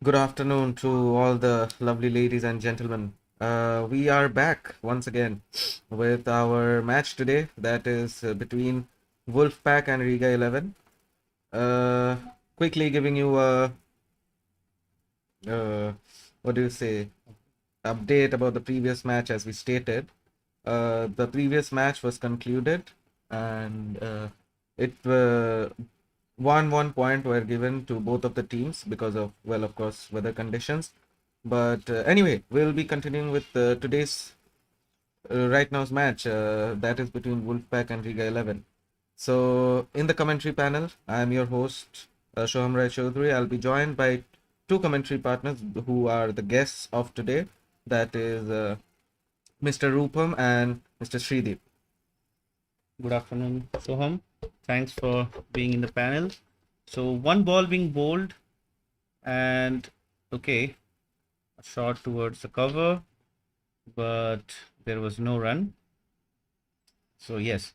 Good afternoon to all the lovely ladies and gentlemen. We are back once again with our match today that is between Wolfpack and Riga 11. Uh, Quickly giving you a, uh, what do you say, update about the previous match as we stated. The previous match was concluded and it 1 point were given to both of the teams because of, well, of course, weather conditions. But anyway, we'll be continuing with today's right now's match that is between Wolfpack and Riga 11. So, in the commentary panel, I am your host, Shoham Rai Chaudhary. I'll be joined by two commentary partners who are the guests of today. That is Mr. Rupam and Mr. Srideep. Good afternoon, Soham. Thanks for being in the panel. So one ball being bowled and okay, a shot towards the cover, but there was no run. So yes,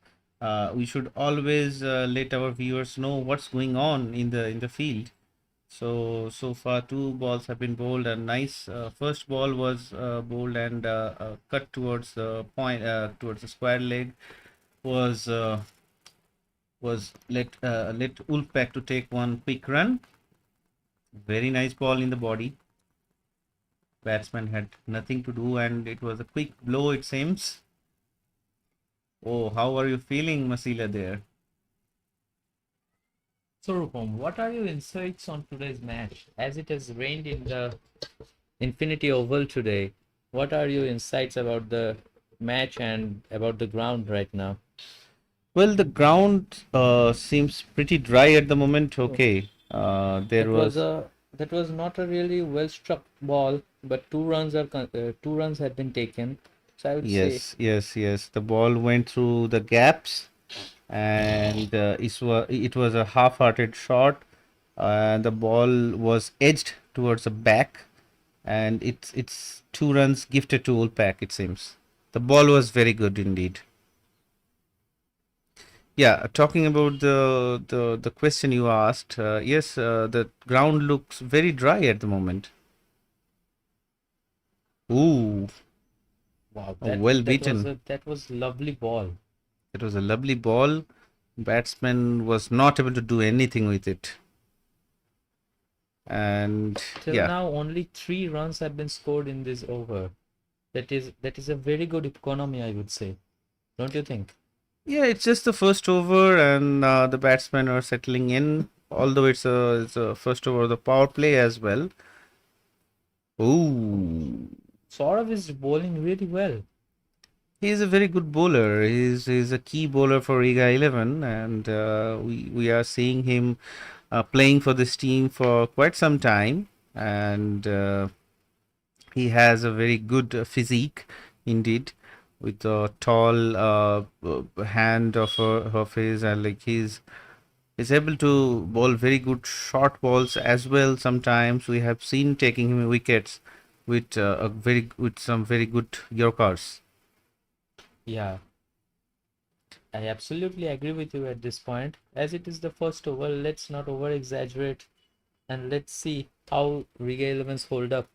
we should always let our viewers know what's going on in the field. So far two balls have been bowled. A nice first ball was bowled and cut towards the point, towards the square leg was let Wolfpack to take one quick run. Very nice ball in the body. Batsman had nothing to do, and it was a quick blow. It seems. Oh, how are you feeling, Masila? There. So, Rupam, what are your insights on today's match? As it has rained in the Infinity Oval today, what are your insights about the match and about the ground right now? Well, the ground seems pretty dry at the moment. Okay. There That was was. a that was not a really well struck ball, but two runs had been taken. So I would say, Yes. The ball went through the gaps, and it was a half-hearted shot. The ball was edged towards the back, and it's 2 runs gifted to Wolfpack. It seems the ball was very good indeed. Yeah, talking about the question you asked, yes, the ground looks very dry at the moment. Ooh, wow, well beaten. that was lovely ball. It was a lovely ball. Batsman was not able to do anything with it. And Till yeah, now, only 3 runs have been scored in this over. That is a very good economy, I would say. Don't you think? yeah, it's just the first over, and the batsmen are settling in. Although it's a first over of the power play as well. Ooh, Saurav is bowling really well. he's a very good bowler. He's a key bowler for Riga 11, and we are seeing him playing for this team for quite some time, and he has a very good physique indeed, with a tall hand of his, and like he's able to bowl very good short balls as well. Sometimes we have seen taking him wickets with with some very good Yorkers. Yeah, I absolutely agree with you at this point. As it is the first over, let's not over exaggerate and let's see how Riga Elevens hold up.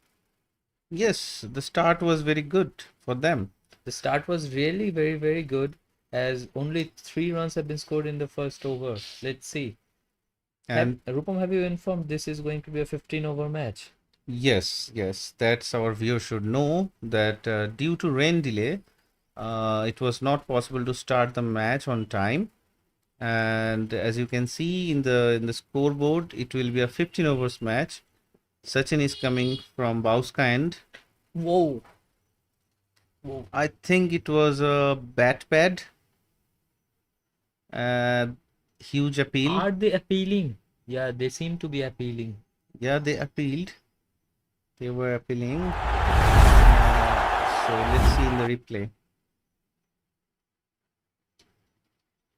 Yes, the start was very good for them. The start was really very good as only 3 runs have been scored in the first over. Let's see. And Rupam, have you informed this is going to be a 15 over match? yes, that's our viewer should know that due to rain delay, it was not possible to start the match on time. And as you can see in the scoreboard, it will be a 15 overs match. Sachin is coming from Bauska end. Whoa. Whoa. I think it was a bat pad. Uh, Huge appeal. Are they appealing? Yeah, they seem to be appealing. Yeah, they appealed. They were appealing. So let's see in the replay.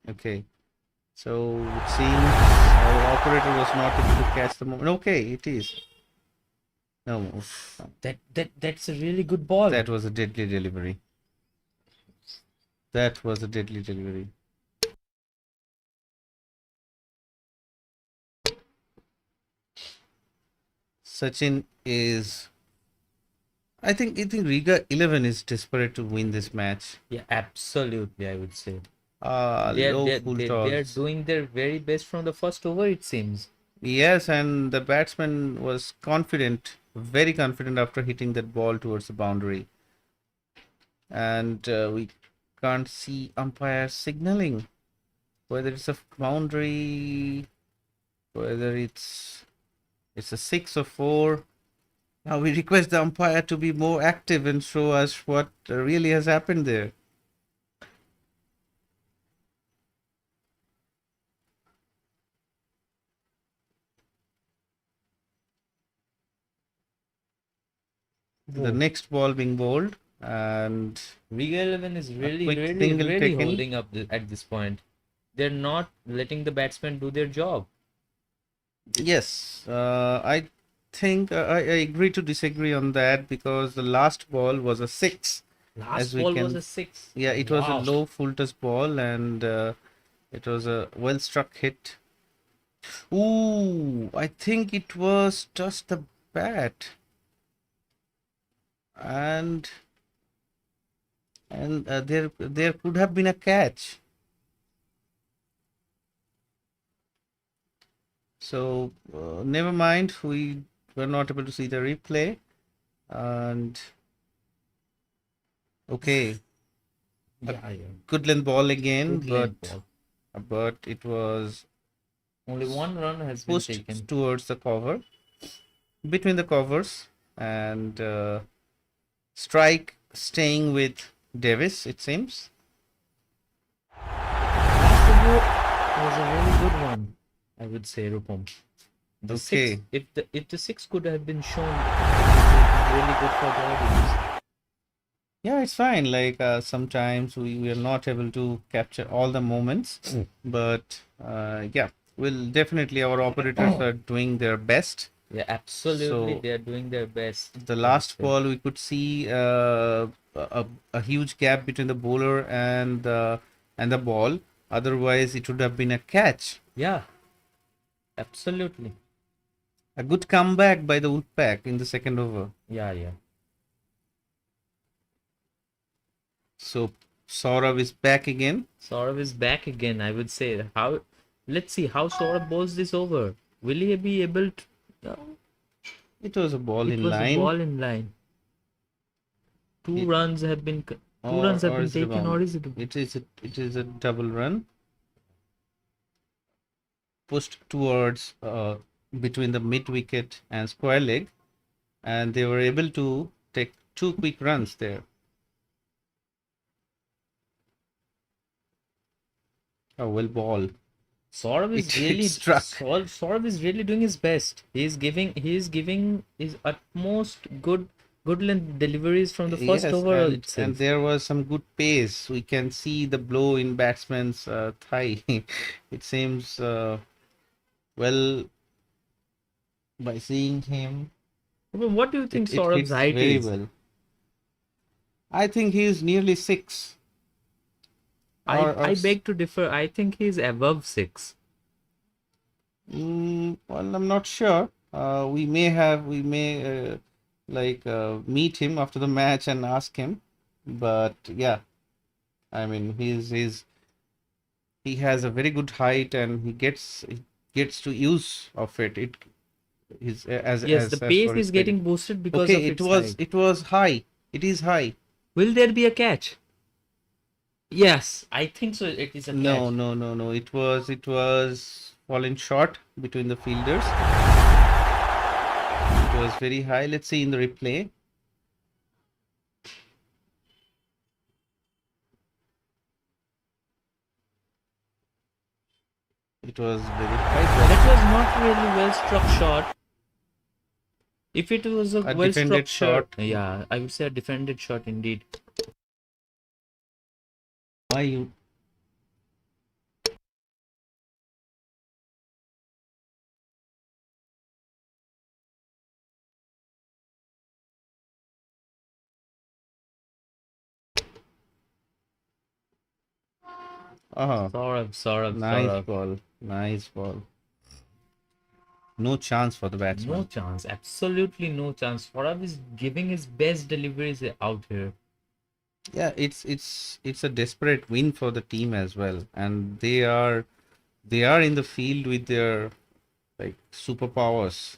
Okay. So it seems our operator was not able to catch the moment. Okay, it is. No, That's a really good ball. that was a deadly delivery. That was a deadly delivery. Sachin is. I think Riga 11 is desperate to win this match. Yeah, absolutely, I would say. They're Low they're full they're, they're toss. doing their very best from the first over, it seems. Yes, and the batsman was confident, very confident after hitting that ball towards the boundary. And we can't see umpire signaling whether it's a boundary, whether it's a 6 or 4. Now we request the umpire to be more active and show us what really has happened there. The Whoa. next ball being bowled, and Riga 11 is a really, quick really, single really taken. holding up at this point. They're not letting the batsmen do their job. Yes, I think I agree to disagree on that because the last ball was a 6. Last As we ball was can, a 6. yeah, it was a Wow. low full toss ball, and it was a well struck hit. Ooh, I think it was just the bat, and there could have been a catch. So never mind, we were not able to see the replay, and okay, Yeah, yeah. good length ball again, Good length ball. but it was Only one run has been pushed taken. towards the cover, between the covers, and strike staying with Davis, it seems. Last over was a really good one, I would say, Rupam. The Okay. 6, if the 6 could have been shown, it would have been really good for the audience. Yeah, it's fine. Like sometimes we are not able to capture all the moments, but yeah, we'll definitely our operators are doing their best. Yeah, absolutely, So they are doing their best. the I would last say. ball we could see a huge gap between the bowler and the ball. Otherwise, it would have been a catch. Yeah, absolutely. A good comeback by the Wolfpack in the second over. Yeah, yeah. So Saurav is back again. Saurav is back again, I would say. How? Let's see how Saurav bowls this over. Will he be able to? No, It was a ball it in was a line. ball in line. Two It- runs have been is it a taken, or bound? is it? It is a double run pushed towards between the mid wicket and square leg, and they were able to take 2 quick runs there. A well ball. Saurav is It struck. Saurav is really doing his best. He is giving his utmost good length deliveries from the first Yes, over and itself. there was some good pace. We can see the blow in batsman's thigh. It seems well by seeing him. But what do you think It Saurav's hits height very is? well. I think he is nearly 6. I beg to differ. I think he's above 6. Well, I'm not sure. We may meet him after the match and ask him. But yeah, I mean, he has a very good height and he gets to use of it. It is Yes, the as pace for his is cricket. getting boosted because Okay, of its height. it was high. It is high. Will there be a catch? Yes, I think so. It is a No, catch. no. It was fallen short between the fielders. It was very high. Let's see in the replay. It was very high, That was not really well struck shot. If it was a but a well struck defended shot, shot. yeah, I would say a defended shot indeed. Why you? Oh, Saurav, Saurav, nice Saurav. ball. Nice ball. no chance for the No batsman. chance, absolutely no chance. Saurav is giving his best deliveries out here. Yeah, it's a desperate win for the team as well, and they are in the field with their like superpowers.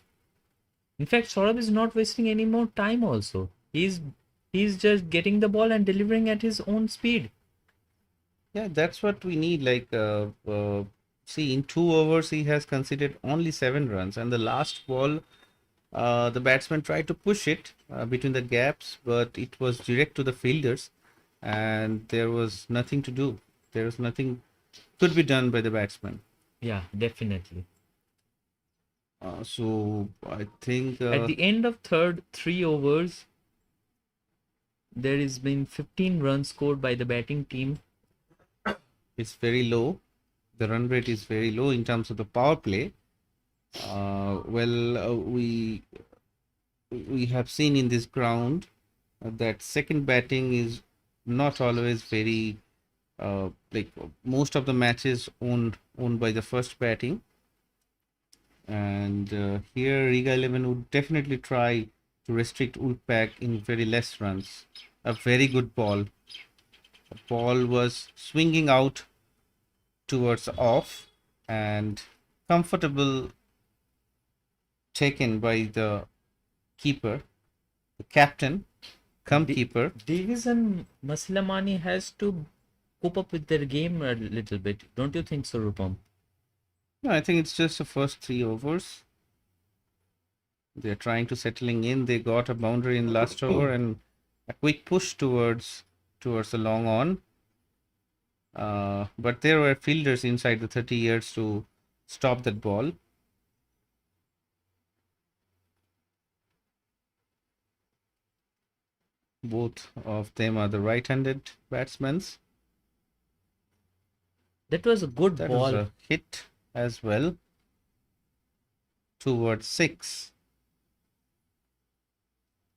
In fact, Saurabh is not wasting any more time also. He's just getting the ball and delivering at his own speed. Yeah, that's what we need. See, in 2 overs, he has conceded only 7 runs, and the last ball, the batsman tried to push it between the gaps, but it was direct to the fielders, and there was nothing to do. There was nothing could be done by the batsman. Yeah, definitely. So I think At the end of third 3 overs, there has been 15 runs scored by the batting team. it's very low. The run rate is very low in terms of the power play. We have seen in this ground that second batting is not always very like most of the matches owned by the first batting, and here Riga 11 would definitely try to restrict Wolfpack in very less runs. A very good ball. The ball was swinging out towards off and comfortable taken by the keeper, the captain, come Di- keeper. Davis and Masilamani has to cope up with their game a little bit. Don't you think so, Rupam? No, I think it's just the first 3 overs. They're trying to settling in. They got a boundary in last over and a quick push towards the long on. But there were fielders inside the 30 yards to stop that ball. Both of them are the right-handed batsmen. That was a good That was ball. a hit as well towards 6.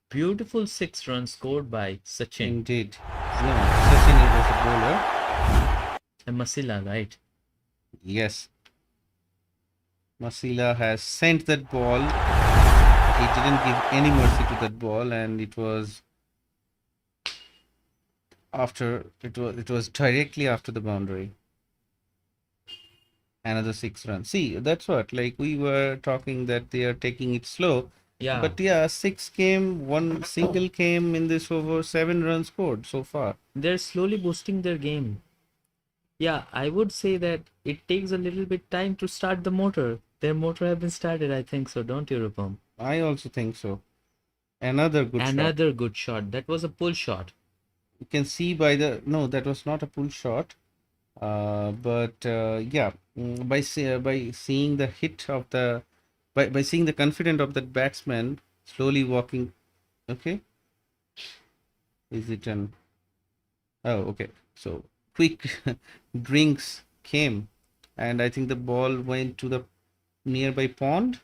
Beautiful 6 runs scored by Sachin Indeed. No, Sachin was a bowler. and Masila, right? Yes. Masila has sent that ball. He didn't give any mercy to that ball, and it was directly after the boundary. Another 6 runs. See, that's what like we were talking that they are taking it slow. Yeah. But yeah, 6 came, one single came in this over, 7 runs scored so far. They're slowly boosting their game. Yeah, I would say that it takes a little bit time to start the motor. Their motor have been started, I think so, don't you, Rupam? I also think so. Another good shot. Another good shot. That was a pull shot. You can see by the no, that was not a pull shot. Yeah, by seeing the hit of the by seeing the confidence of that batsman slowly walking. Okay, is it an? Oh, okay. So quick drinks came, and I think the ball went to the nearby pond.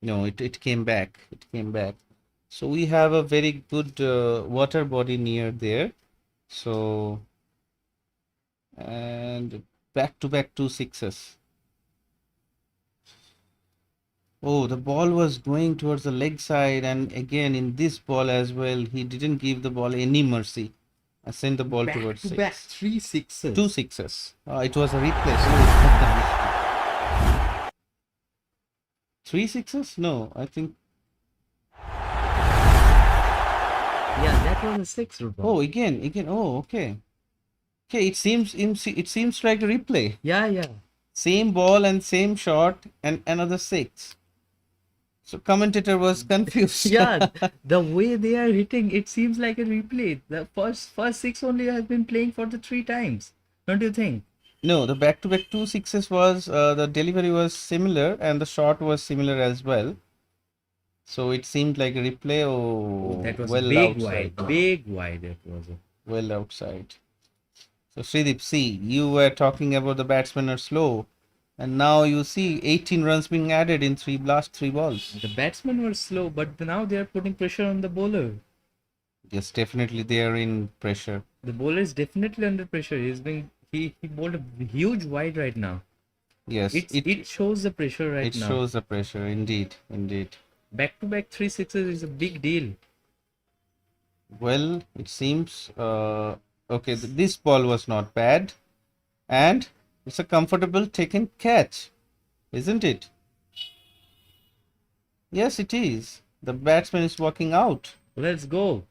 No, it came back. It came back. So we have a very good water body near there. So and back to back 2 6s. Oh, the ball was going towards the leg side, and again in this ball as well, he didn't give the ball any mercy. I sent the ball towards 6. back 3 sixes. 2 6s. It was a replay. 3 6s? No, I think. Yeah, that was a 6, Rupam. Oh, again. Oh, okay. Okay, it seems like a replay. Yeah. Same ball and same shot and another 6. So commentator was confused. Yeah, the way they are hitting, it seems like a replay. The first 6 only has been playing for the 3 times. Don't you think? No, the back-to-back 2 6s was the delivery was similar and the shot was similar as well. So it seemed like a replay. Oh, That was well big outside. wide. Big wide it was. Well outside. So Sridip, see, you were talking about the batsmen are slow, and now you see 18 runs being added in last 3 balls. The batsmen were slow, but now they are putting pressure on the bowler. Yes, definitely they are in pressure. The bowler is definitely under pressure. He bowled a huge wide right now. Yes, It shows the pressure right it now. shows the pressure. Indeed, indeed. Back-to-back 3 sixes is a big deal. Well, it seems okay. This ball was not bad, and it's a comfortable taken catch, isn't it? Yes, it is. The batsman is walking out. Let's go.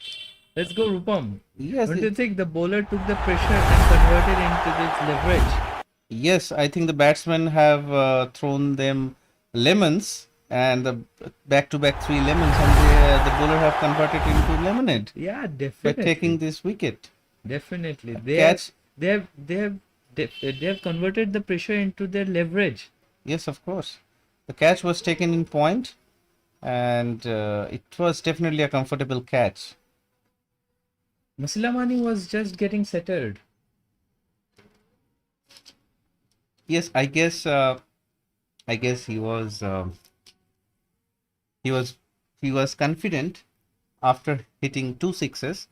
Let's go, Rupam. Yes, Don't you think the bowler took the pressure and converted into this leverage? yes. I think the batsmen have thrown them lemons, and the back-to-back three lemons, and the bowler have converted into lemonade Yeah, by taking definitely. this wicket. Definitely. Catch. They have converted the pressure into their leverage. Yes, of course. The catch was taken in point, and it was definitely a comfortable catch. Masilamani was just getting settled. Yes, I guess he was he was confident after hitting two sixes,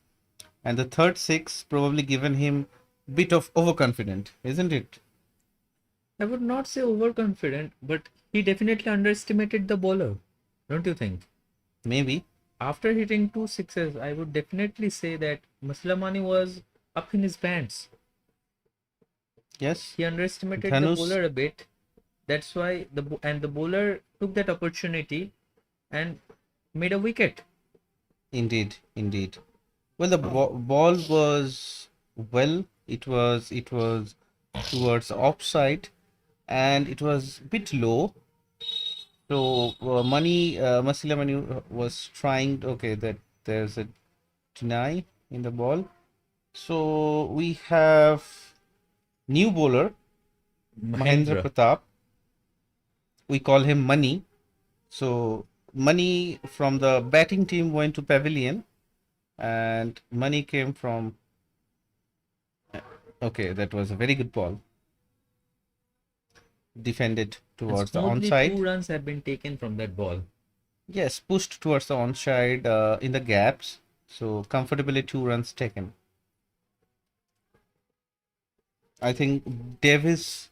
and the third six probably given him bit of overconfident, isn't it? I would not say overconfident, but he definitely underestimated the bowler. Don't you think? Maybe. After hitting 2 sixes, I would definitely say that Masilamani was up in his pants. Yes. He underestimated the Dhanush. bowler a bit. That's why the bowler took that opportunity and made a wicket. Indeed, indeed. Well, the ball was well. It was towards offside, and it was a bit low. So Masila Mani was trying. Okay, that there's a deny in the ball. So we have new bowler Mahendra Pratap. We call him Mani. So Mani from the batting team went to pavilion, and Mani came from. Okay, that was a very good ball. Defended And towards the smoothly onside. 2 runs have been taken from that ball. Yes, pushed towards the onside in the gaps. So comfortably 2 runs taken. I think Davis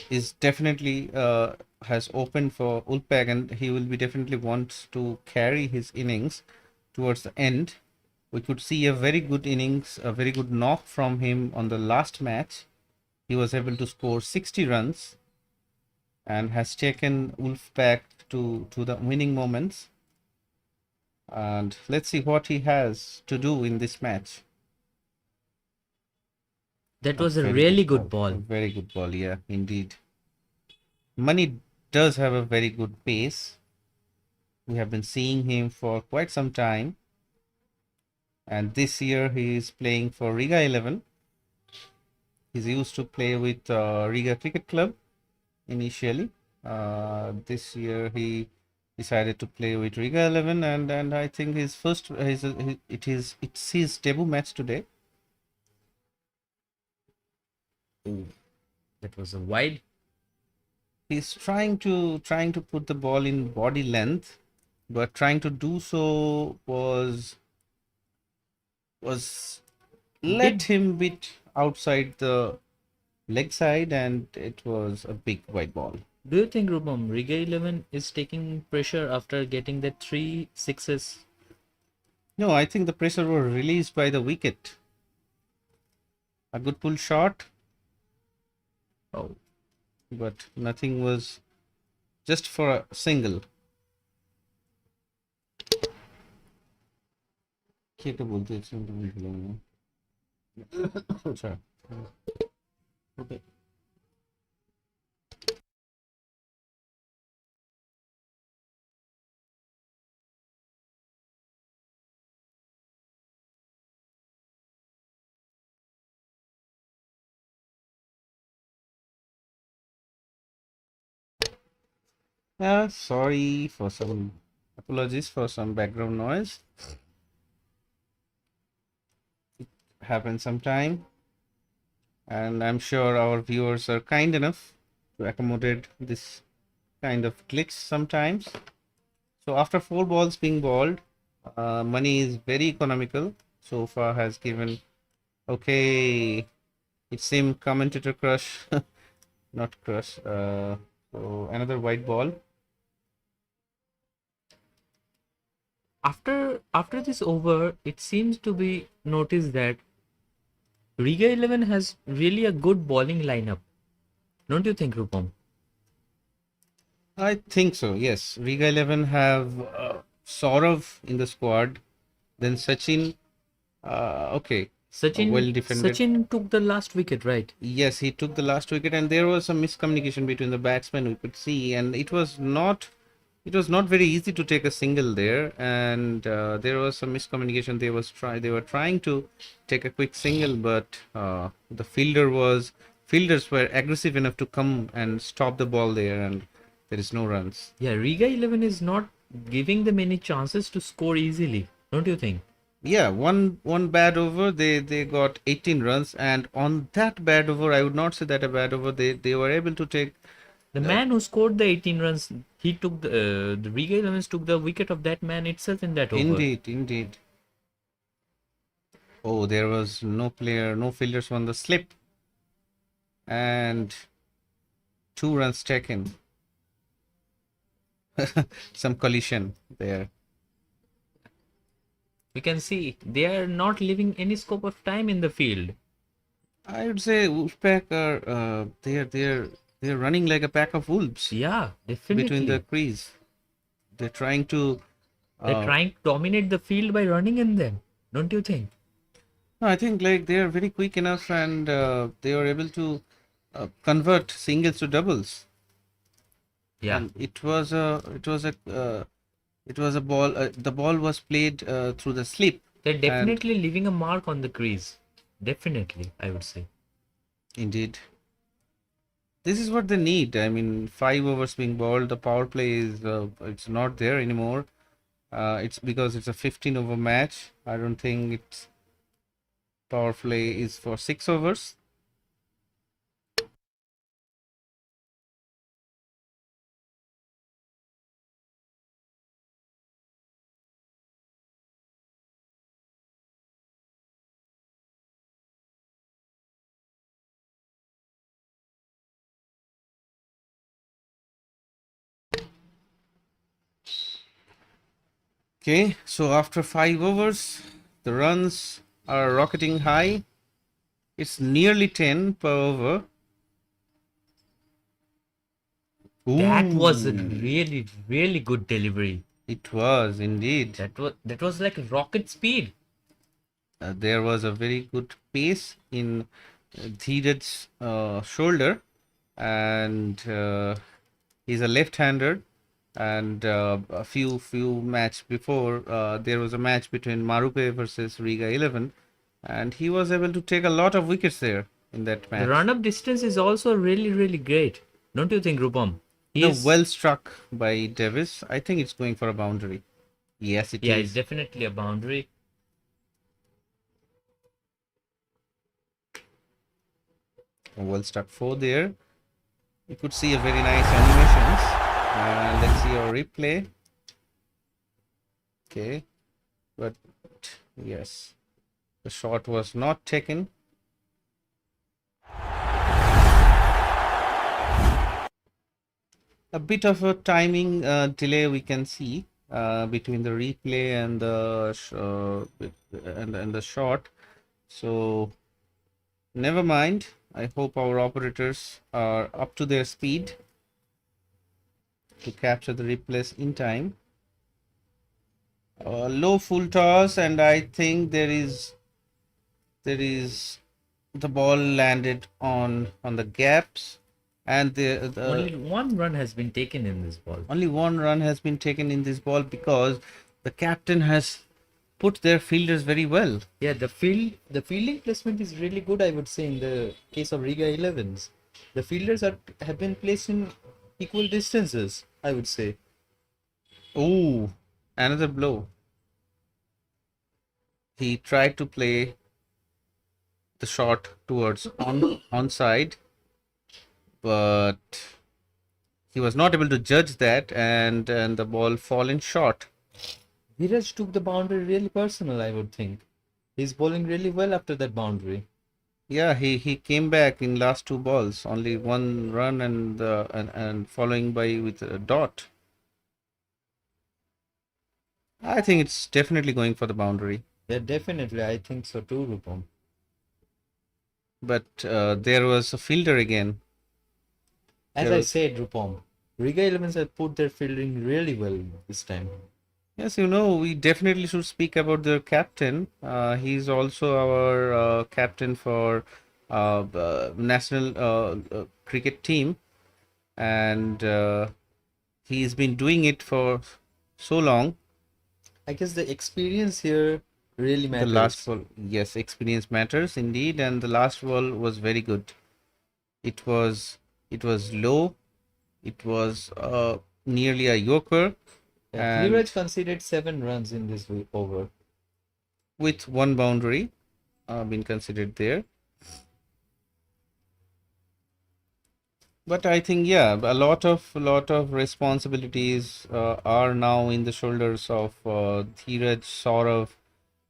is definitely has opened for Wolfpack, and he will be definitely wants to carry his innings towards the end. We could see a very good innings, a very good knock from him on the last match. He was able to score 60 runs and has taken Wolfpack to the winning moments. And let's see what he has to do in this match. That was a very really good good ball. Very good ball, yeah, indeed. Money does have a very good pace. We have been seeing him for quite some time. And this year he is playing for Riga 11. He's used to play with Riga Cricket Club initially. This year he decided to play with Riga 11, and I think it's his debut match today. Ooh, that was a wide. He's trying to put the ball in body length, but trying to do so was let him bit outside the leg side, and it was a big white ball. Do you think, Rupam, Riga 11 is taking pressure after getting that 3 sixes? No, I think the pressure was released by the wicket. A good pull shot. Oh, But nothing was just for a single. क्या बोलते हैं इसमें तो भूल गया मैं। अच्छा okay. Sorry for some apologies for some background noise. It happens sometime, and I'm sure our viewers are kind enough to accommodate this kind of glitch sometimes. So after 4 balls being bowled, money is very economical. So far has given. Okay, it seemed commentator crush not crush. So another white ball. After this over, it seems to be noticed that Riga 11 has really a good bowling lineup. Don't you think, Rupam? I think so. Yes, Riga 11 have Saurav in the squad, then Sachin. Okay, well defended. Sachin took the last wicket, right? Yes, he took the last wicket, and there was some miscommunication between the batsmen. We could see, and it was not very easy to take a single there, and there was some miscommunication. They were trying to take a quick single, but the fielders were aggressive enough to come and stop the ball there, and there is no runs. Yeah, Riga 11 is not giving them any chances to score easily. Don't you think? Yeah, one bad over, they got 18 runs, and on that bad over, I would not say that a bad over. They were able to take. The man who scored the 18 runs, he took the Riga 11 took the wicket of that man itself in that over. Indeed. Oh, there was no fielders on the slip, and 2 runs taken. Some collision there. We can see they are not leaving any scope of time in the field. I would say Wolfpack are they're running like a pack of wolves Yeah, definitely. between the crease. They're trying to. They're trying to dominate the field by running in them. Don't you think? No, I think like they are very quick enough, and they are able to convert singles to doubles. Yeah. And it was a ball. The ball was played through the slip. They're definitely leaving a mark on the crease. Definitely, I would say. Indeed. This is what they need. I mean, 5 overs being bowled. The power play is it's not there anymore. It's because it's a 15-over match. I don't think it's power play is for 6 overs. Okay, so after 5 overs, the runs are rocketing high. It's nearly 10 per over. That was a Ooh, really, really good delivery. it was indeed. That was like rocket speed. There was a very good pace in Dheeraj's shoulder, and he's a left-hander. And a few match before, there was a match between Marupe versus Riga 11, and he was able to take a lot of wickets there in that match. The run-up distance is also really, really great. Don't you think, Rupam? Well struck by Davis. I think it's going for a boundary. Yes, it Yeah, is. it's definitely a boundary. A well struck 4 there. You could see a very nice animations. And let's see our replay. Okay, but yes, the shot was not taken. A bit of a timing delay we can see between the replay and the shot. So never mind. I hope our operators are up to their speed to capture the replays in time. Low full toss, and I think there is the ball landed on the gaps, and Only one run has been taken in this ball. only one run has been taken in this ball because the captain has put their fielders very well. Yeah, the fielding placement is really good, I would say, in the case of Riga 11s. The fielders have been placed in equal distances, I would say. Oh, another blow. He tried to play the shot towards onside, but he was not able to judge that, and the ball fallen short. Viraj took the boundary really personal, I would think. He's bowling really well after that boundary. Yeah, he came back in last two balls, only one run and following by with a dot. I think it's definitely going for the boundary, Yeah, definitely. I think so too, Rupam. but there was a fielder again. As There I was said, Rupam, Riga Elevens have put their fielding really well this time. Yes, we definitely should speak about the captain. He's also our captain for national cricket team, and he's been doing it for so long. I guess the experience here really The last matters. ball, yes, experience matters indeed, and the last ball was very good. It was it was low. It was nearly a yorker, Yeah, and Dheeraj conceded 7 runs in this over. with one boundary been considered there. But I think, yeah, a lot of responsibilities are now in the shoulders of Dheeraj, Saurav,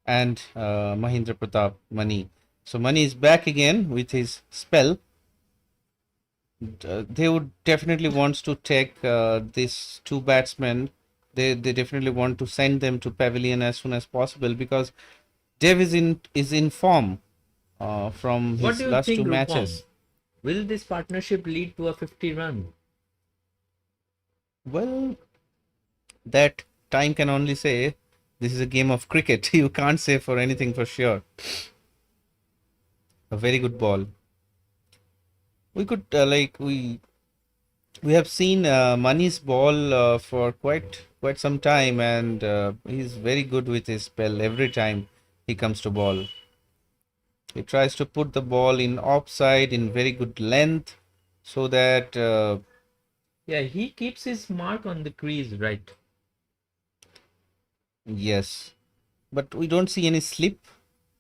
and Mahindra Pratap Mani. So Mani is back again with his spell. They would definitely wants to take these two batsmen. They definitely want to send them to pavilion as soon as possible because Dev is in form from What his do you last two think, Rupam? matches. Will this partnership lead to a 50 run? Well, that time can only say this is a game of cricket. You can't say for anything for sure. A very good ball. We could we have seen Mani's ball for quite some time, and he's very good with his spell every time he comes to ball. He tries to put the ball in offside in very good length so that Yeah, he keeps his mark on the crease, right? yes, but we don't see any slip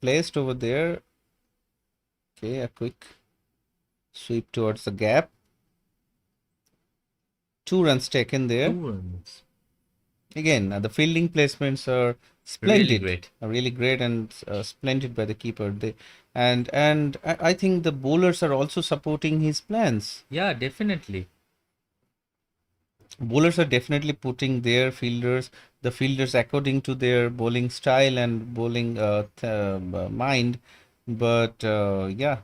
placed over there. Okay, a quick sweep towards the gap. 2 runs taken Two there. runs. Again, the fielding placements are Really splendid, great. really great and splendid by the keeper. And I think the bowlers are also supporting his plans. Yeah, definitely. Bowlers are definitely putting the fielders according to their bowling style and bowling mind. But yeah,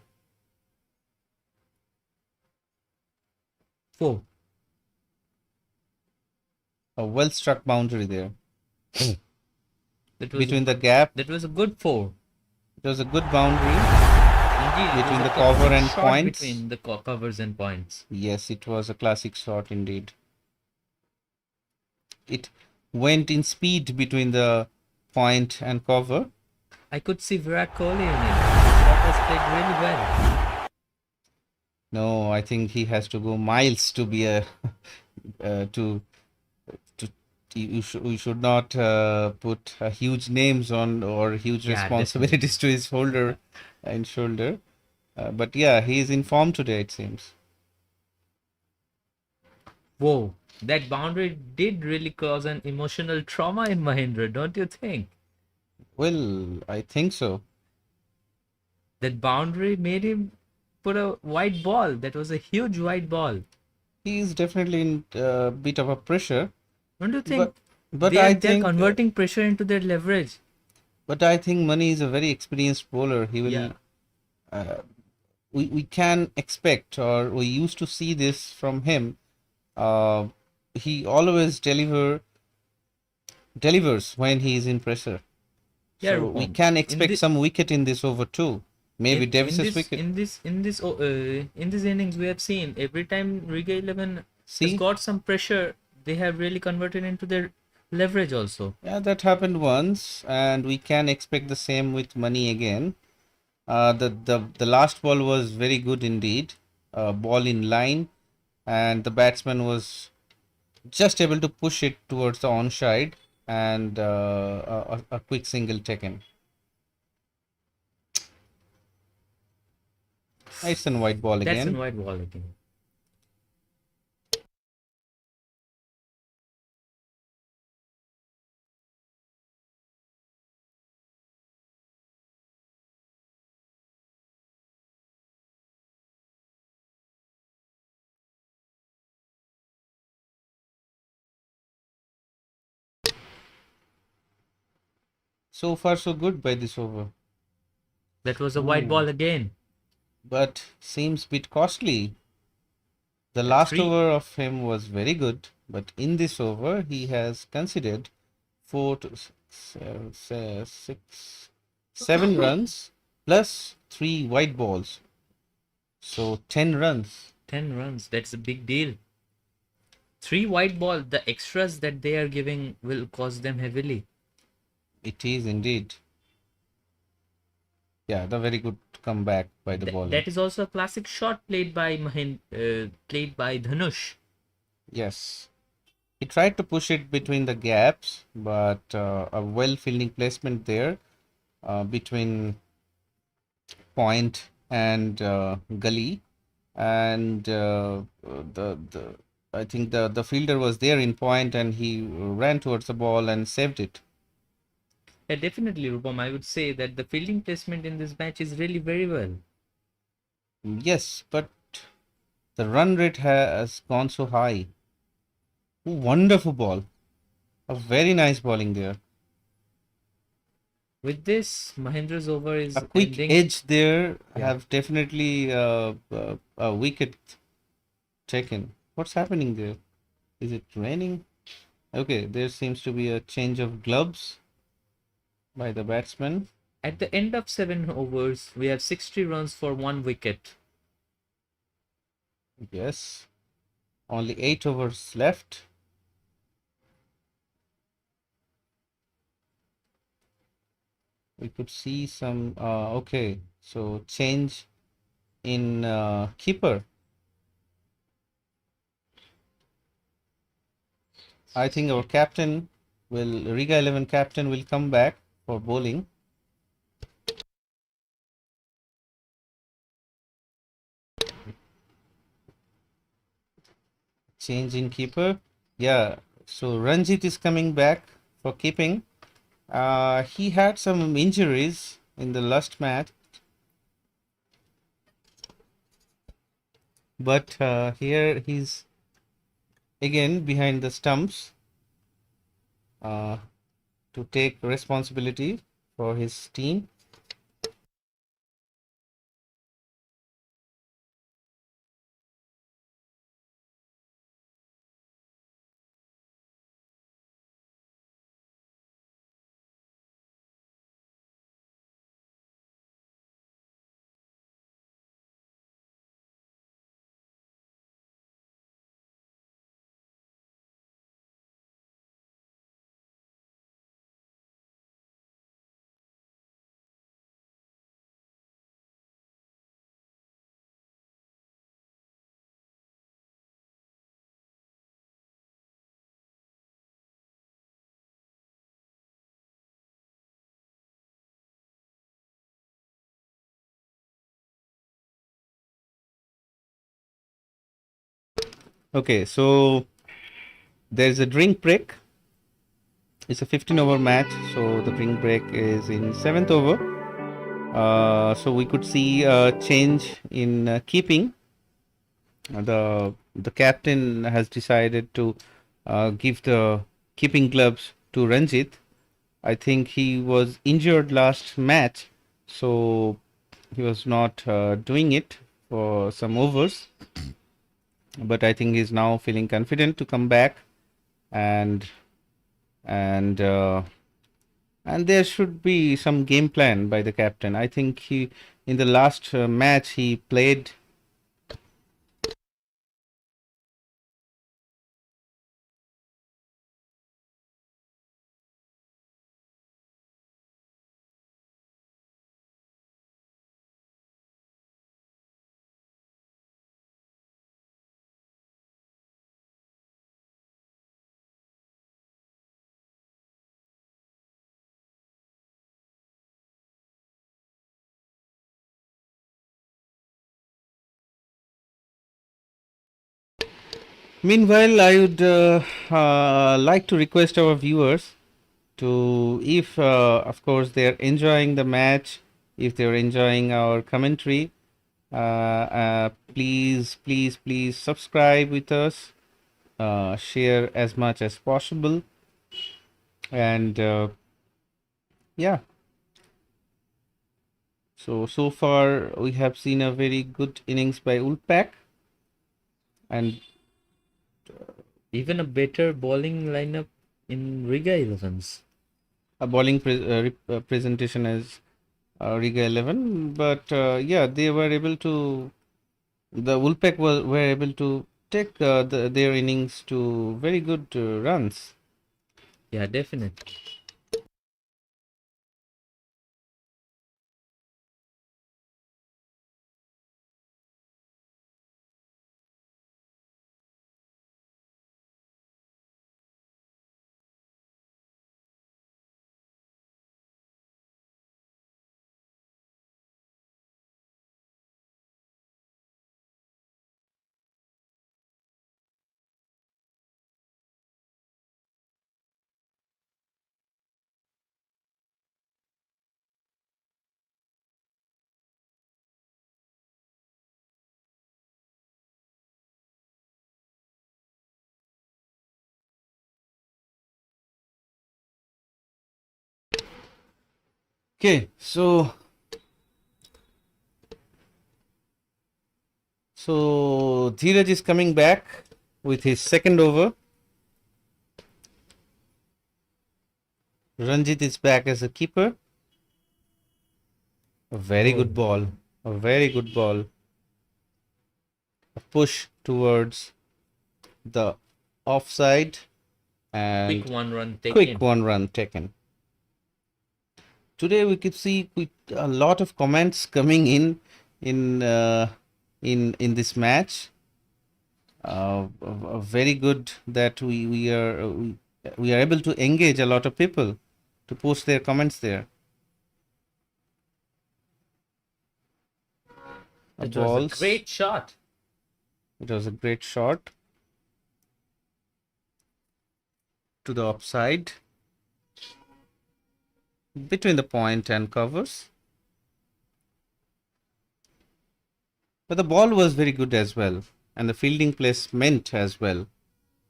Four. a well struck boundary there That was a between the good. gap. That was a good four. It was a good boundary Indeed, it was between a the cover classic and shot points. between the covers and points. Yes, it was a classic shot indeed. It went in speed between the point and cover. I could see Virat Kohli in it. The shot was played really well. No, I think he has to go miles to be a to to you should not put huge names on or huge Yeah, definitely. responsibilities to his shoulder and shoulder. But yeah, he is in form today, it seems. Whoa, that boundary did really cause an emotional trauma in Mahindra, don't you think? Well, I think so. That boundary made him put a white ball. That was a huge white ball. He is definitely in a bit of a pressure, Don't you but think but I they're think converting pressure into their leverage? Mani is a very experienced bowler. He will Yeah. uh, we can expect or we used to see this from him. Uh, he always delivers when he is in pressure. Yeah, So we Rupam. can In expect the some wicket in this over too. Maybe in Davis's this wicket. in this innings we have seen every time Riga 11 has See, got some pressure, they have really converted into their leverage also. yeah, that happened once, and we can expect the same with Money again. The last ball was very good indeed. Ball in line, and the batsman was just able to push it towards the onside and a quick single taken. It's a white ball That's in again. white ball again. So far, so good by this over. That was a white ball Ooh, again. but seems bit costly. The A last three. over of him was very good, but in this over he has considered four to six, 7 runs plus 3 white balls. So 10 runs. 10 runs. That's a big deal. 3 white ball. The extras that they are giving will cost them heavily. It is indeed. Yeah, the very good comeback by the bowler. That is also a classic shot played by played by Dhanush. Yes. He tried to push it between the gaps, but a well fielding placement there between point and gully, and the I think the fielder was there in point, and he ran towards the ball and saved it. Yeah, definitely, Rupam. I would say that the fielding placement in this match is really very well. Yes, but the run rate has gone so high. Wonderful ball, a very nice bowling there. With this, Mahendra's over A is quick ending. edge there Yeah. have definitely a wicket taken. What's happening there? Is it raining? Okay, there seems to be a change of gloves by the batsman. At the end of 7 overs, we have 60 runs for 1 wicket. Yes, only 8 overs left. We could see some. Okay, so change in keeper. I think our captain Riga 11 captain will come back for bowling. Change in keeper. Yeah, so Ranjit is coming back for keeping. He had some injuries in the last match, but here he's again behind the stumps uh, to take responsibility for his team. Okay, so there's a drink break. It's a 15-over match, so the drink break is in 7th over. So we could see a change in keeping. The captain has decided to give the keeping gloves to Ranjit. I think he was injured last match, so he was not doing it for some overs. But I think he's now feeling confident to come back, and and uh, and there should be some game plan by the captain. I think he in the last match he played. Meanwhile, I would like to request our viewers to, if of course they are enjoying the match, if they are enjoying our commentary, please subscribe with us, share as much as possible, and Yeah. So far we have seen a very good innings by Wolfpack, and Even a better bowling lineup in Riga Elevens. a bowling presentation as Riga 11. But yeah, they were able to. The Wolfpack were able to take their innings to very good runs. Yeah, definitely. Okay, so Dheeraj is coming back with his second over. Ranjit is back as a keeper. A very good ball. A very good ball. A push towards the offside and Quick one run taken. quick one run taken. Today we could see a lot of comments coming in in this match. Very good that we are able to engage a lot of people to post their comments there. It was a Balls. great shot. It was a great shot to the offside between the point and covers. But the ball was very good as well, and the fielding placement as well.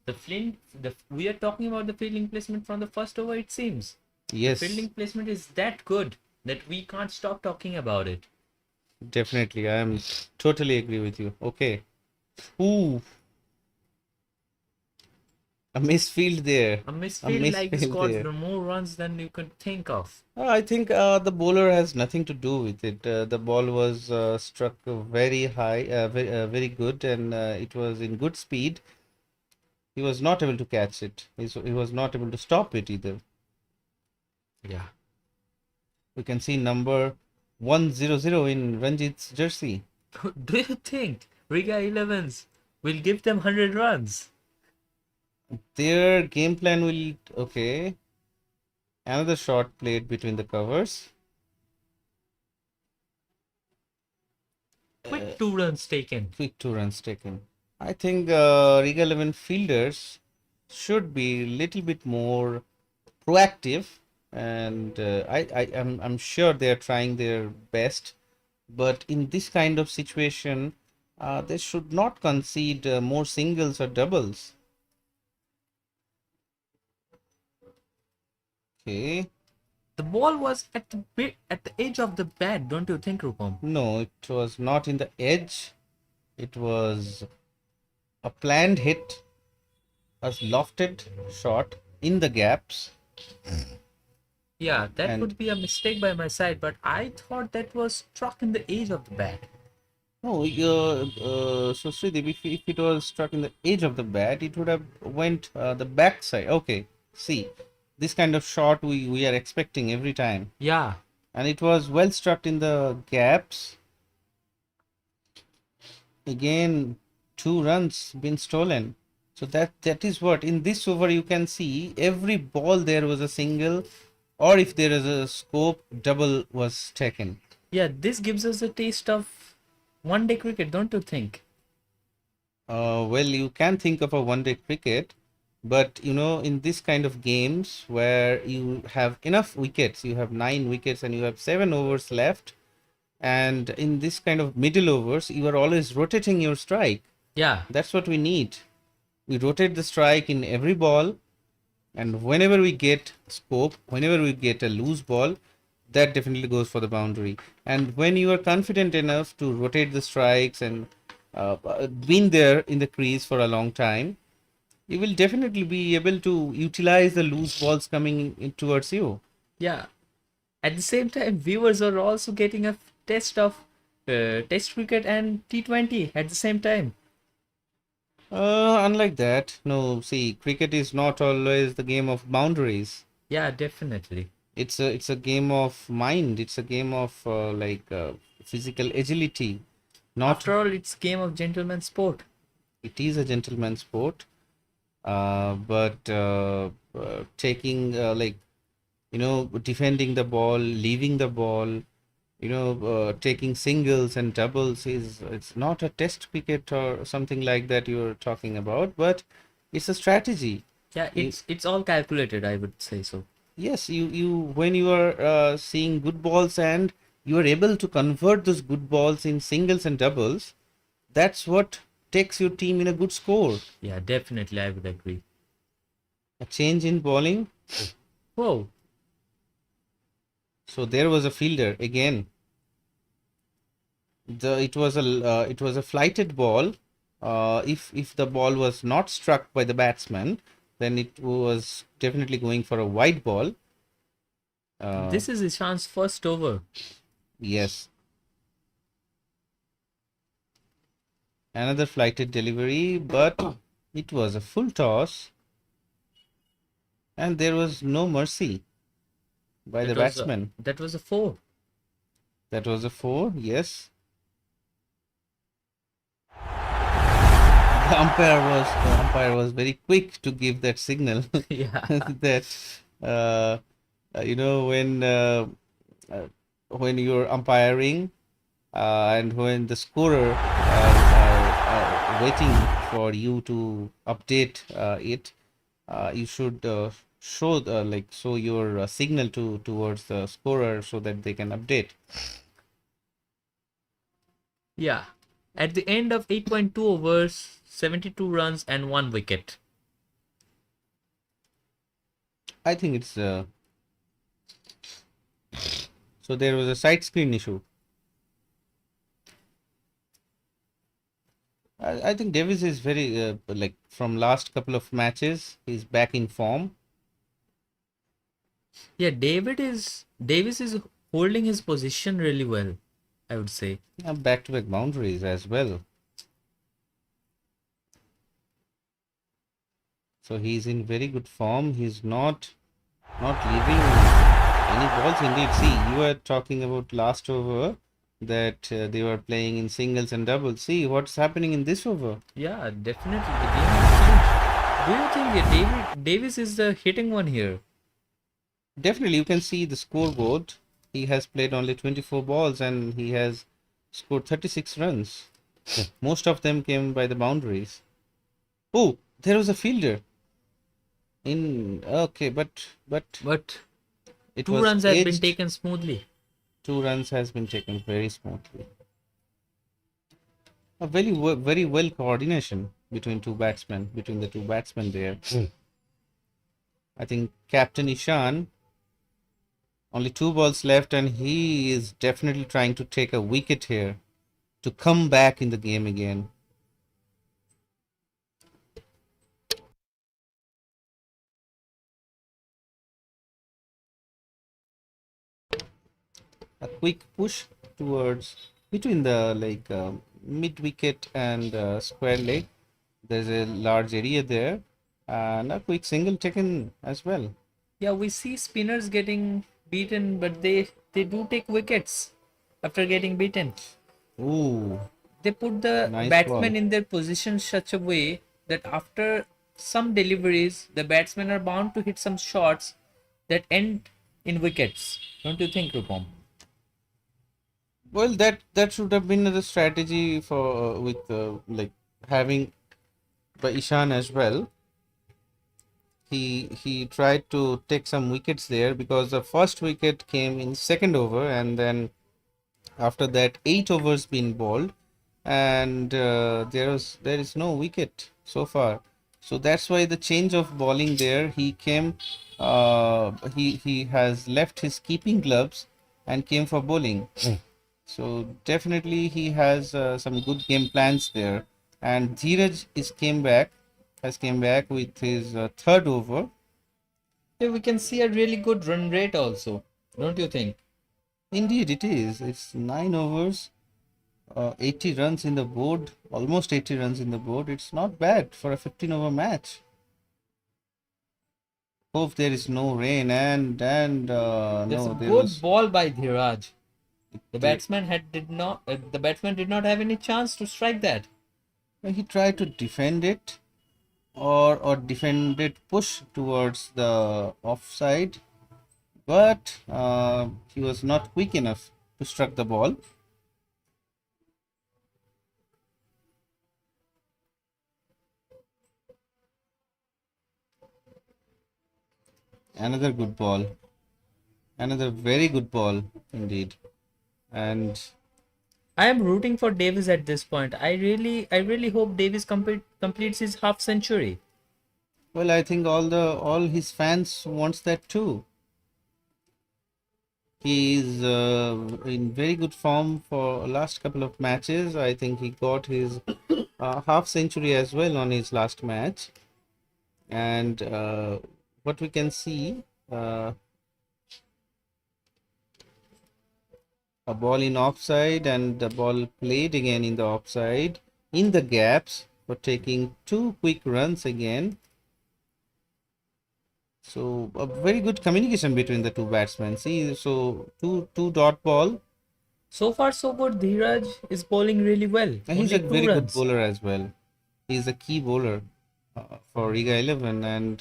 We are talking about the fielding placement from the first over, it seems. Yes, The fielding placement is that good that we can't stop talking about it. definitely. I am totally agree with you. Okay. Ooh, a misfield there. A misfield like this misfield scores there. the more runs than you could think of. I think the bowler has nothing to do with it. The ball was struck very high, very good, and it was in good speed. He was not able to catch it. He was not able to stop it either. Yeah. We can see number 100 in Ranjit's jersey. Do you think Riga Elevens will give them 100 runs? Their game plan will. Okay. Another shot played between the covers. Quick 2 runs taken. Quick 2 runs taken. I think Riga 11 fielders should be a little bit more proactive, and I'm sure they are trying their best. But in this kind of situation, they should not concede more singles or doubles. Okay. The ball was at the edge of the bat, don't you think, Rupam? No, it was not in the edge. It was a planned hit, a lofted shot in the gaps. Yeah, that And- would be a mistake by my side, but I thought that was struck in the edge of the bat. No, so Sridev, if it was struck in the edge of the bat, it would have went the back side. Okay, see, this kind of shot we are expecting every time. Yeah. And it was well struck in the gaps. Again, 2 runs been stolen. So that is what in this over you can see every ball there was a single, or if there is a scope, double was taken. Yeah, this gives us a taste of one-day cricket, don't you think? Well, you can think of a one-day cricket, but you know, in this kind of games where you have enough wickets, you have 9 wickets and you have 7 overs left, and in this kind of middle overs, you are always rotating your strike. Yeah. That's what we need. We rotate the strike in every ball. And whenever we get scope, whenever we get a loose ball, that definitely goes for the boundary. And when you are confident enough to rotate the strikes and been there in the crease for a long time, you will definitely be able to utilize the loose balls coming in towards you. Yeah. At the same time, viewers are also getting a test of Test cricket and T20 at the same time. Unlike that, no, see, cricket is not always the game of boundaries. Yeah, definitely. It's a game of mind. It's a game of physical agility. Not After all, it's game of gentleman sport. It is a gentleman's sport, but taking defending the ball, leaving the ball, taking singles and doubles it's not a test cricket or something like that you're talking about, but it's a strategy. Yeah, You, it's all calculated, I would say so. yes, you when you are seeing good balls and you are able to convert those good balls in singles and doubles, that's what takes your team in a good score. Yeah, definitely, I would agree. A change in bowling. Whoa, So there was a fielder again. It was a flighted ball. If the ball was not struck by the batsman, then it was definitely going for a wide ball. this is Ishan's first over. Yes, another flighted delivery, but it was a full toss, and there was no mercy by the batsman. That was a 4. That was a four. Yes. The umpire was very quick to give that signal Yeah. that uh, when you're umpiring and when the scorer are waiting for you to update it, you should show your signal towards the scorer so that they can update. Yeah. At the end of 8.2 overs, 72 runs and 1 wicket. I think it's so there was a side screen issue. I think Davis is very from last couple of matches, he's back in form. Yeah, Davis is holding his position really well, I would say. Back-to-back boundaries as well. So he's in very good form. He's not leaving any balls. Indeed, see, you were talking about last over that they were playing in singles and doubles. See what's happening in this over. Yeah, definitely the game has changed. Do you think Davis is the hitting one here? Definitely, you can see the scoreboard. He has played only 24 balls and he has scored 36 runs. Most of them came by the boundaries. Oh, there was a fielder. But But it 2 was runs have been edged. taken smoothly. 2 runs has been taken very smoothly. A very well coordination between the two batsmen there. I think Captain Ishan, only 2 balls left, and he is definitely trying to take a wicket here to come back in the game again. A quick push towards between the mid wicket and square leg. There's a large area there, and a quick single taken as well. Yeah, we see spinners getting beaten, but they do take wickets after getting beaten. Ooh, They put the nice batsmen ball. in their position such a way that after some deliveries, the batsmen are bound to hit some shots that end in wickets. Don't you think, Rupam? Well, that should have been the strategy for with having by Ishan as well. He tried to take some wickets there because the first wicket came in second over, and then after that 8 overs been bowled, and there is no wicket so far. So that's why the change of bowling there. He came, he has left his keeping gloves and came for bowling. So definitely he has some good game plans there. And Dheeraj has came back with his third over. Yeah, we can see a really good run rate also, don't you think? Indeed, it is. It's 9 overs, 80 runs in the board, almost 80 runs in the board. It's not bad for a 15-over match. Hope there is no rain That's a no, there good was. ball by Dhiraj. The They, batsman did not have any chance to strike that. he tried to defend it or defend it push towards the offside, but he was not quick enough to struck the ball. Another good ball, another very good ball indeed. And I am rooting for Davis at this point. I really hope Davis completes his half century. well, I think all his fans wants that too. He is in very good form for last couple of matches. I think he got his half century as well on his last match. And what we can see, a ball in offside and the ball played again in the offside in the gaps for taking two quick runs again. So a very good communication between the two batsmen. See, so two dot ball. So far, so good. Dhiraj is bowling really well. And he's Only a two very good runs. bowler as well. He's a key bowler for Riga 11, and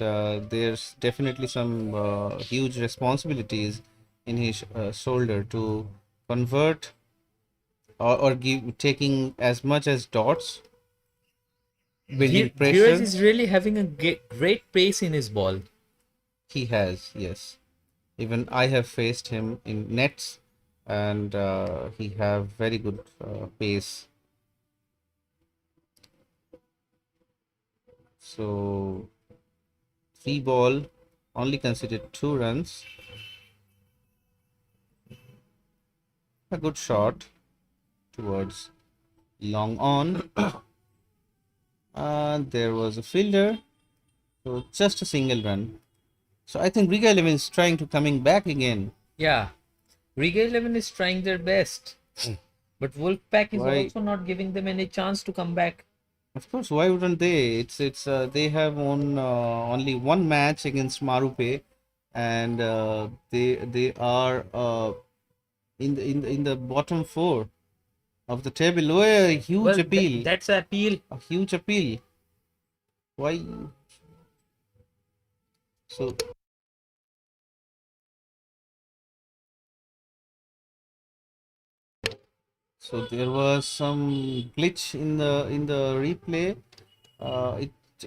there's definitely some huge responsibilities in his shoulder to convert or give taking as much as dots, building Dhiraj pressure. is really having a great pace in his ball. He has, yes. Even I have faced him in nets, and he have very good pace. So 3 ball, only considered 2 runs. A good shot towards long on. There was a fielder, so just a single run. So I think Riga 11 is trying to coming back again. Yeah, Riga 11 is trying their best. But Wolfpack is Why? also not giving them any chance to come back. Of course, why wouldn't they? It's they have won only one match against Marupe, and they are in the bottom four of the table. Oh, a huge Well, appeal, that's an appeal. a huge appeal. Why? So there was some glitch in the replay.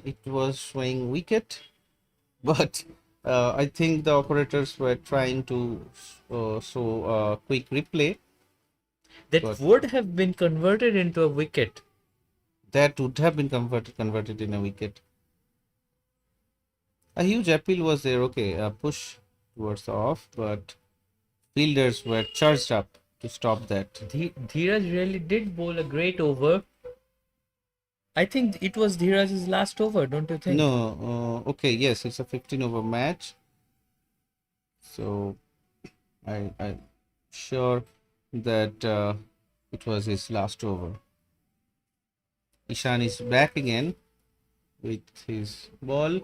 It was showing wicket, but I think the operators were trying to show a quick replay. That But would have been converted into a wicket. that would have been converted in a wicket. A huge appeal was there. Okay, a push towards the off, but fielders were charged up to stop that. Dhiraj really did bowl a great over. I think it was Dhiraj's last over, don't you think? No, okay, yes, it's a 15-over match. So I'm sure that it was his last over. Ishan is back again with his ball.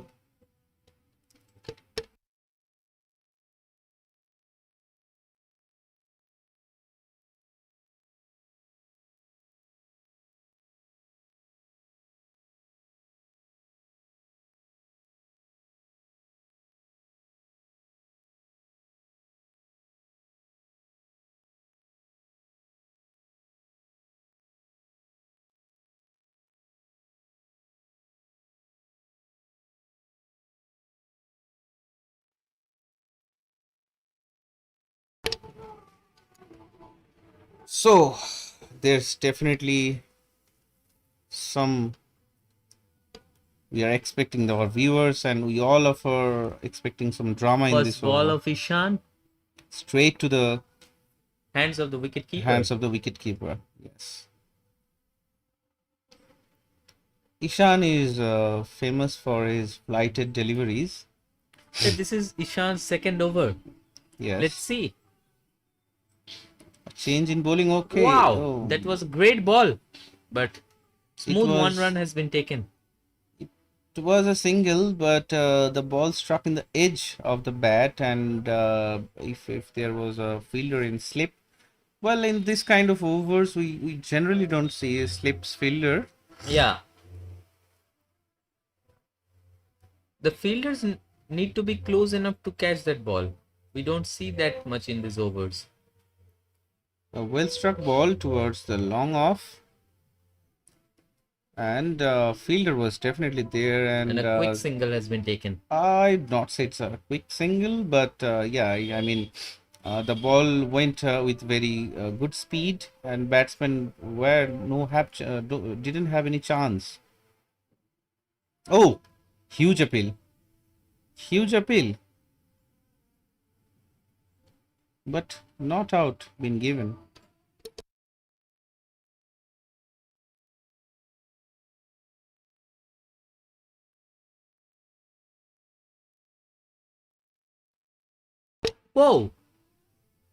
So there's definitely some we are expecting our viewers and we all of are expecting some drama in First this ball over. of Ishan, Straight to the hands of the wicket keeper. hands of the wicket keeper. Yes. Ishan is famous for his flighted deliveries. So this is Ishan's second over. Yes. Let's see. Change in bowling. Okay. Wow, Oh. that was a great ball, but smooth was- one run has been taken. It was a single, but the ball struck in the edge of the bat, and if there was a fielder in slip, well, in this kind of overs, we generally don't see a slips fielder. Yeah. The fielders need to be close enough to catch that ball. We don't see that much in these overs. A well struck ball towards the long off, and fielder was definitely there, And a quick single has been taken. I'd not say it's a quick single, but yeah, I mean, the ball went with very good speed, and batsmen were didn't have any chance. Oh, huge appeal, but not out been given. Whoa!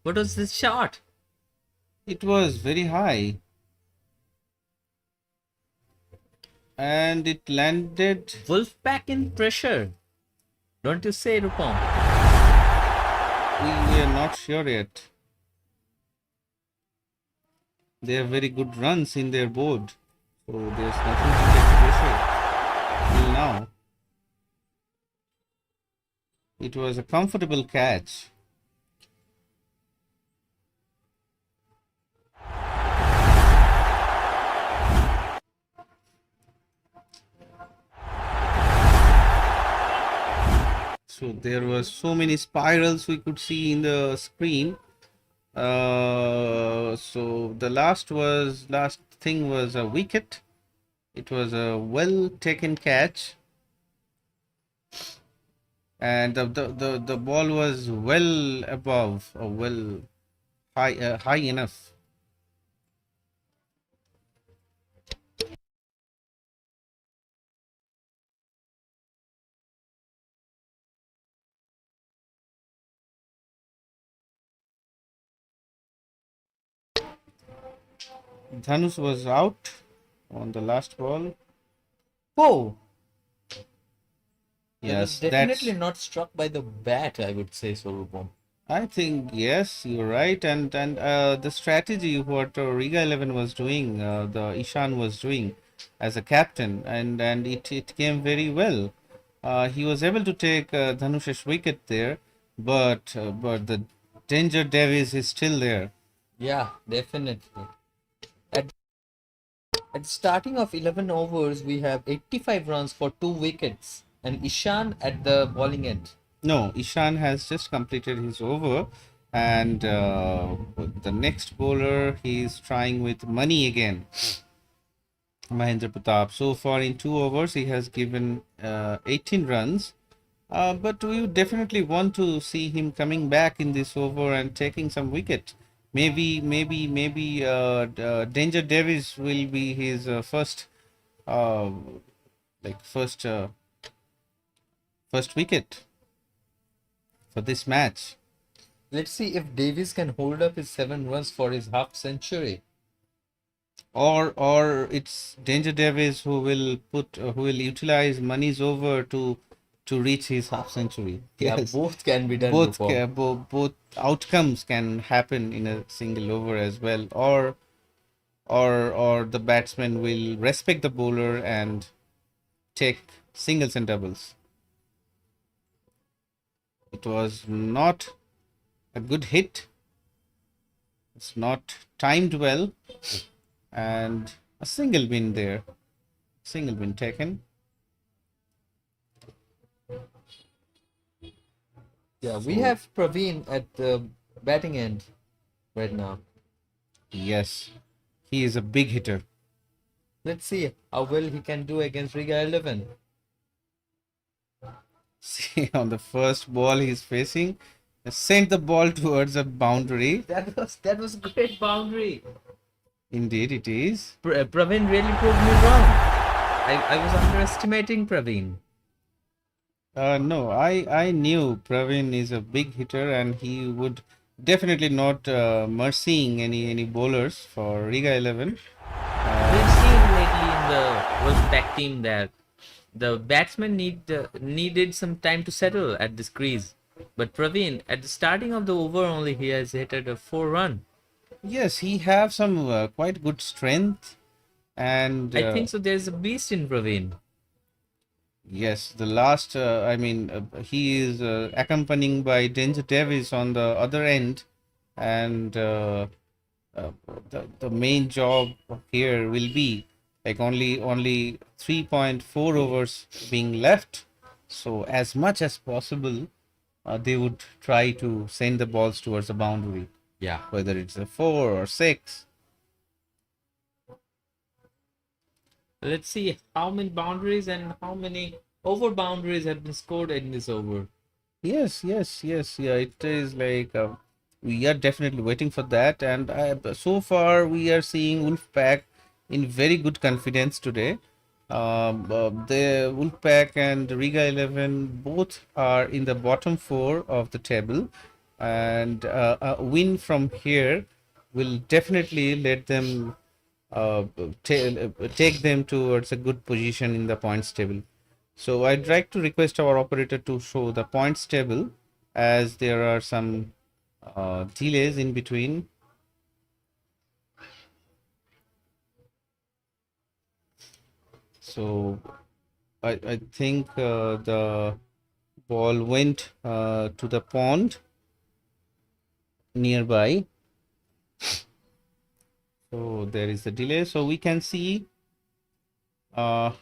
What was this shot? It was very high, and it landed. Wolfpack in pressure. Don't you say, Rupam? We are not sure yet. They have very good runs in their board, so there's nothing to take pressure till now. It was a comfortable catch. So there were so many spirals we could see in the screen. So the last thing was a wicket. It was a well taken catch, and the ball was well above or well high enough. Dhanush was out on the last ball. Whoa! Yes, definitely not struck by the bat, I would say so, Rupam. I think yes, you're right, and the strategy what Riga 11 was doing, the Ishan was doing as a captain, and it came very well. He was able to take Dhanush's wicket there, but the danger Davies is still there. Yeah, definitely. At the starting of 11 overs, we have 85 runs for 2 wickets, and Ishan at the bowling end. No, Ishan has just completed his over, and the next bowler he's trying with money again. Mahendra Pratap. So far in 2 overs, he has given 18 runs. But we would definitely want to see him coming back in this over and taking some wicket. Maybe Danger Davis will be his first wicket for this match. Let's see if Davies can hold up his 7 runs for his half century. Or it's Danger Davis who will utilize Money's over to reach his half century. Yeah, Yes. both can be done. Both outcomes can happen in a single over as well, or the batsman will respect the bowler and take singles and doubles. It was not a good hit. It's not timed well, and a single win there. Single win taken. Yeah, we have Praveen at the batting end right now. Yes, he is a big hitter. Let's see how well he can do against Riga 11. See, on the first ball he's facing, sent the ball towards a boundary. That was great boundary. Indeed, it is. Praveen really proved me wrong. I was underestimating Praveen. No, I knew Praveen is a big hitter and he would definitely not mercying any bowlers for Riga 11. We've seen lately in the Wolfpack team that the batsmen needed some time to settle at this crease. But Praveen, at the starting of the over only, he has hit a 4 run. Yes, he have some quite good strength and I think so. There's a beast in Praveen. yes, the last he is accompanying by Danger Davis on the other end and uh, the main job here will be like only 3.4 overs being left, so as much as possible they would try to send the balls towards the boundary, Yeah. whether it's a 4 or 6. Let's see how many boundaries and how many over boundaries have been scored in this over. Yes, yeah, it is like we are definitely waiting for that, and so far we are seeing Wolfpack in very good confidence today. The Wolfpack and Riga 11 both are in the bottom four of the table, and a win from here will definitely let them uh, take them towards a good position in the points table. So I'd like to request our operator to show the points table as there are some delays in between. So I think the ball went to the pond nearby. So there is a delay. So we can see uh,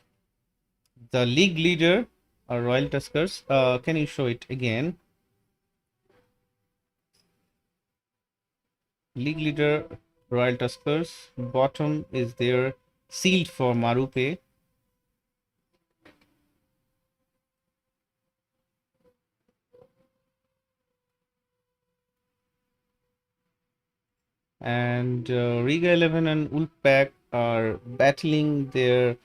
the league leader, Royal Tuskers. Can you show it again? League leader Royal Tuskers. Bottom is there sealed for Marupe. And Riga 11 and Wolfpack are battling their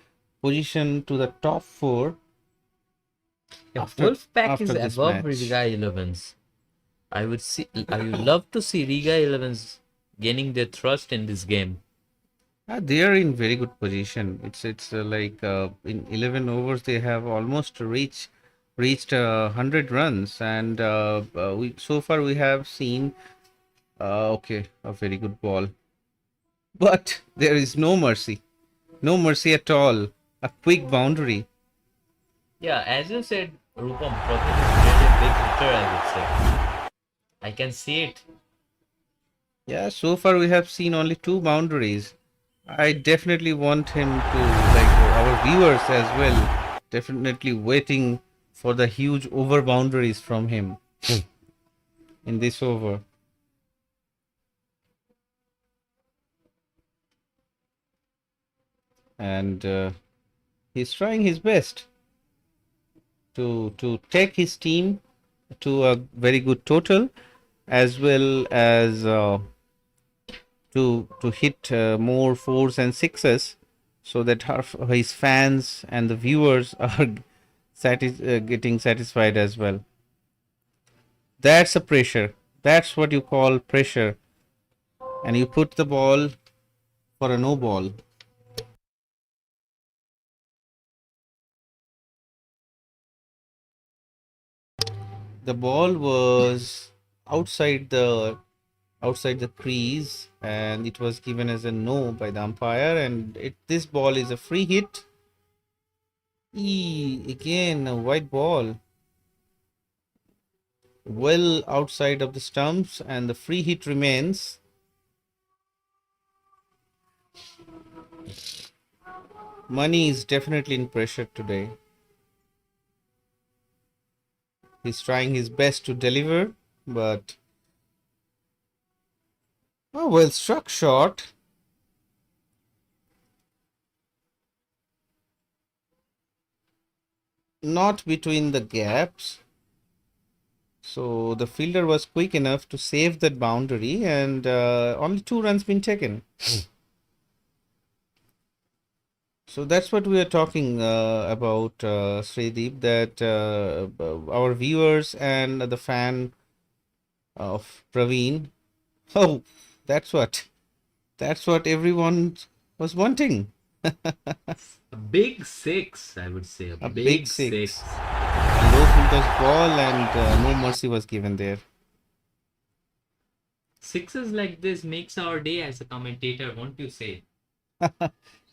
position to the top four Yeah, after Wolfpack is this above match. Riga Elevens. I would love to see Riga Elevens gaining their thrust in this game. They are in very good position. It's like in 11 overs they have almost reached 100 runs, and we so far we have seen okay, a very good ball, but there is no mercy at all. A quick boundary. Yeah, as you said, Rupam, Praveen is really a big hitter, I would say. I can see it. Yeah, so far we have seen only two boundaries. I definitely want him to, like our viewers as well, definitely waiting for the huge over boundaries from him in this over. And he's trying his best to take his team to a very good total, as well as to hit more fours and sixes, so that his fans and the viewers are getting satisfied as well. That's a pressure. That's what you call pressure. And you put the ball for a no ball. The ball was outside the crease, and it was given as a no by the umpire, and this ball is a free hit. Again a white ball, well outside of the stumps, and the free hit remains. Money is definitely in pressure today. He's trying his best to deliver, but oh, well struck shot. not between the gaps. So the fielder was quick enough to save that boundary, and only 2 runs been taken. So that's what we are talking about, Srideep, that our viewers and the fan of Praveen, oh, that's what everyone was wanting. A big six, I would say. A A big big six. six. A low fielder's ball, and no mercy was given there. Sixes like this makes our day as a commentator, won't you say?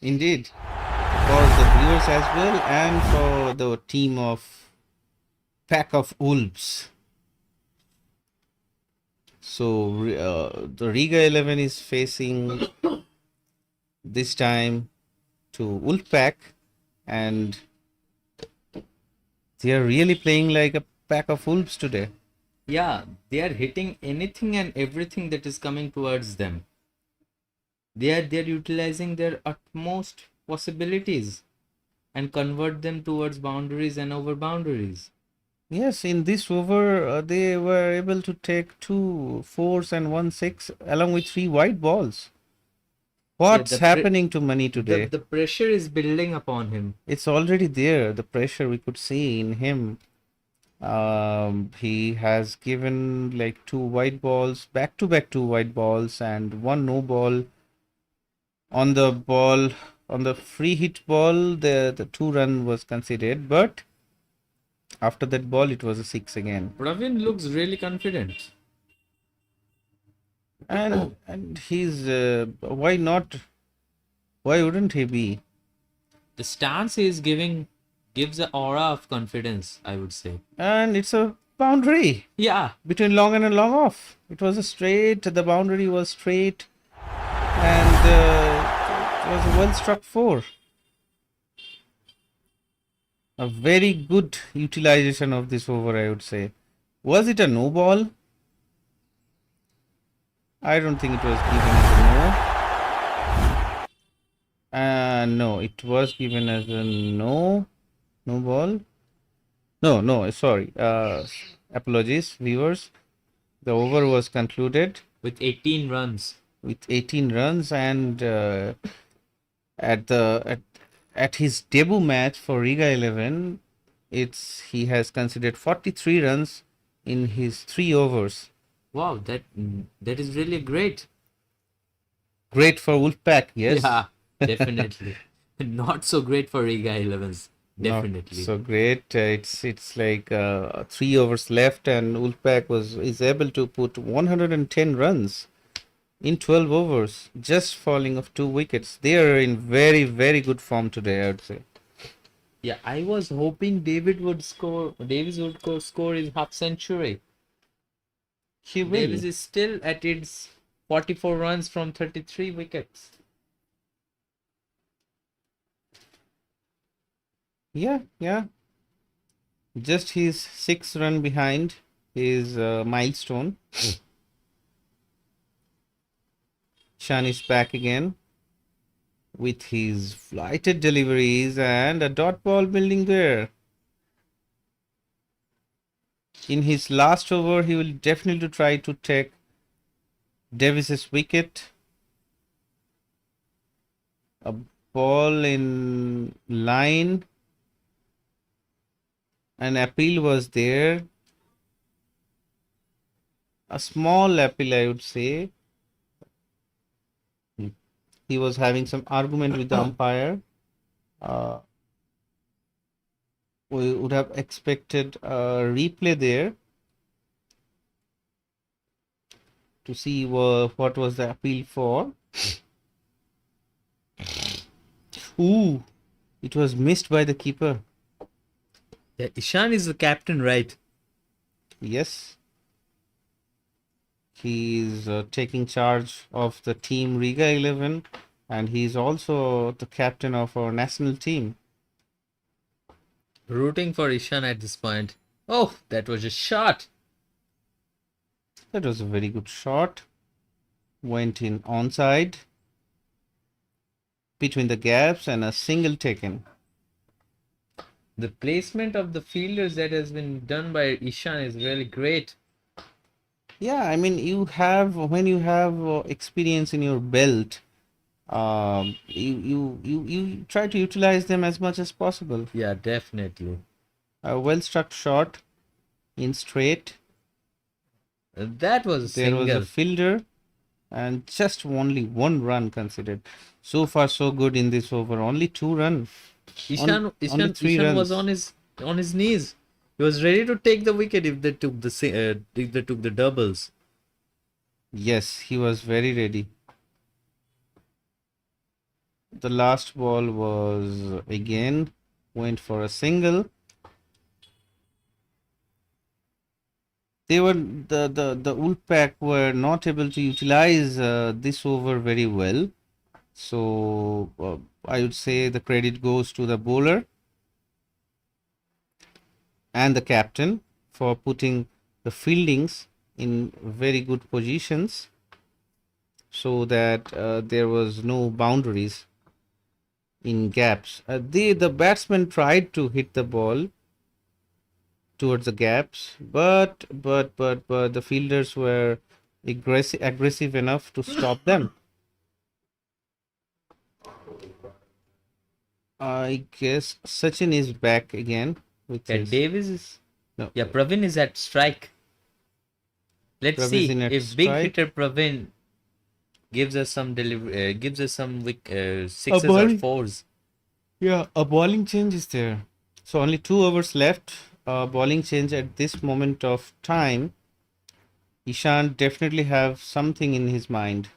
Indeed. For the viewers as well, and for the team of Pack of Wolves. So the Riga 11 is facing this time to Wolfpack, and they are really playing like a pack of wolves today. Yeah, they are hitting anything and everything that is coming towards them. They're utilizing their utmost possibilities and convert them towards boundaries and over boundaries. Yes, in this over, they were able to take 2 4s and 1 6 along with 3 white balls. What's happening to Mani today? The pressure is building upon him. It's already there, the pressure we could see in him. He has given like 2 white balls, back to back 2 white balls, and 1 no ball. On the free hit ball, the 2 run was considered, but after that ball, it was a 6 again. Praveen looks really confident. And he's why not? Why wouldn't he be? The stance he is giving gives an aura of confidence, I would say. And it's a boundary Yeah, between long and long off. It was a straight. The boundary was straight, and it was a well struck 4. A very good utilization of this over, I would say. Was it a no ball? I don't think it was given as a no. No, it was given as a no ball. No, sorry. Apologies, viewers. The over was concluded with 18 runs. with 18 runs, and at his debut match for Riga 11, he has considered 43 runs in his 3 overs. Wow, that is really great. Great for Wolfpack, yes. Yeah, definitely. Not so great for Riga Elevens. Definitely. Not so great. It's like 3 overs left, and Wolfpack is able to put 110 runs in 12 overs, just falling off 2 wickets. They are in very, very good form today, I would say. Yeah, I was hoping Davis would score his half century. He will. Davis is still at its 44 runs from 33 wickets. Yeah. Just his 6 run behind his milestone. Shan is back again with his flighted deliveries and a dot ball building there. In his last over, he will definitely try to take Davis's wicket. A ball in line. An appeal was there. A small appeal, I would say. He was having some argument with the umpire. We would have expected a replay there to see what was the appeal for. Ooh, it was missed by the keeper. Yeah, Ishan is the captain, right? Yes. He is taking charge of the team Riga 11, and he is also the captain of our national team. Rooting for Ishan at this point. Oh, that was a shot. That was a very good shot. Went in onside between the gaps and a single taken. The placement of the fielders that has been done by Ishan is really great. Yeah, I mean, when you have experience in your belt, you try to utilize them as much as possible. Yeah, definitely. A well struck shot in straight. That was a There was a single. fielder, and just only one run considered. So far, so good in this over. Only 2 runs. Only 3 Was runs. on his knees. He was ready to take the wicket if they took if they took the doubles. Yes, he was very ready. The last ball was again went for a single. The Wolfpack were not able to utilize this over very well. So I would say the credit goes to the bowler and the captain for putting the fieldings in very good positions so that there was no boundaries in gaps. The batsman tried to hit the ball towards the gaps, but the fielders were aggressive enough to stop them. I guess Sachin is back again with Yeah, his Davis is. no, Yeah, Pravin is at strike. Let's Prav is see in at if big strike. hitter Pravin gives us some gives us some sixes or bowling. fours. Yeah, a bowling change is there. So only 2 overs left. Bowling change at this moment of time. Ishan definitely have something in his mind.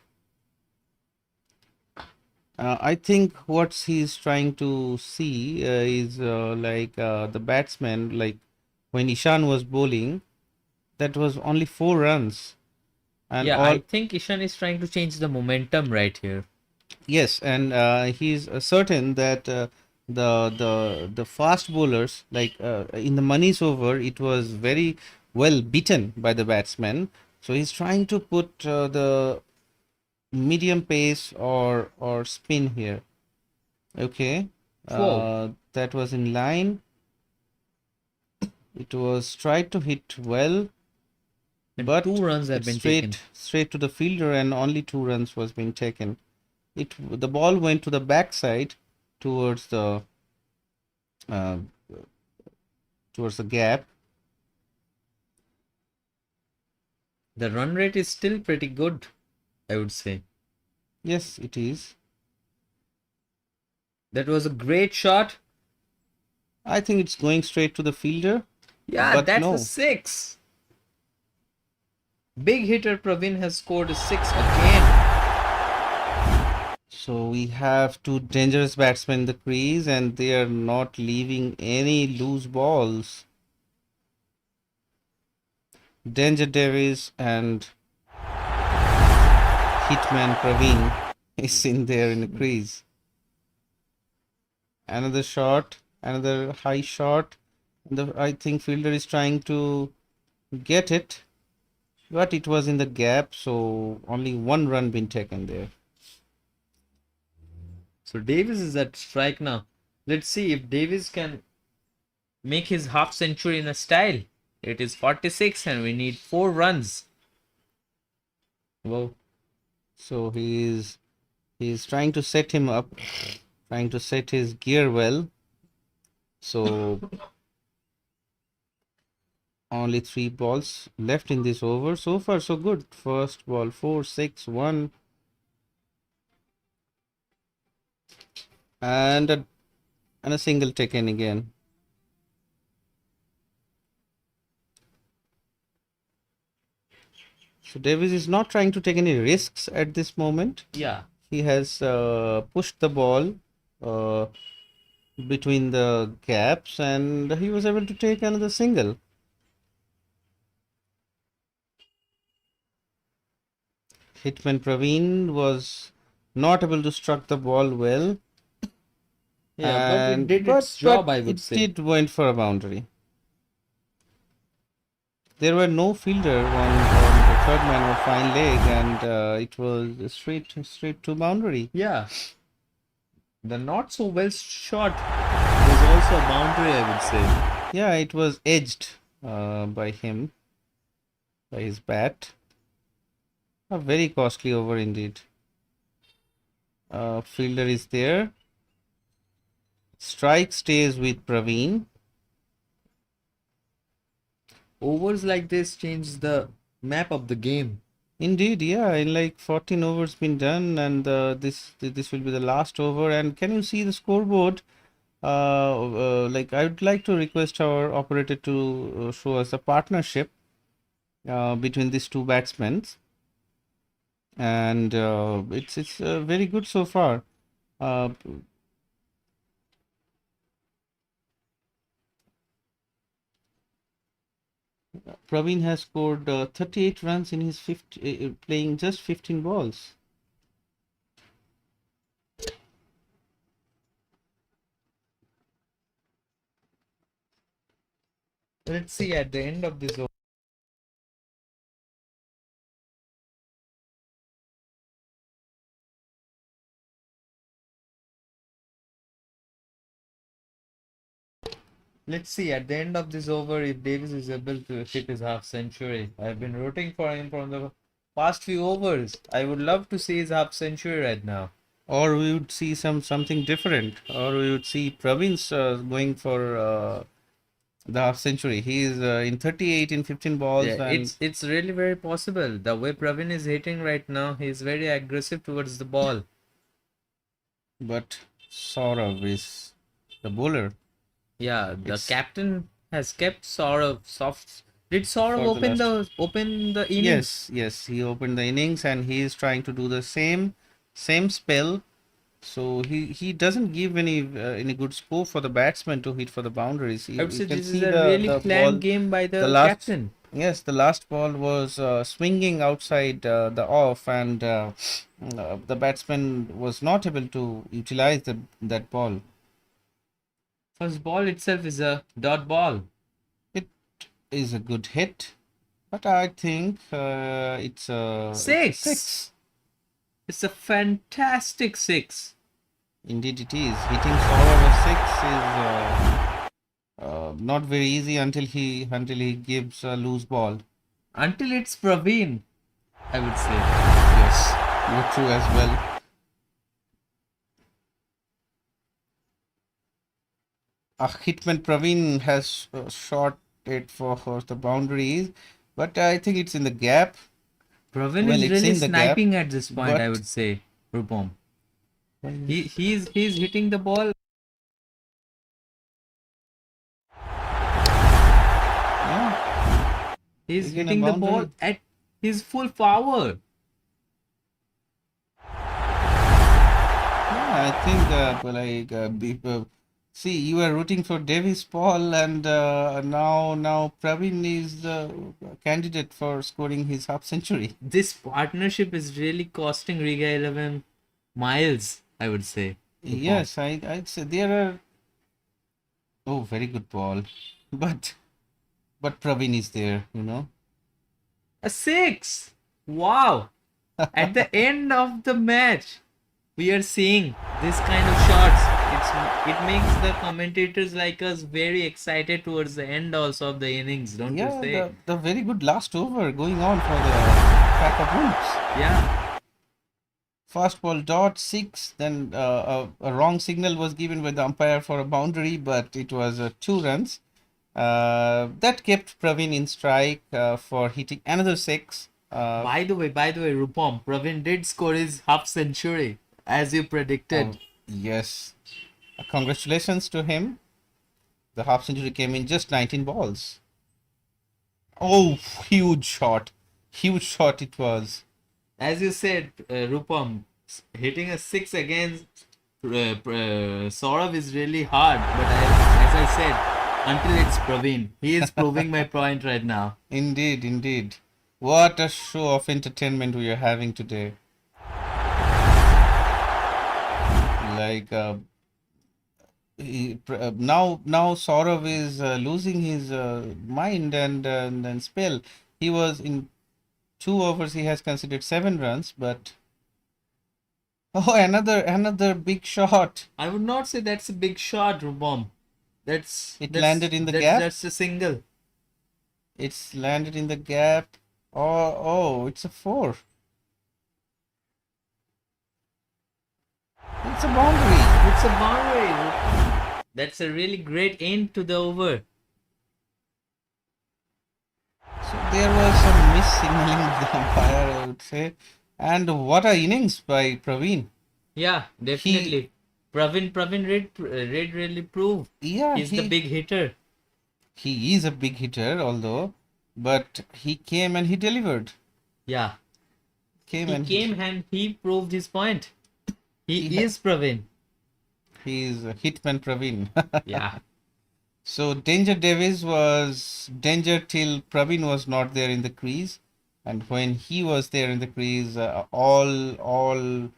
I think what he's trying to see is the batsman, like when Ishan was bowling, that was only 4 runs. And Yeah, all I think Ishan is trying to change the momentum right here. Yes, and he's certain that the fast bowlers, like in the money's over, it was very well beaten by the batsman. So he's trying to put the medium pace or spin here. Okay, Whoa. that was in line. It was tried to hit well, And but 2 runs have it's been taken. straight to the fielder, and only 2 runs was being taken. The ball went to the backside towards the uh, gap. The run rate is still pretty good, I would say. Yes, it is. That was a great shot. I think it's going straight to the fielder. Yeah, But that's no. a 6. Big hitter Pravin has scored a 6 again. So we have 2 dangerous batsmen in the crease, and they are not leaving any loose balls. Danger Davis and Hitman Praveen is in there in the crease. Another shot, another high shot. I think fielder is trying to get it, but it was in the gap, so only 1 run been taken there. So Davis is at strike now. Let's see if Davis can make his half century in a style. It is 46 and we need 4 runs. Whoa. So he's trying to set him up, trying to set his gear well. So only 3 balls left in this over. So far, so good. First ball 4, 6, 1. And a single taken again. So Davis is not trying to take any risks at this moment. Yeah. He has pushed the ball between the gaps, and he was able to take another single. Hitman Praveen was not able to struck the ball well. Yeah, but it did its job, I would say. It did went for a boundary. There were no fielder on the third man or fine leg, and it was straight to boundary. Yeah. The not so well shot was also a boundary, I would say. Yeah, it was edged by him, by his bat. A very costly over indeed. Fielder is there. Strike stays with Praveen. Overs like this change the map of the game. Indeed, yeah, in like 14 overs been done, and this will be the last over. And can you see the scoreboard? Like I would like to request our operator to show us a partnership between these two batsmen, and it's very good so far. Uh, Praveen has scored 38 runs in his playing just 15 balls. Let's see at the end of this over. Let's see at the end of this over if Davis is able to hit his half century. I've been rooting for him from the past few overs. I would love to see his half century right now. Or we would see something different, or we would see Praveen's going for the half century. He is in 38 in 15 balls, Yeah, and it's really very possible. The way Praveen is hitting right now, he's very aggressive towards the ball. but Saurav is the bowler. Yeah, the It's captain has kept Saurav soft. Did Saurav for the last. open the innings? Yes, he opened the innings, and he is trying to do the same spell. So he doesn't give any good scope for the batsman to hit for the boundaries. I would You say can this is see a really the planned ball. game by The the last captain. Yes, the last ball was swinging outside the off, and the batsman was not able to utilize that ball. First ball itself is a dot ball. It is a good hit, but I think it's a Six. six. It's a fantastic six. Indeed, it is. Hitting Saurav a six is not very easy until he gives a loose ball. Until it's Praveen, I would say. Yes, you're true as well. Hitman Praveen has shot it for the boundaries, but I think it's in the gap. Praveen Well, is it's really in the gap, sniping at this point, I but would say, Rupam. He's hitting the ball. yeah, He's Again, a hitting the ball boundary. at his full power. Yeah, I think see, you are rooting for Davis Paul, and now Praveen is the candidate for scoring his half century. This partnership is really costing Riga 11 miles, I would say. Rupam. Yes, I'd say there are. Oh, very good ball, but Praveen is there, you know. A six! Wow! At the end of the match, we are seeing this kind of shots. It makes the commentators like us very excited towards the end also of the innings, don't you Yeah, say? the very good last over going on for the pack of wolves. Yeah. Fast ball dot six. Then a wrong signal was given by the umpire for a boundary, but it was 2 runs. That kept Praveen in strike for hitting another six. By the way, Rupam, Praveen did score his half century as you predicted. Yes, congratulations to him. The half century came in just 19 balls. Oh, huge shot it was. As you said, Rupam, hitting a six against Saurav is really hard. But as I said, until it's Praveen, he is proving my point right now. Indeed. What a show of entertainment we are having today. Like now Saurav is losing his mind and spell. He was in 2 overs. He has considered 7 runs, but oh, another big shot. I would not say that's a big shot, Rupam. It landed in the gap. That's a single. It's landed in the gap. Oh, it's a 4. It's a boundary. It's a boundary. That's a really great end to the over. So there was some mis-signaling of the umpire, I would say. And what a innings by Praveen. Yeah, definitely. Praveen Red really proved Yeah, he's the big hitter. he is a big hitter, although, but he came and he delivered. Yeah, Came he and came and he proved his point. He He ha- is Praveen. he is a hitman Praveen. Yeah, So Danger Davis was danger till Praveen was not there in the crease, and when he was there in the crease, all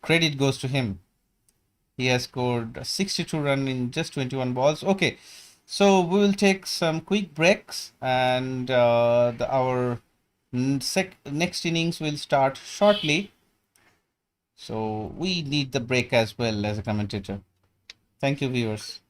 credit goes to him. He has scored a 62 run in just 21 balls. Okay, so we will take some quick breaks, and our next innings will start shortly. So we need the break as well as a commentator. Thank you, viewers.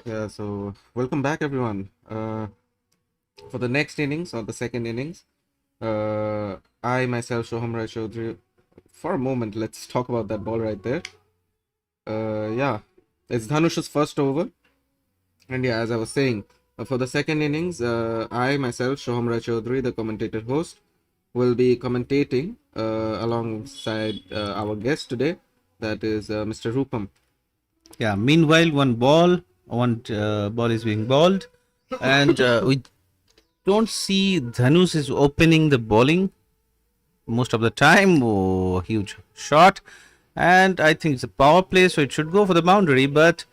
Yeah, so welcome back, everyone. For the next innings or the second innings, I myself, Shoham Rai Chaudhary, for a moment, let's talk about that ball right there. Yeah, it's Dhanush's first over. And yeah, as I was saying, for the second innings, I myself, Shoham Rai Chaudhary, the commentator host, will be commentating alongside our guest today, that is Mr. Rupam. Yeah, meanwhile, one ball is being bowled, and we don't see Dhanush is opening the bowling most of the time. Oh, huge shot. And I think it's a power play, so it should go for the boundary, but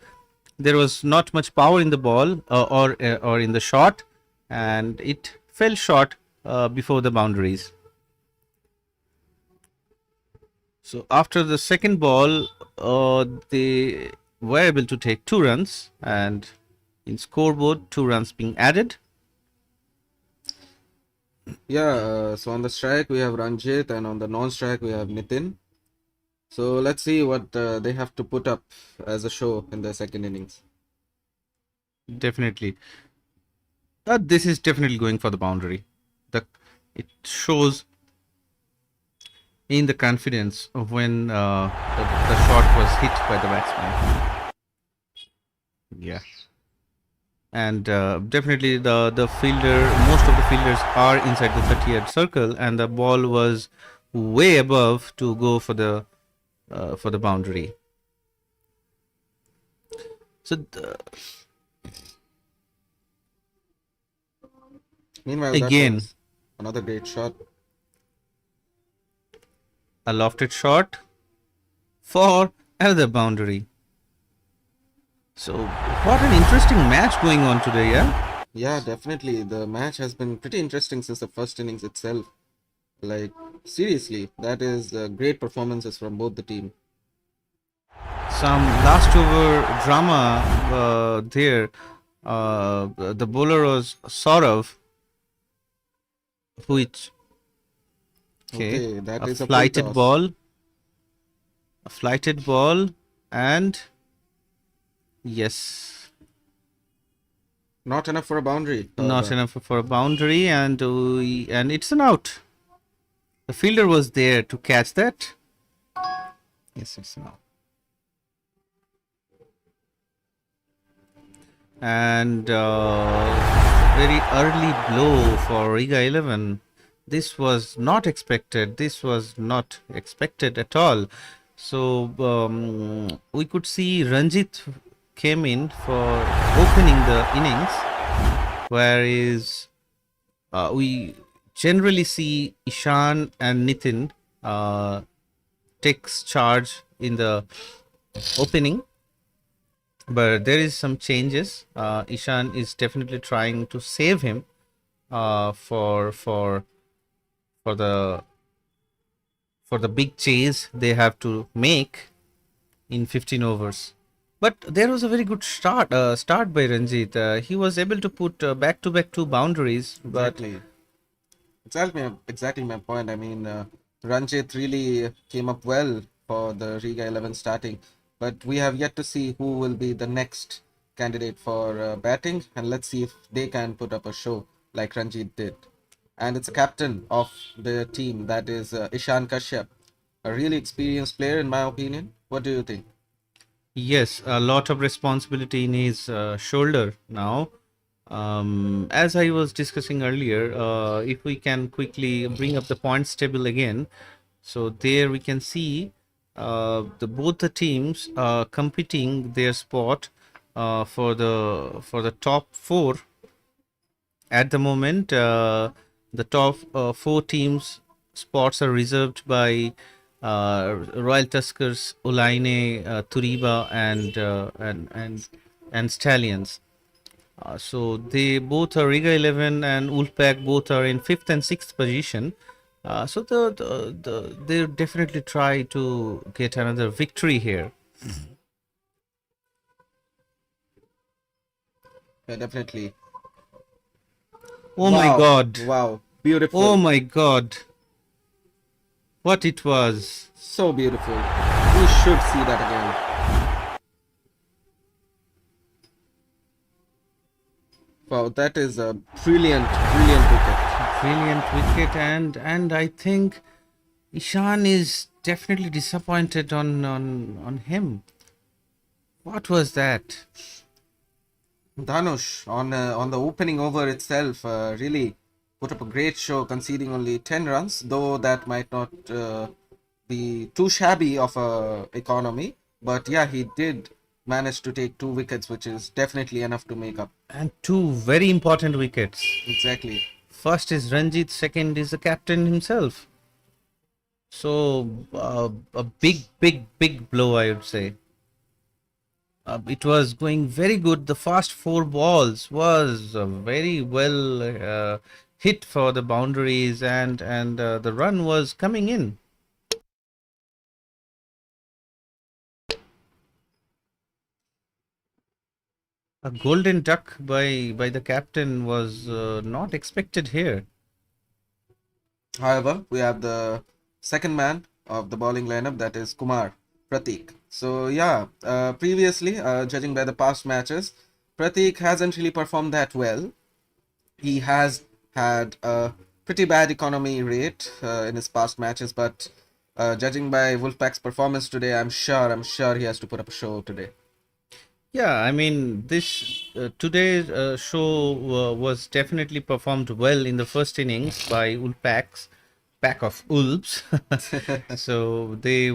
there was not much power in the ball or in the shot, and it fell short before the boundaries. So after the second ball, they were able to take 2 runs, and in scoreboard, 2 runs being added. Yeah, so on the strike we have Ranjit, and on the non-strike we have Nitin. So let's see what they have to put up as a show in the second innings. Definitely. This is definitely going for the boundary. It shows in the confidence of when the shot was hit by the batsman. Yeah. And definitely the fielder, most of the fielders are inside the 30-yard circle, and the ball was way above to go for the boundary. So Meanwhile, again, that was another great shot. a lofted shot for another boundary. So what an interesting match going on today, yeah? Yeah, definitely. The match has been pretty interesting since the first innings itself. Like, seriously, that is great performances from both the team. Some last over drama there. The bowler was Saurav, which Okay, that a is a full flighted toss. ball, a flighted ball, and yes, Not enough for a boundary, not however. enough for a boundary, and it's an out. The fielder was there to catch that. Yes, it's an out. And very early blow for Riga 11. This was not expected. This was not expected at all. So we could see Ranjit came in for opening the innings, whereas we generally see Ishan and Nitin takes charge in the opening. But there is some changes. Ishan is definitely trying to save him for the big chase they have to make in 15 overs. But there was a very good start by Ranjit. He was able to put back to back 2 boundaries. But Exactly my point. I mean, Ranjit really came up well for the Riga 11 starting, but we have yet to see who will be the next candidate for batting, and let's see if they can put up a show like Ranjit did. And it's a captain of the team, that is Ishan Kashyap, a really experienced player in my opinion. What do you think? yes, a lot of responsibility in his shoulder now. As I was discussing earlier, if we can quickly bring up the points table again, so there we can see both the teams competing their spot for the top four at the moment. The top four teams spots are reserved by Royal Tuskers, Ulaine, Turiba, and Stallions. So they both are Riga 11 and Wolfpack both are in 5th and 6th position. So they definitely try to get another victory here. Yeah, definitely. Oh my Wow, God! wow, beautiful. Oh my God! What it was! So beautiful. We should see that again. Wow, that is a brilliant, brilliant wicket. Brilliant wicket, and I think Ishan is definitely disappointed on him. What was that? Dhanush on the opening over itself really put up a great show, conceding only 10 runs, though that might not be too shabby of a economy. But yeah, he did manage to take 2 wickets, which is definitely enough to make up. And two very important wickets. Exactly. First is Ranjit, second is the captain himself. So a big blow, I would say. It was going very good. The first 4 balls was very well hit for the boundaries, and the run was coming in. A golden duck by the captain was not expected here. However, we have the second man of the bowling lineup, that is Kumar Pratik. So yeah, previously, judging by the past matches, Pratik hasn't really performed that well. He has had a pretty bad economy rate in his past matches, but judging by Wolfpack's performance today, I'm sure he has to put up a show today. Yeah, I mean, this today's show was definitely performed well in the first innings by Wolfpack's pack of wolves. So they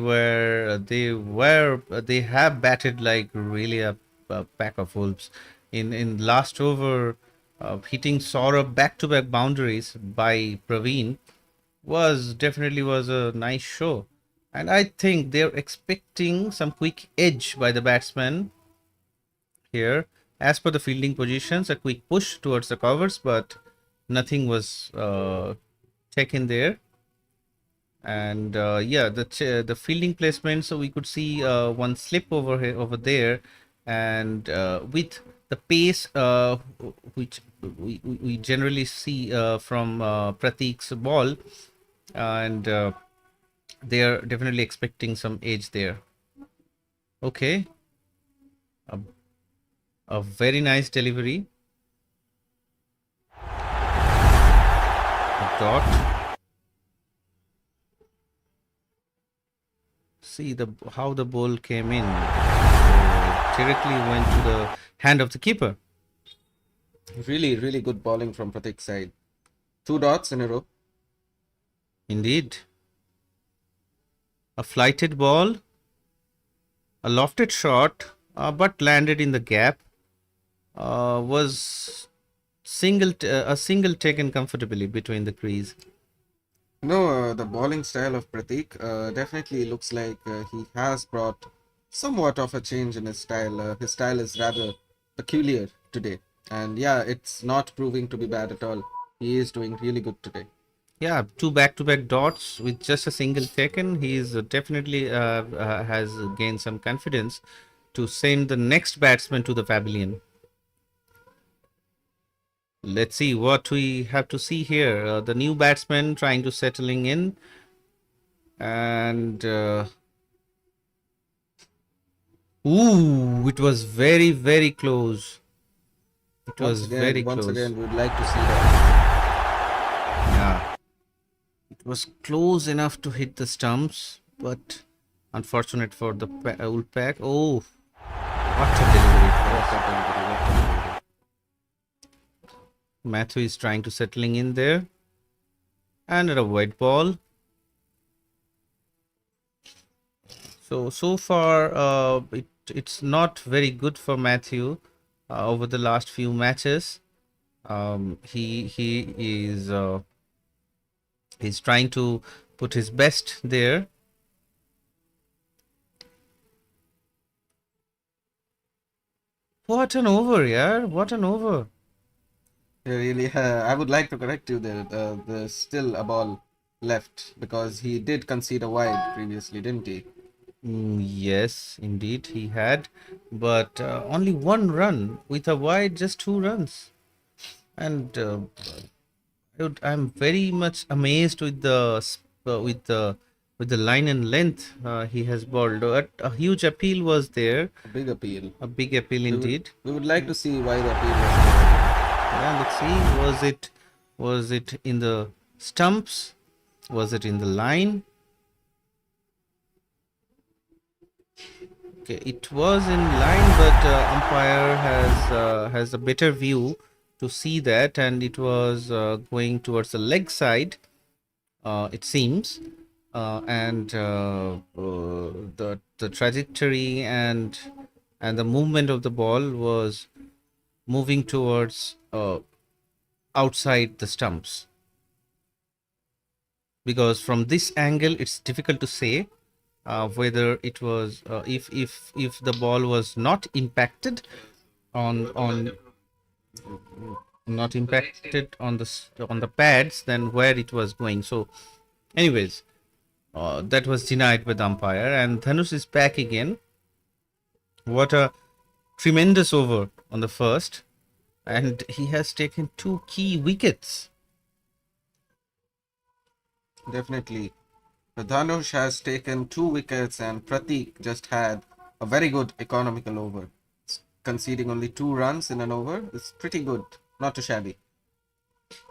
have batted like really a pack of wolves. In last over, hitting Saurabh back-to-back boundaries by Praveen was a nice show, and I think they're expecting some quick edge by the batsman here. As per the fielding positions, a quick push towards the covers, but nothing was taken there. And yeah, the fielding placement. So we could see one slip over here, over there, and with the pace which we generally see from Pratik's ball, and they are definitely expecting some edge there. Okay, a very nice delivery. A dot. See how the ball came in. Directly went to the hand of the keeper. Really, really good bowling from Pratik's side. 2 dots in a row. Indeed. A flighted ball, a lofted shot, but landed in the gap. Was a single taken comfortably between the crease. No, the bowling style of Pratik definitely looks like he has brought somewhat of a change in his style. His style is rather peculiar today. And yeah, it's not proving to be bad at all. He is doing really good today. Yeah, 2 back-to-back dots with just a single taken. He is definitely has gained some confidence to send the next batsman to the pavilion. Let's see what we have to see here. The new batsman trying to settling in, and ooh, it was very close. It was very Once close. again, we'd like to see that. Yeah, it was close enough to hit the stumps, but unfortunate for the Wolfpack. Oh, what a delivery! What a delivery, what a delivery. Matthew is trying to settling in there, and a white ball. So far, it's not very good for Matthew over the last few matches. He is he's trying to put his best there. What an over, yeah! What an over! Really, I would like to correct you there. There's still a ball left because he did concede a wide previously, didn't he? Yes, indeed, he had, but only 1 run with a wide, just 2 runs. And I'm very much amazed with with the line and length he has bowled. A huge appeal was there, A big appeal. a big appeal indeed. We would like to see why the appeal was made. Yeah, let's see. Was it in the stumps? Was it in the line? Okay, it was in line, but umpire has a better view to see that, and it was going towards the leg side. It seems, and the trajectory and the movement of the ball was moving towards outside the stumps, because from this angle it's difficult to say whether it was if the ball was not impacted on not impacted on on the pads, then where it was going. So anyways, that was denied by the umpire, and Dhanush is back again. What a tremendous over on the first, and he has taken two key wickets. Definitely. Dhanush has taken 2 wickets, and Pratik just had a very good economical over. Conceding only 2 runs in an over is pretty good, not too shabby.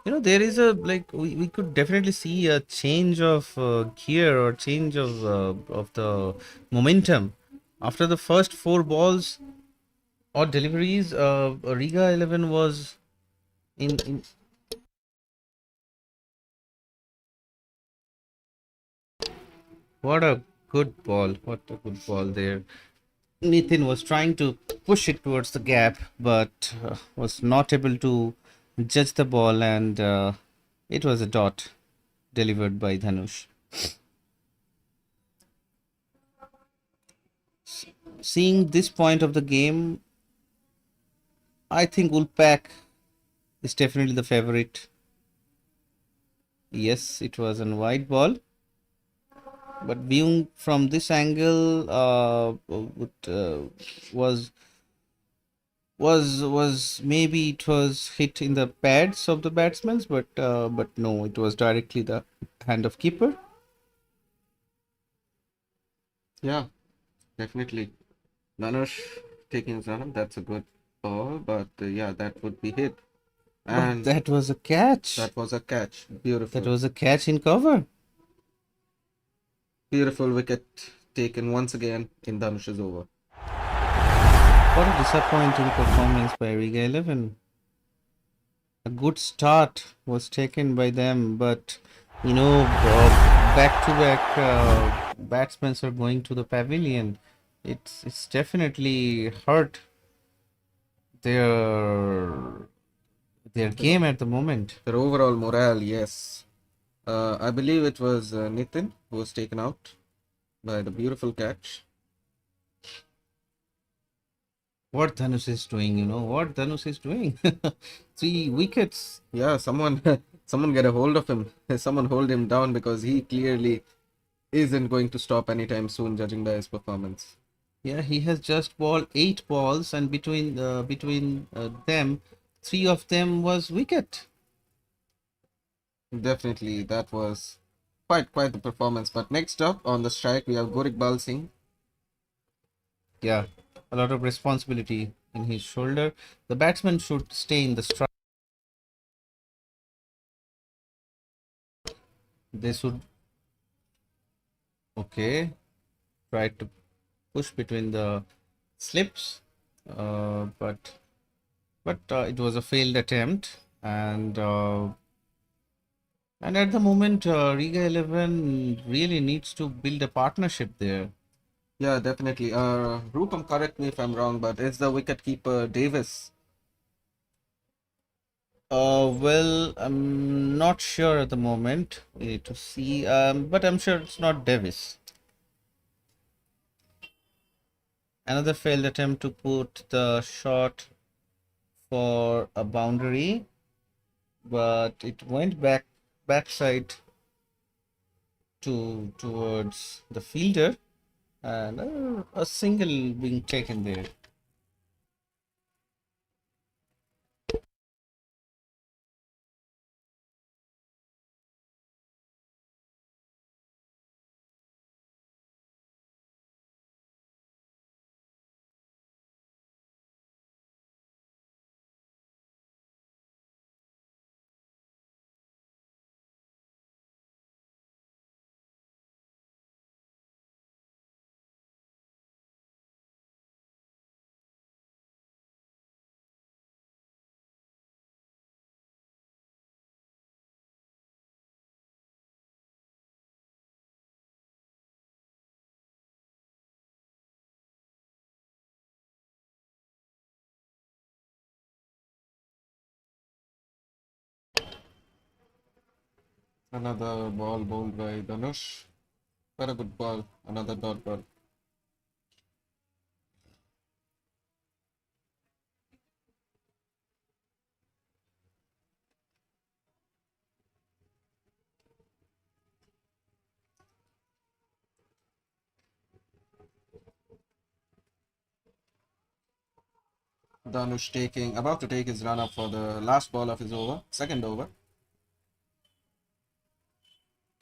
There is a like we could definitely see a change of gear or change of the momentum after the first four balls or deliveries. Riga 11 was in what a good ball there. Nathan was trying to push it towards the gap, but was not able to judge the ball, and it was a dot delivered by Dhanush. Seeing this point of the game, I think Wolfpack is definitely the favorite. Yes, it was a wide ball, but viewing from this angle, was maybe it was hit in the pads of the batsmen, but no, it was directly the hand of keeper. Yeah, definitely. Dhanush taking his run, that's a good ball, but yeah, that would be hit. But And that was a catch. that was a catch. That Beautiful. was a catch in cover. Beautiful wicket taken once again in Dhanush's over. What a disappointing performance by Riga 11. A good start was taken by them, but back to back batsmen are going to the pavilion. It's definitely hurt their game at the moment. Their overall morale, yes. I believe it was Nitin who was taken out by the beautiful catch. What Dhanush is doing, what Dhanush is doing. 3 wickets. Yeah, someone someone get a hold of him. Someone hold him down because he clearly isn't going to stop anytime soon, judging by his performance. Yeah, he has just bowled 8 balls, and between them, 3 of them was wicket. Definitely, that was quite the performance. But next up on the strike, we have Gurikbal Singh. Yeah, a lot of responsibility in his shoulder. The batsman should stay in the strike. They should, okay, try to push between the slips, but it was a failed attempt, and at the moment, Riga 11 really needs to build a partnership there. Yeah, definitely. Rupam, correct me if I'm wrong, but is the wicketkeeper Davis? Well, I'm not sure at the moment. We need to see, but I'm sure it's not Davis. Another failed attempt to put the shot for a boundary, but it went backside towards the fielder, and a single being taken there. Another ball bowled by Dhanush. Very good ball. Another dot ball. Dhanush about to take his run up for the last ball of his over, second over.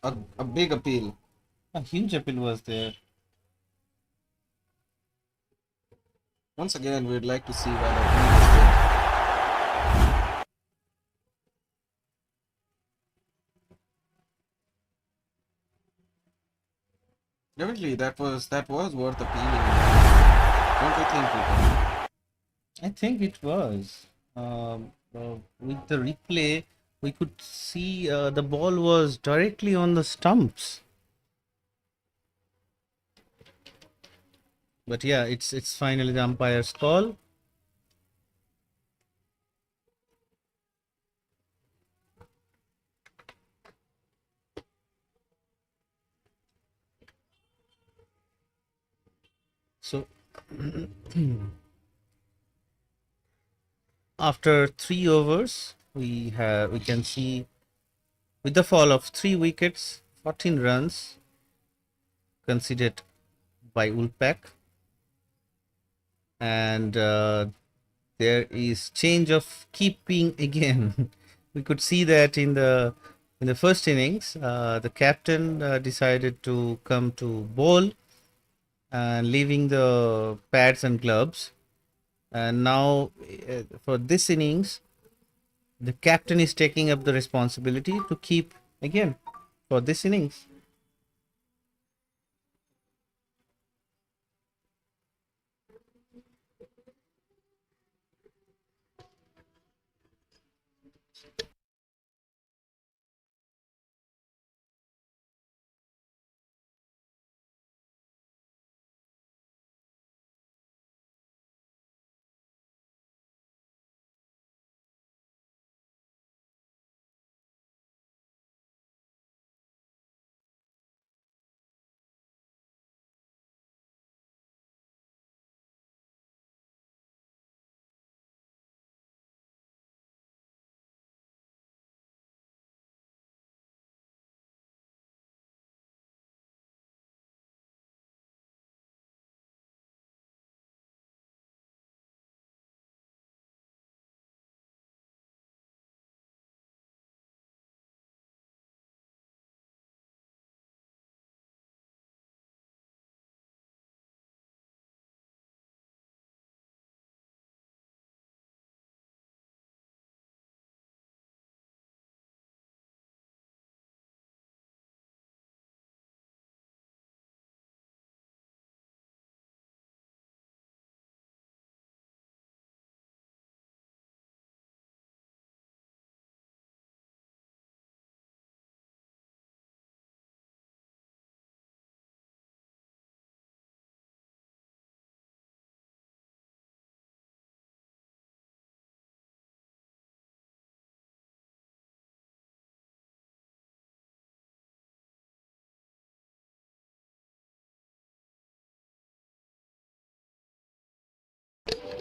A big appeal. A huge appeal was there. Once again, we'd like to see where the appeal is going. Definitely, that was worth appealing. Don't you think, Rupa? I think it was. With the replay, we could see the ball was directly on the stumps. But yeah, it's finally the umpire's call. So after 3 overs, we can see with the fall of 3 wickets, 14 runs conceded by Wolfpack, and there is change of keeping again. We could see that in the first innings, the captain decided to come to bowl, leaving the pads and gloves. And now, for this innings, the captain is taking up the responsibility to keep again for this innings.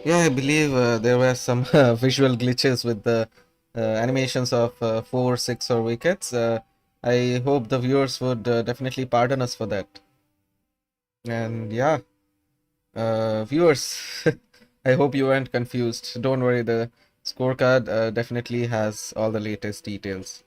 Yeah, I believe there were some visual glitches with the animations of 4, 6, or wickets. I hope the viewers would definitely pardon us for that. And yeah, viewers, I hope you weren't confused. Don't worry, the scorecard definitely has all the latest details.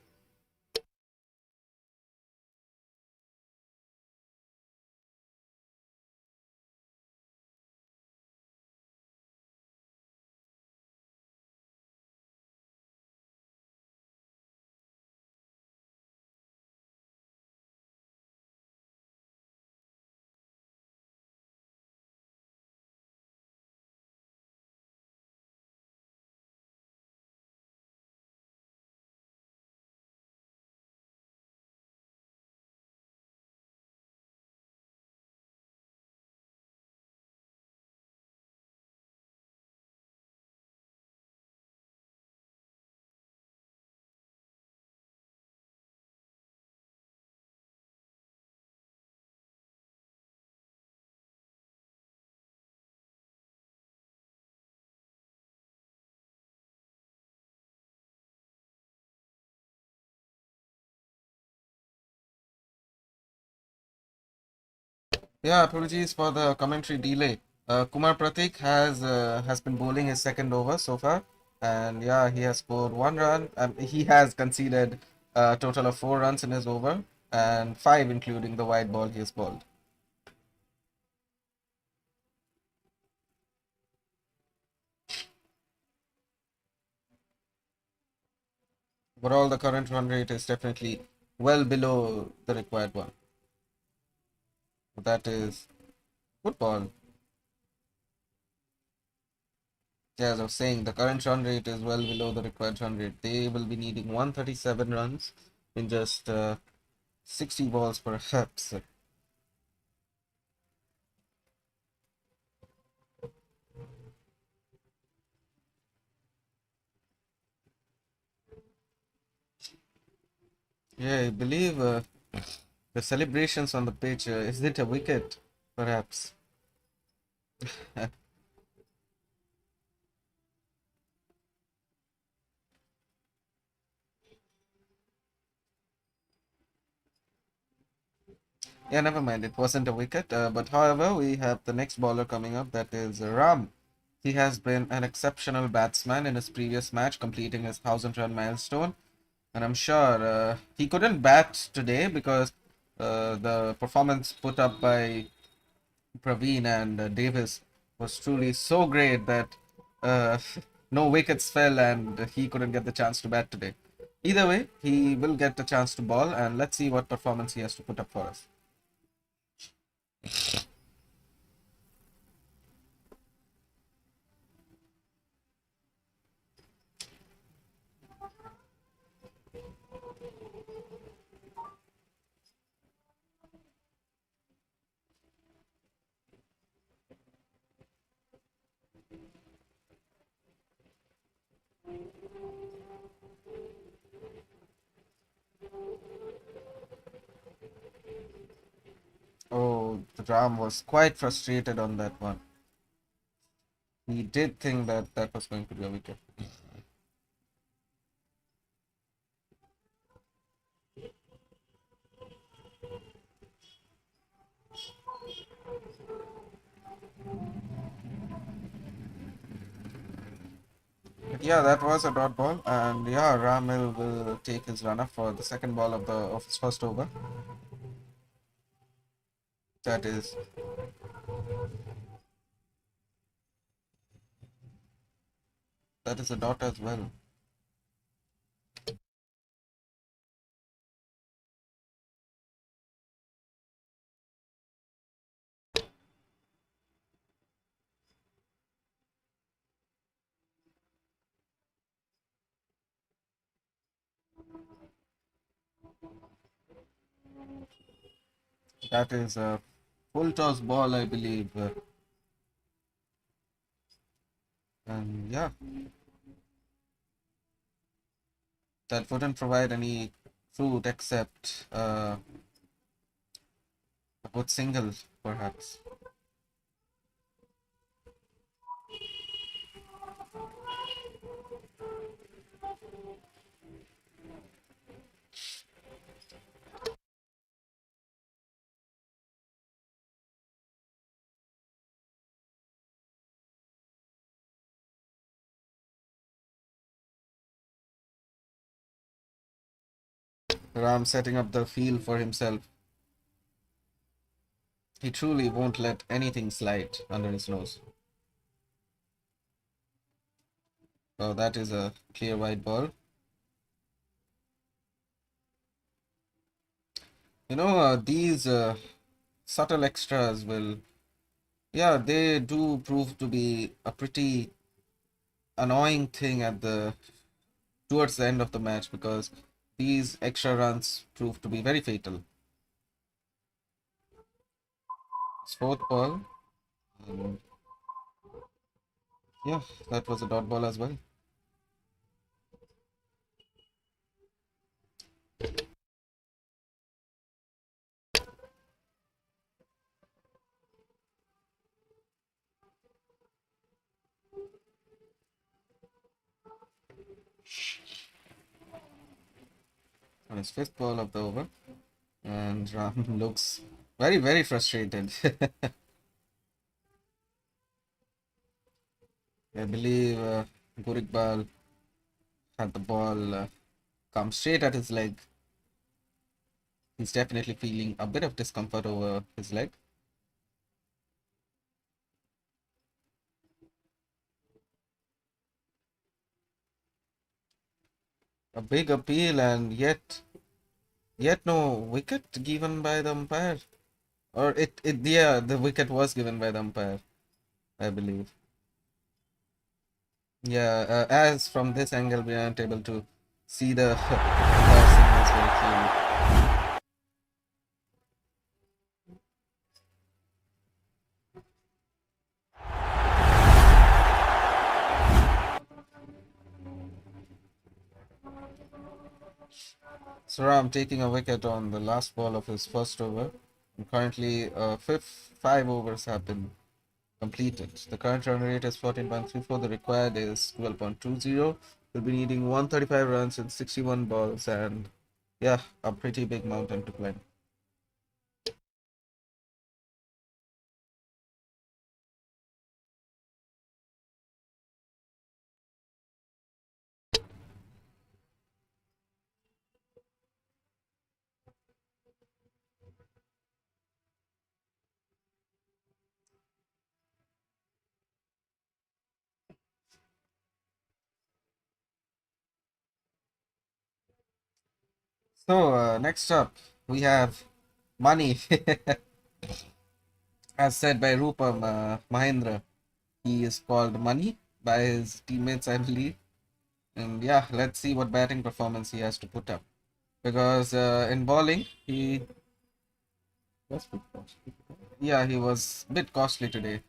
Yeah, apologies for the commentary delay. Kumar Pratik has been bowling his second over so far, and yeah, he has scored 1 run. He has conceded a total of 4 runs in his over, and five including the wide ball he has bowled. Overall, the current run rate is definitely well below the required one. That is good ball. Yeah, as I was saying, the current run rate is well below the required run rate. They will be needing 137 runs in just 60 balls perhaps. Yeah, I believe the celebrations on the pitch, is it a wicket perhaps? Yeah, never mind, it wasn't a wicket. But however, we have the next bowler coming up, that is Ram. He has been an exceptional batsman in his previous match, completing his 1,000 run milestone. And I'm sure he couldn't bat today because the performance put up by Praveen and Davis was truly so great that uh, no wickets fell and he couldn't get the chance to bat today. Either way, he will get the chance to bowl, and let's see what performance he has to put up for us. Oh, the Ram was quite frustrated on that one. He did think that that was going to be a wicket. But yeah, that was a dot ball, and yeah, Ramil will take his runner for the second ball of his first over. That is that is a dot as well. That is a full toss ball, I believe. And yeah, that wouldn't provide any fruit except a good single, perhaps. Ram setting up the field for himself. He truly won't let anything slide under his nose. So that is a clear white ball. These subtle extras will, yeah, they do prove to be a pretty annoying thing at the towards the end of the match because these extra runs prove to be very fatal. It's fourth ball. And yeah, that was a dot ball as well. On his fifth ball of the over, and Ram looks Very, very frustrated. I believe Gurikbal had the ball come straight at his leg. He's definitely feeling a bit of discomfort over his leg. A big appeal, and yet no wicket given by the umpire. Or yeah, the wicket was given by the umpire, I believe. Yeah, as from this angle we aren't able to see the umpire signals very clearly. Saram taking a wicket on the last ball of his first over. And currently, five overs have been completed. The current run rate is 14.34. The required is 12.20. We'll be needing 135 runs in 61 balls, and yeah, a pretty big mountain to climb. So, next up, we have money. As said by Rupam Mahendra, he is called Money by his teammates, I believe. And yeah, let's see what batting performance he has to put up. Because in bowling, he was bit costly. Yeah, he was a bit costly today.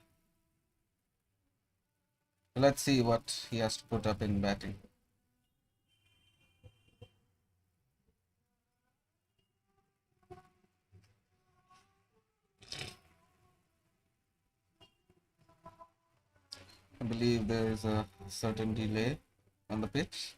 Let's see what he has to put up in batting. I believe there is a certain delay on the pitch.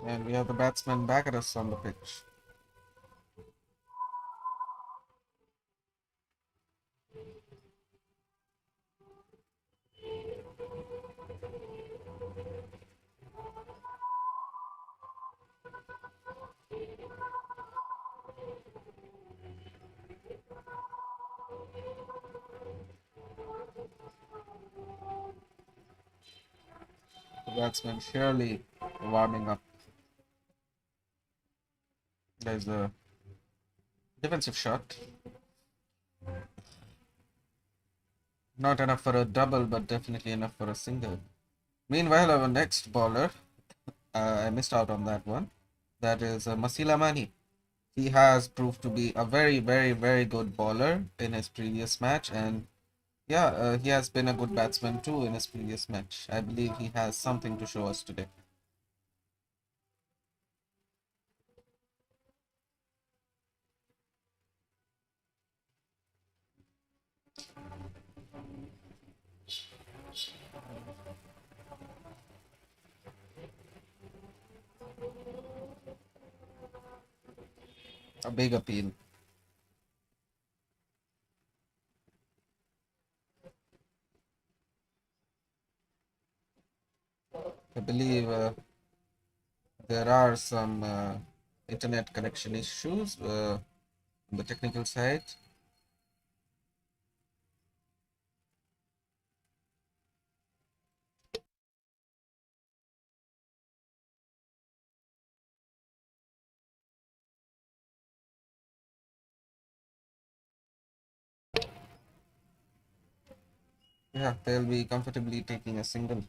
And we have the batsman back at us on the pitch. The batsman surely warming up. There's a defensive shot. Not enough for a double, but definitely enough for a single. Meanwhile, our next bowler, I missed out on that one. That is Masila Mani. He has proved to be a very, very, very good bowler in his previous match, and yeah, he has been a good batsman too in his previous match. I believe he has something to show us today. A big appeal. I believe there are some internet connection issues on the technical side. Yeah, they'll be comfortably taking a single.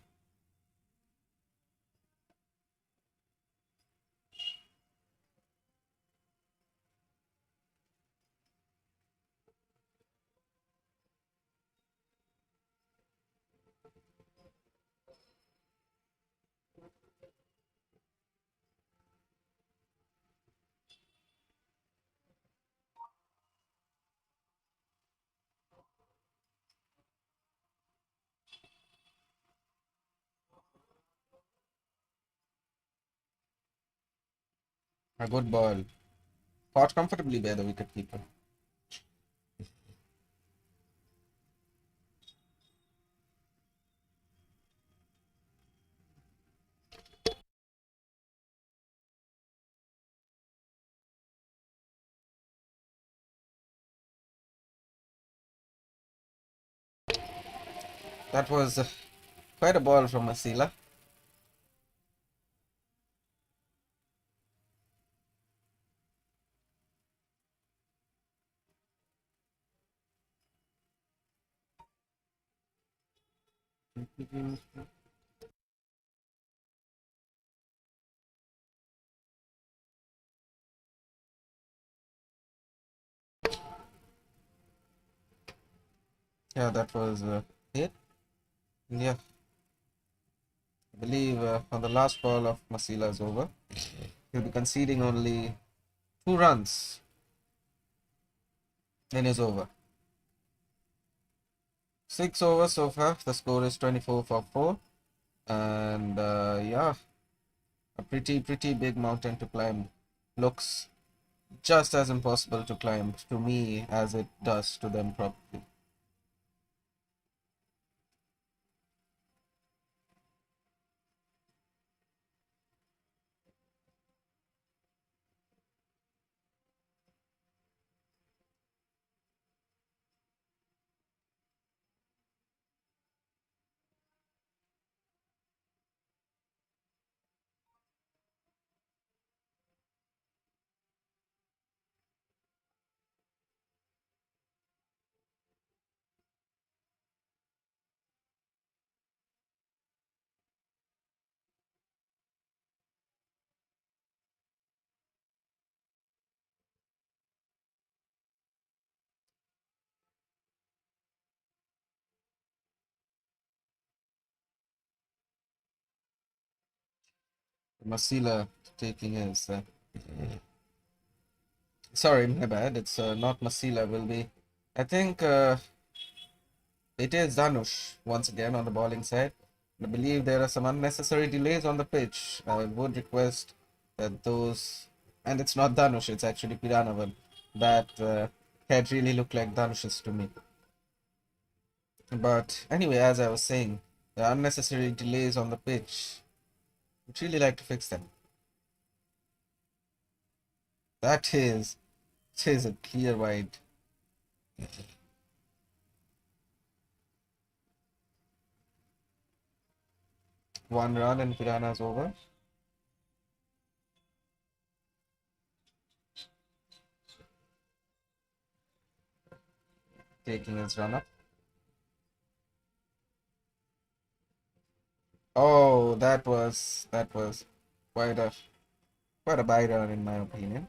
A good ball. Caught comfortably by the wicketkeeper. That was quite a ball from Masila. Yeah, that was it. Yeah, I believe on the last ball of Masila's over, he'll be conceding only 2 runs in his over. 6 overs so far. The score is 24 for 4. And yeah, a pretty big mountain to climb. Looks just as impossible to climb to me as it does to them probably. Masila taking his. Sorry, my bad. It's not Masila. Will be. I think it is Danush once again on the bowling side. I believe there are some unnecessary delays on the pitch. I would request that those, and it's not Danush, it's actually Piranavan. That head really looked like Danush's to me. But anyway, as I was saying, the unnecessary delays on the pitch, would really like to fix them. It is a clear wide. 1 run and Pirana's over. Taking his run up. Oh, that was quite a quite a bye run in my opinion.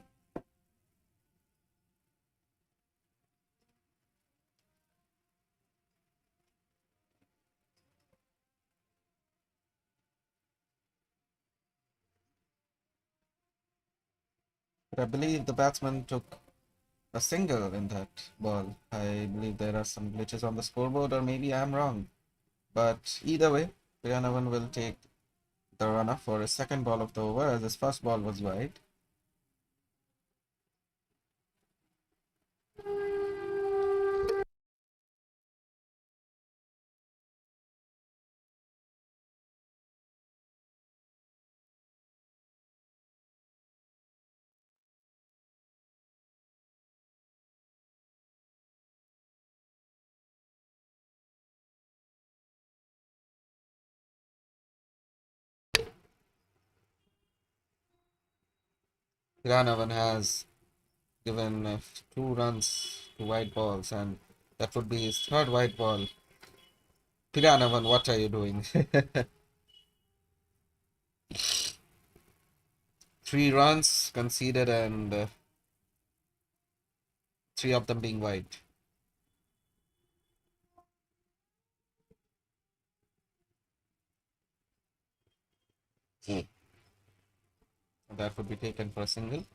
But I believe the batsman took a single in that ball. I believe there are some glitches on the scoreboard, or maybe I'm wrong. But either way, Piranavan will take the runner for his second ball of the over, as his first ball was wide. Piranavan has given 2 runs to wide balls, and that would be his third wide ball. Piranavan, what are you doing? 3 runs conceded, and 3 of them being wide. That would be taken for a single.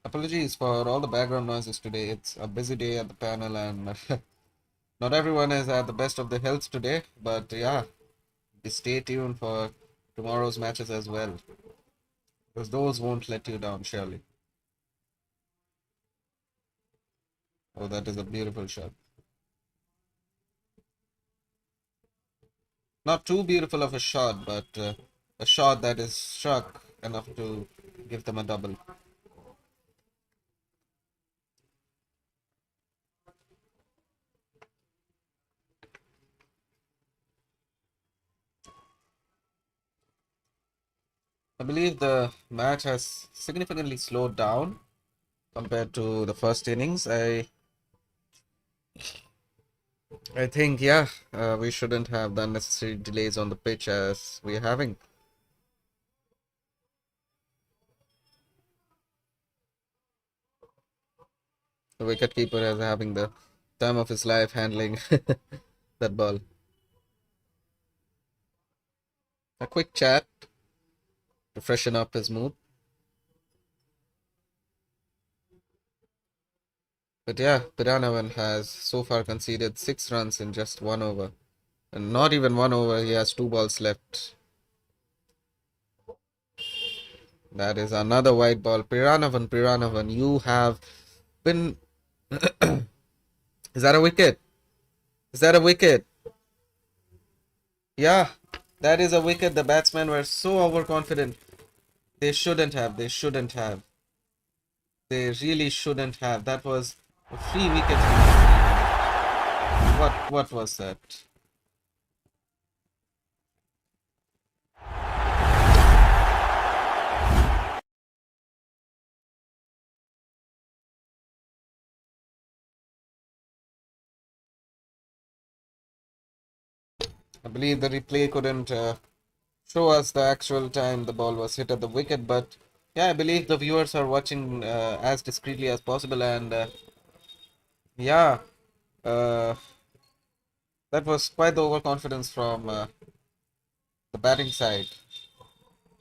Apologies for all the background noises today. It's a busy day at the panel, and not everyone is at the best of their health today. But yeah, stay tuned for tomorrow's matches as well, because those won't let you down, surely. Oh, that is a beautiful shot. Not too beautiful of a shot, but a shot that is struck enough to give them a double. I believe the match has significantly slowed down compared to the first innings. I think, yeah, we shouldn't have the unnecessary delays on the pitch as we're having. The wicketkeeper is having the time of his life handling that ball. A quick chat to freshen up his mood. But yeah, Piranavan has so far conceded 6 runs in just 1 over. And not even 1 over, he has 2 balls left. That is another white ball. Piranavan, you have been. Is that a wicket? Is that a wicket? Yeah, that is a wicket. The batsmen were so overconfident. They shouldn't have. They shouldn't have. They really shouldn't have. That was a free wicket. What was that? I believe the replay couldn't show us the actual time the ball was hit at the wicket, but yeah, I believe the viewers are watching as discreetly as possible, and yeah, uh, that was quite the overconfidence from the batting side.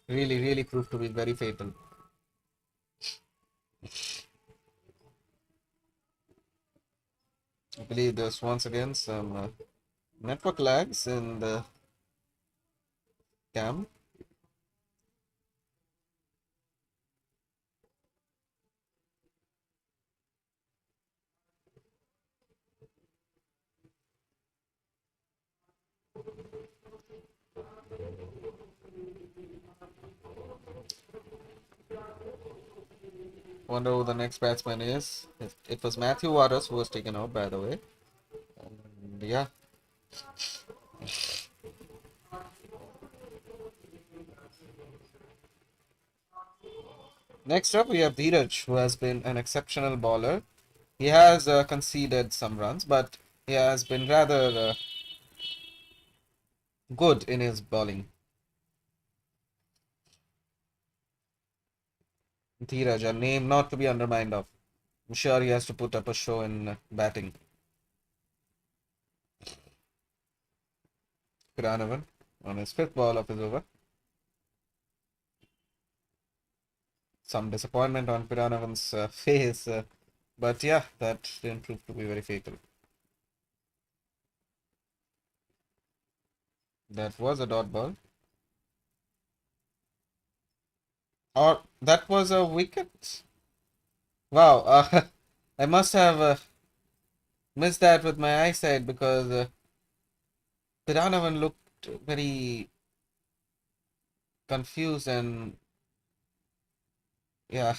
Really proved to be very fatal. I believe there's once again some network lags in the cam. Wonder who the next batsman is. It was Matthew Waters who was taken out, by the way. And yeah, next up we have Dheeraj, who has been an exceptional bowler. He has conceded some runs, but he has been rather good in his bowling. Dheeraj, a name not to be undermined of. I'm sure he has to put up a show in batting. Piranavan on his fifth ball of his over. Some disappointment on Piranavan's face, but yeah, that didn't prove to be very fatal. That was a dot ball. Or that was a wicket. Wow, I must have missed that with my eyesight because Piranavan looked very confused and yeah,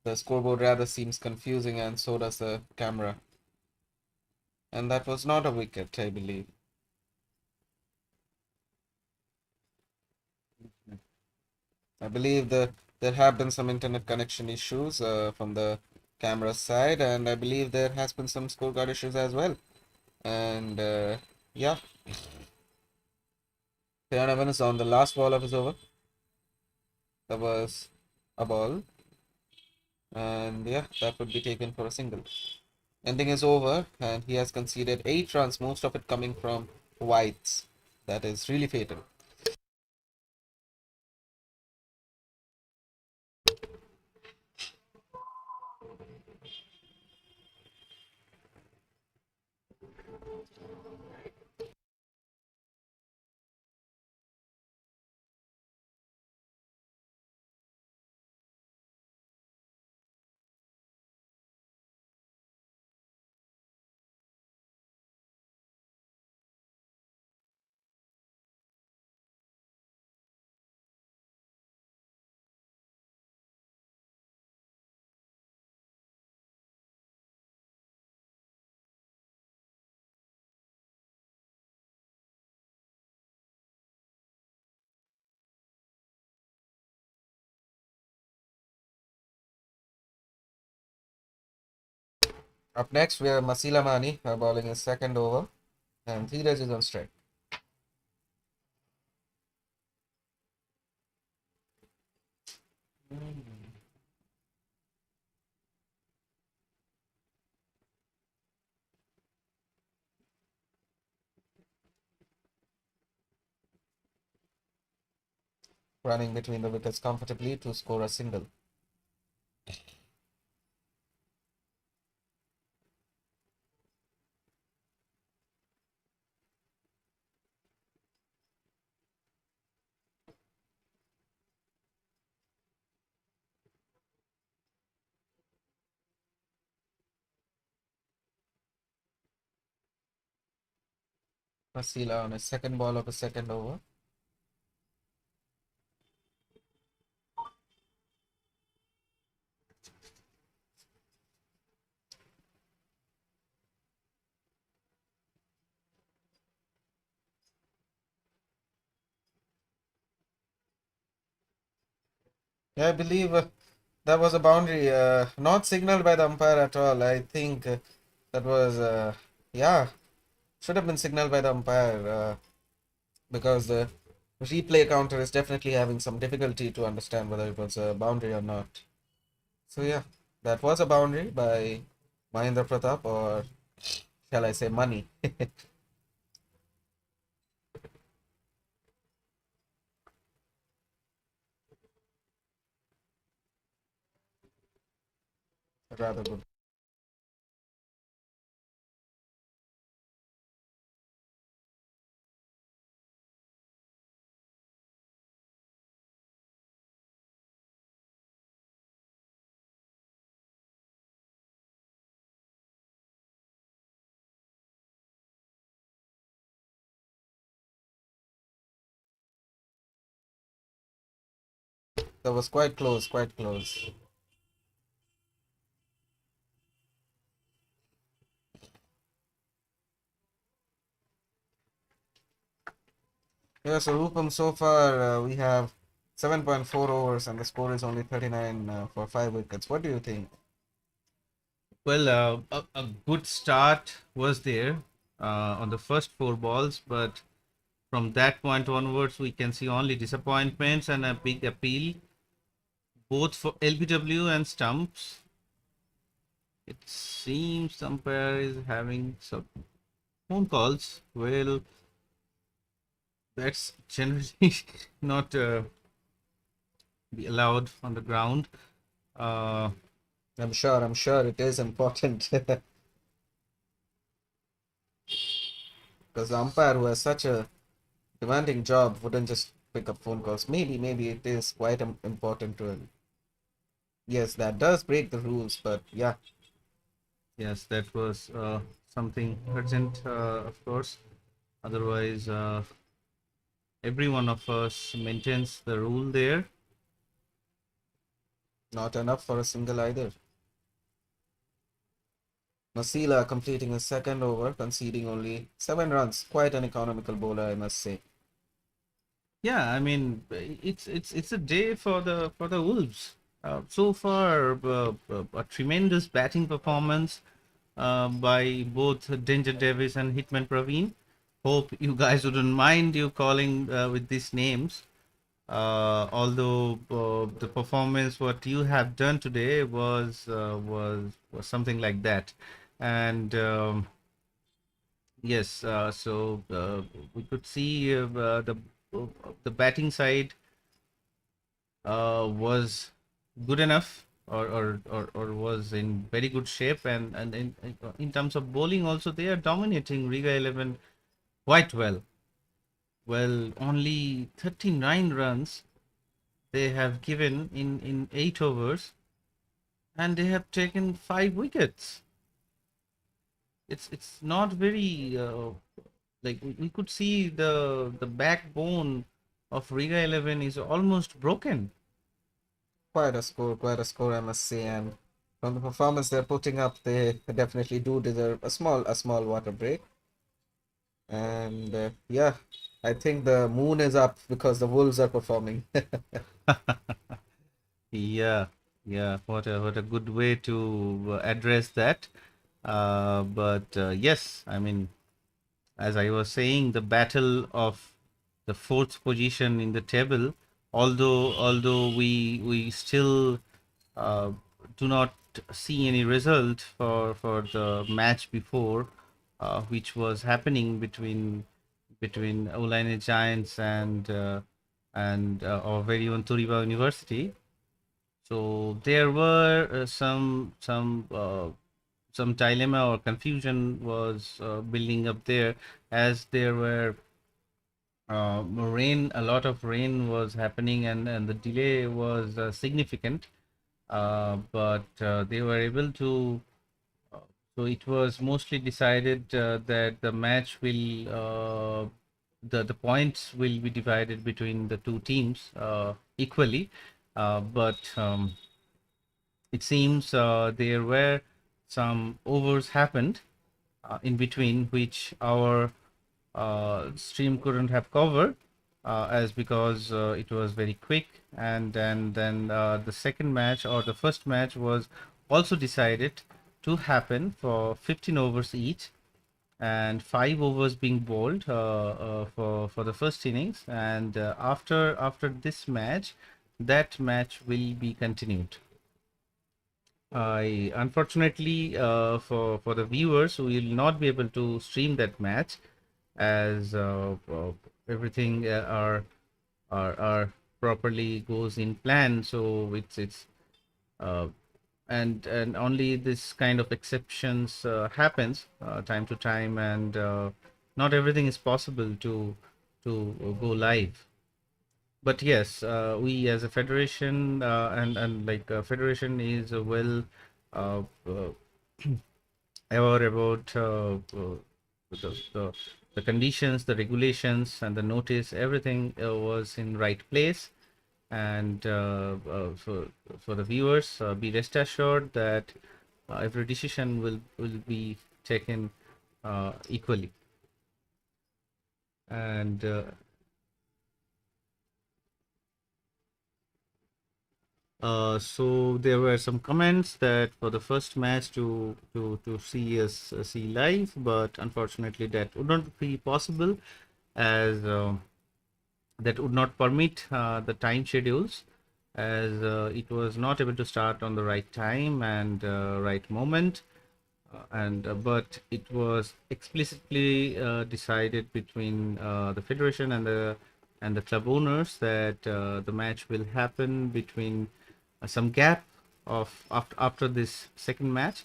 the scoreboard rather seems confusing and so does the camera. And that was not a wicket, I believe. I believe there have been some internet connection issues from the camera side, and I believe there has been some scorecard issues as well. And yeah, Piranavan is on the last ball of his over. That was a ball, and yeah, that would be taken for a single. Ending is over, and he has conceded 8 runs, most of it coming from wides. That is really fatal. Up next, we have Masila Mani bowling his second over, and Dheeraj is on strike. Running between the wickets comfortably to score a single. Masila on his second ball of the second over. Yeah, I believe that was a boundary, not signaled by the umpire at all. I think that was, yeah, should have been signaled by the umpire because the replay counter is definitely having some difficulty to understand whether it was a boundary or not. So yeah, that was a boundary by Mahendra Pratap, or shall I say Money. Rather good. That was quite close, quite close. Yeah, so Rupam, so far we have 7.4 overs and the score is only 39 for 5 wickets. What do you think? Well, a good start was there on the first four balls, but from that point onwards, we can see only disappointments and a big appeal, both for LBW and stumps. It seems umpire is having some phone calls. Well, that's generally not be allowed on the ground. Uh, I'm sure it is important because the umpire who has such a demanding job wouldn't just pick up phone calls. Maybe it is quite important to him. Yes, that does break the rules, but yeah, yes, that was something urgent, of course. Otherwise, every one of us maintains the rule there. not enough for a single either. Masila completing his second over, conceding only 7 runs. Quite an economical bowler, I must say. Yeah, I mean, it's a day for the Wolves. So far, a tremendous batting performance by both Danger Davis and Hitman Praveen. Hope you guys wouldn't mind you calling with these names. Although the performance what you have done today was something like that, and yes, so we could see the batting side was good enough, or was in very good shape, and in terms of bowling also they are dominating Riga 11 quite well. Well, only 39 runs they have given in 8 overs, and they have taken 5 wickets. It's not very like we could see the backbone of Riga 11 is almost broken. Quite a score, I must say. And from the performance they're putting up, they definitely do deserve a small water break. And yeah, I think the moon is up because the Wolves are performing. Yeah, yeah. What a good way to address that. But yes, I mean, as I was saying, the battle of the fourth position in the table, although we still uh, do not see any result for the match before, which was happening between Olaine Giants and our very own Turiba University. So there were some dilemma or confusion was building up there, as there were rain, a lot of rain was happening, and the delay was significant. But they were able to. Uh, so it was mostly decided that the match will the points will be divided between the two teams equally, but it seems there were some overs happened in between, which our stream couldn't have covered, as because it was very quick, and then the second match, or the first match, was also decided to happen for 15 overs each, and 5 overs being bowled for the first innings, and after this match, that match will be continued. I Unfortunately, for the viewers, we will not be able to stream that match, as everything are properly goes in plan. So it's uh, and only this kind of exceptions happens time to time, and not everything is possible to go live. But yes, we as a federation, and like federation is well uh, aware about the, the conditions, the regulations, and the notice. Everything was in right place, and for the viewers, be rest assured that every decision will be taken equally. And so there were some comments that for the first match to see us see live, but unfortunately that would not be possible, as that would not permit the time schedules, as it was not able to start on the right time and right moment, and but it was explicitly decided between the federation and the club owners that the match will happen between some gap of after this second match.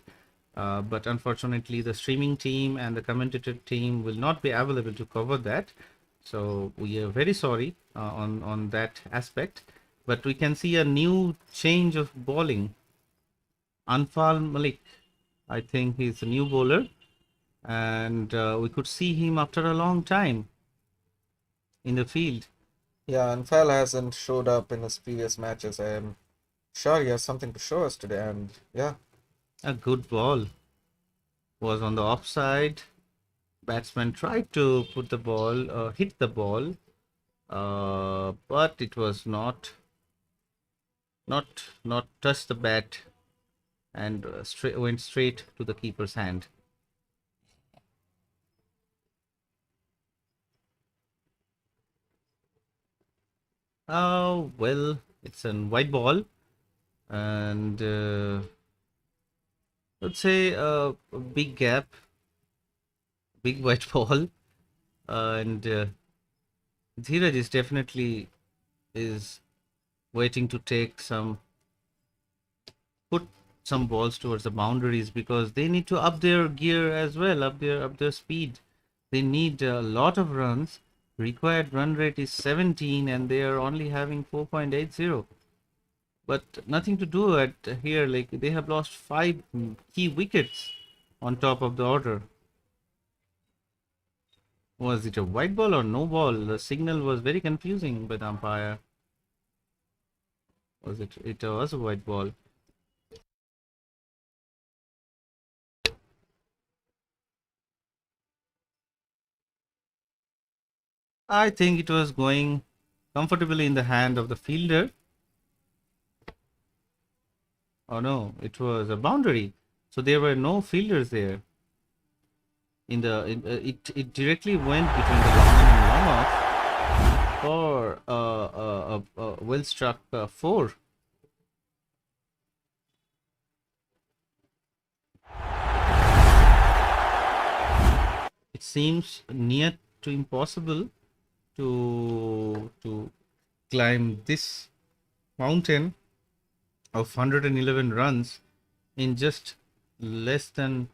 But unfortunately, the streaming team and the commentator team will not be available to cover that. So we are very sorry on that aspect. But we can see a new change of bowling. Anfal Malik, I think he's a new bowler, and we could see him after a long time in the field. Yeah, and Fal hasn't showed up in his previous matches. I am sure he has something to show us today. And yeah, A good ball was on the offside. Batsman tried to put the ball, hit the ball, but it was not touched the bat, and went straight to the keeper's hand. Oh well, it's a white ball, and let's say a big gap, big white ball, and Dheeraj is definitely is waiting to take put some balls towards the boundaries, because they need to up their gear as well, up their speed. They need a lot of runs. Required run rate is 17, and they are only having 4.80. But nothing to do at here. Like, they have lost 5 key wickets on top of the order. Was it a white ball or no ball? The signal was very confusing by the umpire. Was it? It was a white ball. I think it was going comfortably in the hand of the fielder. Oh no, it was a boundary. So there were no fielders there. It directly went between the long on and long off for a well struck 4. It seems near to impossible to climb this mountain of 111 runs in just less than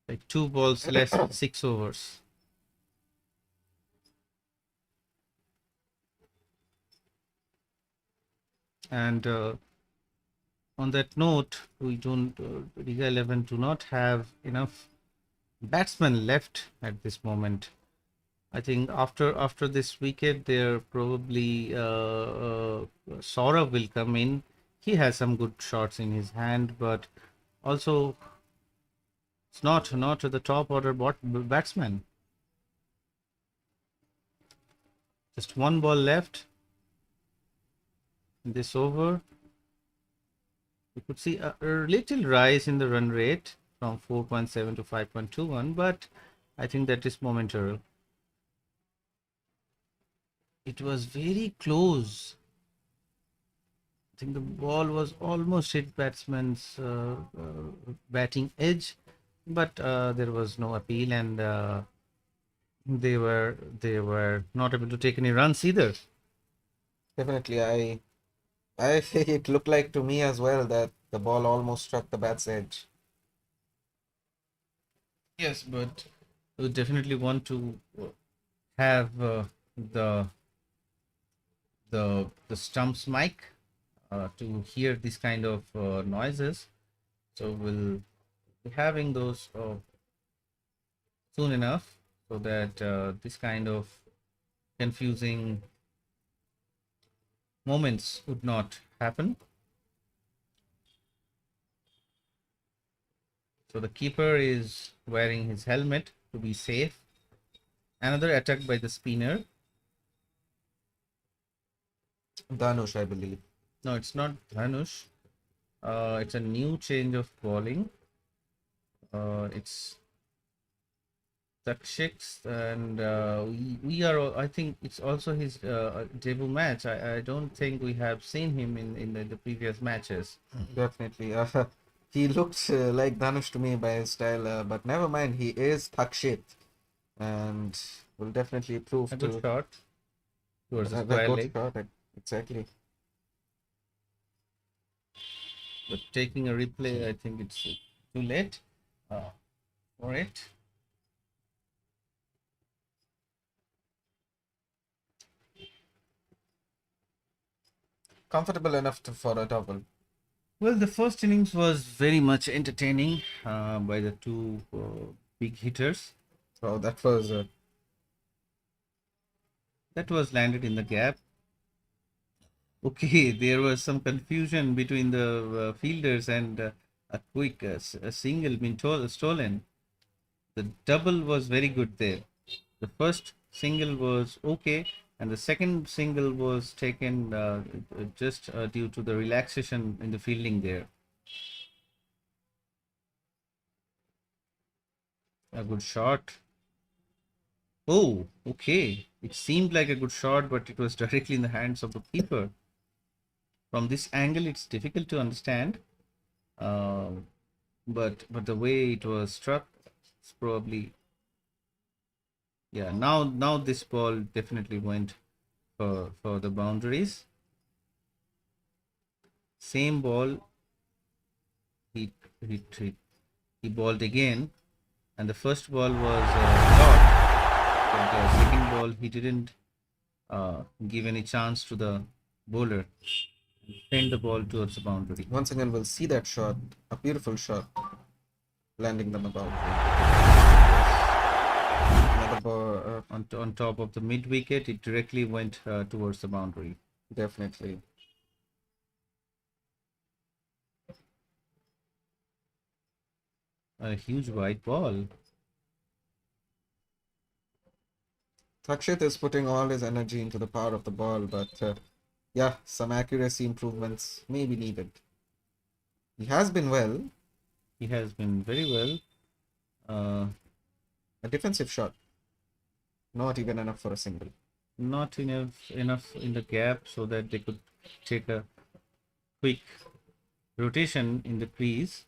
like 2 balls less 6 overs. And on that note, we don't Riga 11 do not have enough batsmen left at this moment. I think after this wicket, there probably Saurav will come in. He has some good shots in his hand, but also it's not the top order batsman. Just 1 ball left in this over. You could see a little rise in the run rate from 4.7 to 5.21, but I think that is momentary. It was very close. I think the ball was almost hit batsman's batting edge, but there was no appeal, and they were not able to take any runs either. Definitely, I think it looked like to me as well that the ball almost struck the bat's edge. Yes, but we definitely want to have the the stumps mic to hear this kind of noises. So we'll be having those soon enough, so that this kind of confusing moments would not happen. So the keeper is wearing his helmet to be safe. Another attack by the spinner. Dhanush, I believe. No, it's not Dhanush. It's a new change of bowling. It's Takshik's, and we are. I think it's also his debut match. I don't think we have seen him in the previous matches. Definitely. He looks like Dhanush to me by his style, but never mind. He is Takshit, and will definitely prove A good to shot towards the a square good leg, shot. Exactly. but taking a replay, I think it's too late for it. Comfortable enough for a double. Well, the first innings was very much entertaining by the two big hitters. So That was landed in the gap. Okay, there was some confusion between the fielders, and a quick a single been stolen. The double was very good there. The first single was okay, and the second single was taken just due to the relaxation in the fielding there. A good shot. Oh, okay. It seemed like a good shot, but it was directly in the hands of the keeper. From this angle, it's difficult to understand. But the way it was struck, it's probably, yeah. Now this ball definitely went for the boundaries. Same ball. He he he, he balled again, and the first ball was short. But the second ball, he didn't give any chance to the bowler. Send the ball towards the boundary. once again, we'll see that shot. A beautiful shot, landing them about. Another ball, On top of the mid wicket, it directly went towards the boundary. definitely. A huge white ball. Takshit is putting all his energy into the power of the ball, but yeah, some accuracy improvements may be needed. He has been well, He has been very well. A defensive shot, not even enough for a single. Not enough in the gap so that they could take a quick rotation in the crease.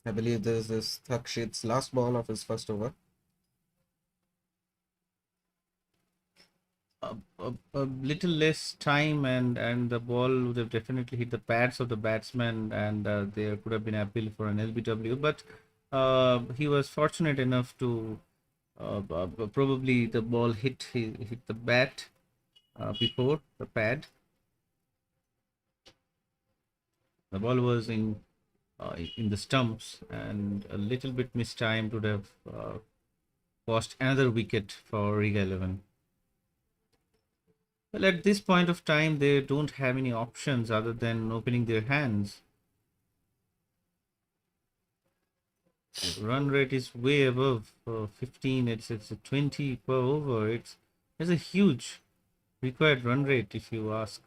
I believe this is Thakshit's last ball of his first over. A little less time and the ball would have definitely hit the pads of the batsman, and there could have been appeal for an LBW, but he was fortunate enough to probably the ball hit the bat before the pad. The ball was in the stumps, and a little bit mistimed would have cost another wicket for Riga 11. Well, at this point of time, they don't have any options other than opening their hands. The run rate is way above 15. It's a 20 per over. It's a huge required run rate, if you ask.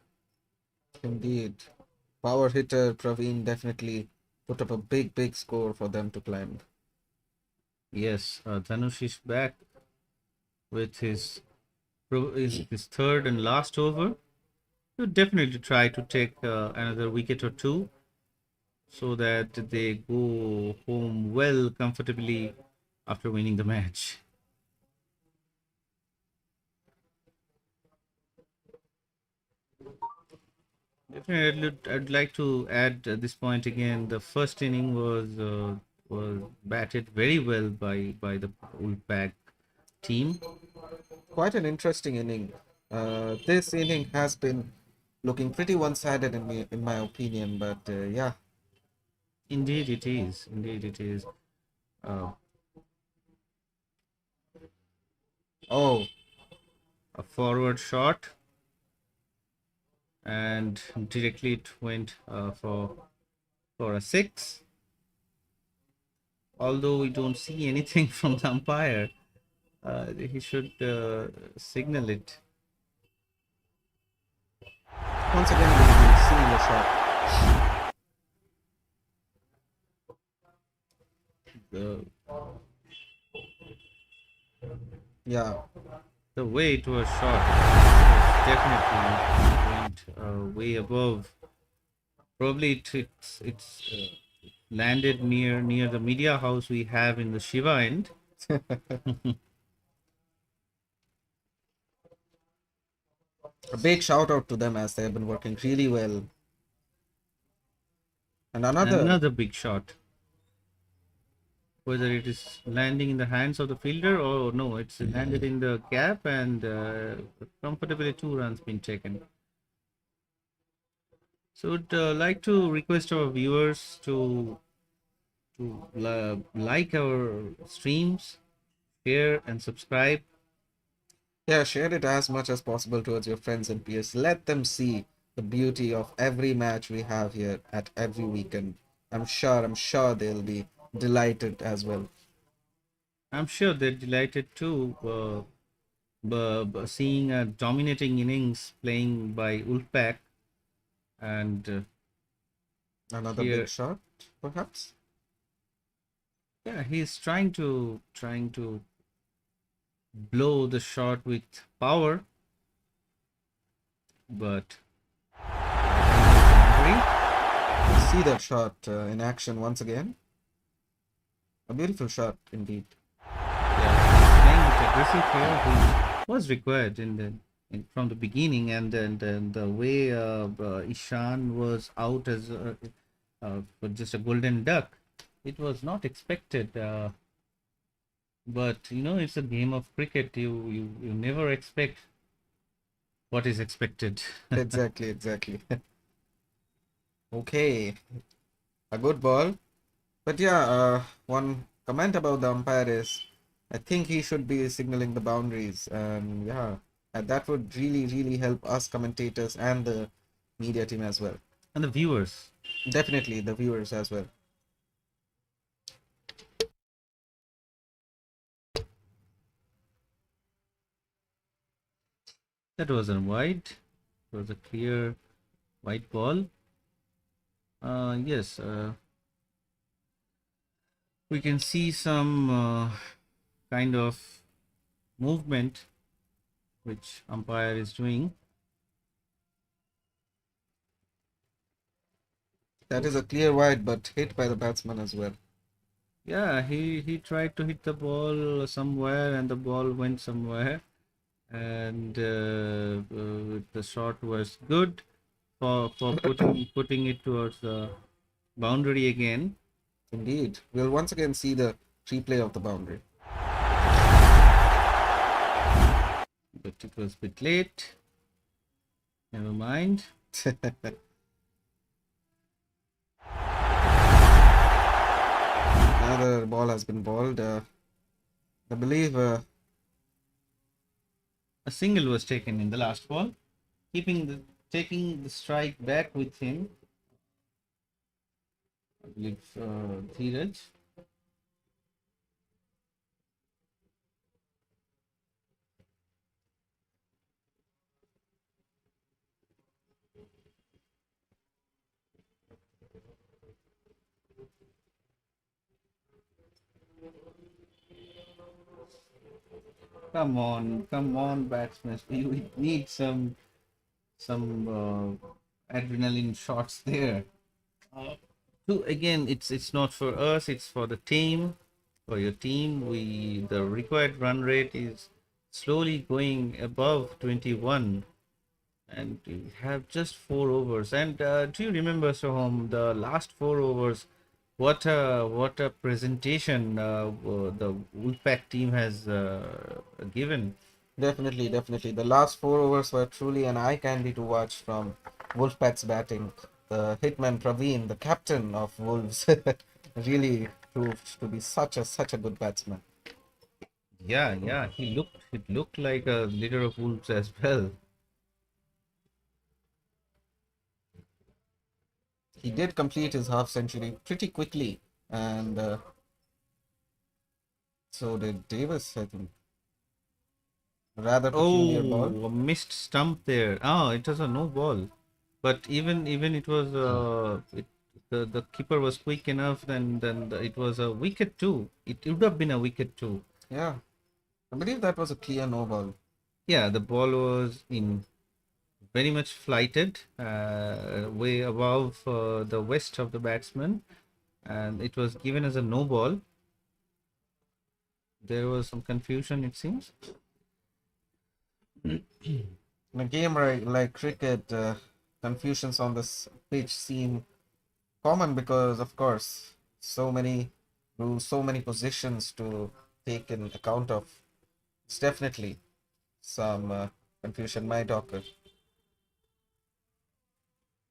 Indeed. Power hitter Praveen definitely put up a big score for them to climb. Yes, Dhanush is back with his third and last over. He'll definitely try to take another wicket or two so that they go home well comfortably after winning the match. Definitely, I'd like to add at this point again. The first inning was batted very well by the Wolfpack team. Quite an interesting inning. This inning has been looking pretty one-sided in my opinion, but yeah. Indeed, it is. Indeed, it is. Oh, A forward shot, and directly it went for a six. Although we don't see anything from the umpire, he should signal it. once again we'll be seeing a shot. The Yeah, the way it was shot was definitely went way above. Probably it's landed near the media house we have in the Shiva end. a big shout out to them as they have been working really well. And Another big shot. Whether it is landing in the hands of the fielder or no, it's landed in the gap, and comfortably 2 runs been taken. So would like to request our viewers to like our streams, share and subscribe. yeah, share it as much as possible towards your friends and peers. Let them see the beauty of every match we have here at every weekend. I'm sure they'll be delighted as well. I'm sure they're delighted too, seeing a dominating innings playing by Wolfpack, and Another here, big shot, perhaps. yeah, he's trying to blow the shot with power, but See that shot in action once again. A beautiful shot indeed. yeah, playing with aggressive here, which was required from the beginning, and then the way Ishan was out as for just a golden duck, it was not expected. But it's a game of cricket. You never expect what is expected. Exactly. Okay, a good ball. But yeah, one comment about the umpire is I think he should be signaling the boundaries. And yeah, and that would really help us commentators and the media team as well. And the viewers. Definitely the viewers as well. That was a wide. It was a clear white ball. Yes. we can see some kind of movement which umpire is doing. That is a clear wide, but hit by the batsman as well. Yeah, he tried to hit the ball somewhere and the ball went somewhere, and the shot was good for putting it towards the boundary again. Indeed. We'll once again see the replay of the boundary. But it was a bit late. Never mind. Another ball has been bowled. I believe A single was taken in the last ball, taking the strike back with him. I believe Dheeraj. Come on, batsmen. We need some adrenaline shots there. So again, it's not for us. It's for the team, for your team. The required run rate is slowly going above 21, and we have just 4 overs. And do you remember, Soham, the last 4 overs? What a presentation the Wolfpack team has given. definitely, definitely. The last 4 overs were truly an eye candy to watch from Wolfpack's batting. The hitman Praveen, the captain of Wolves, really proved to be such a good batsman. Yeah, it looked like a leader of wolves as well. He did complete his half century pretty quickly, and so did Davis, I think. Rather peculiar ball. Oh, a missed stump there. Oh, it was a no ball. But even it was the keeper was quick enough. It was a wicket too. It would have been a wicket too. Yeah, I believe that was a clear no ball. Yeah, the ball was in very much flighted, way above the west of the batsman, and it was given as a no ball. There was some confusion, it seems. In a game like cricket, confusions on this pitch seem common because, of course, so many rules, so many positions to take in account of. It's definitely some confusion might occur.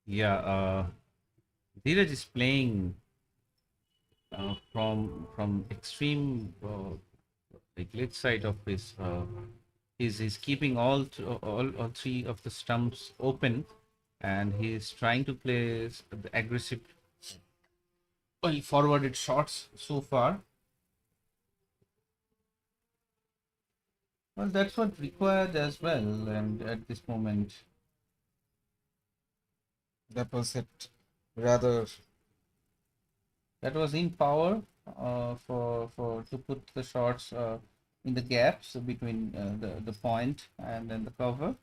Yeah, Dheeraj is playing from extreme like left side of his. He's keeping all three of the stumps open, and he's trying to play the aggressive, well, forwarded shots so far. Well, that's what required as well, and at this moment, That was it. Rather, that was in power for to put the shots in the gaps between the point and then the cover,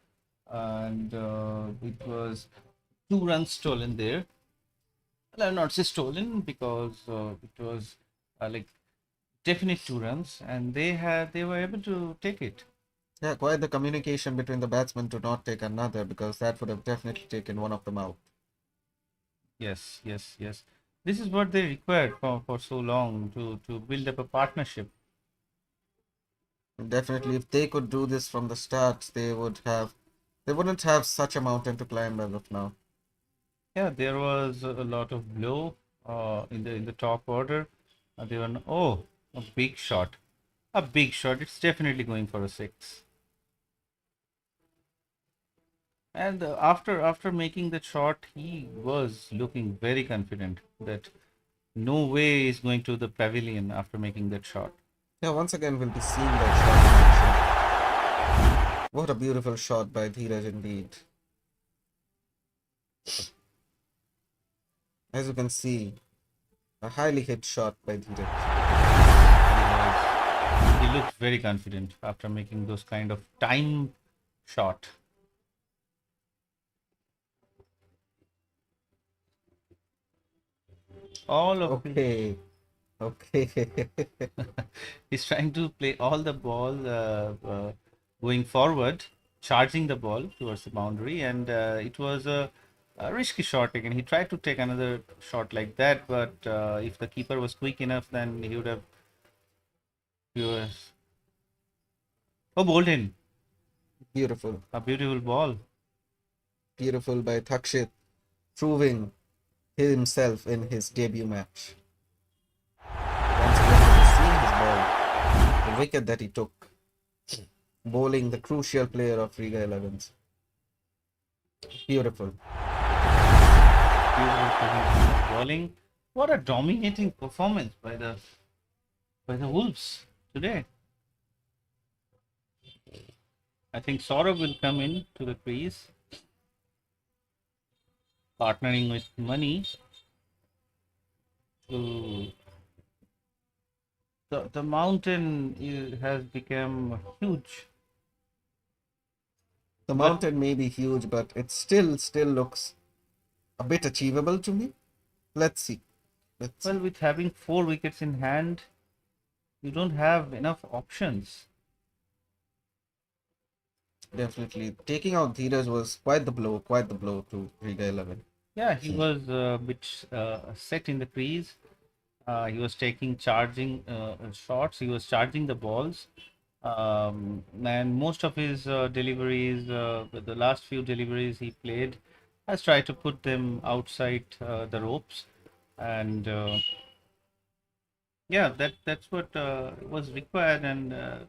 and it was 2 runs stolen there. Well, I'll not say stolen because it was like definite 2 runs, and they were able to take it. yeah, quite the communication between the batsmen to not take another because that would have definitely taken one of them out. Yes. This is what they required for so long to build up a partnership. Definitely, if they could do this from the start, they wouldn't have such a mountain to climb as of now. Yeah, there was a lot of blow in the top order. They were oh, a big shot, a big shot. It's definitely going for a six. And after making that shot, he was looking very confident that no way is going to the pavilion after making that shot. Yeah, once again, we'll be seeing that shot in action. What a beautiful shot by Dheeraj indeed. As you can see, a highly hit shot by Dheeraj. he looked very confident after making those kind of time shot. All of Okay. Okay. he's trying to play all the ball going forward, charging the ball towards the boundary, and it was a risky shot again. He tried to take another shot like that, but if the keeper was quick enough, then he would have. He was, oh, bowled in. Beautiful. A beautiful ball. Beautiful by Thakshit, proving himself in his debut match. Once again, we see his ball, the wicket that he took, bowling the crucial player of Riga Elevens. Beautiful. Beautiful bowling. What a dominating performance by the Wolves today. I think Saurabh will come in to the crease, partnering with Mani. To the mountain has become huge. The But- mountain may be huge, but it still looks a bit achievable to me. Let's see. Well, with having 4 wickets in hand, you don't have enough options. Definitely. Taking out Dheeraj was quite the blow to Riga 11. Yeah, he was a bit set in the crease. He was taking charging shots. He was charging the balls. And most of his deliveries, the last few deliveries he played, has tried to put them outside the ropes. And yeah, that's what was required, and a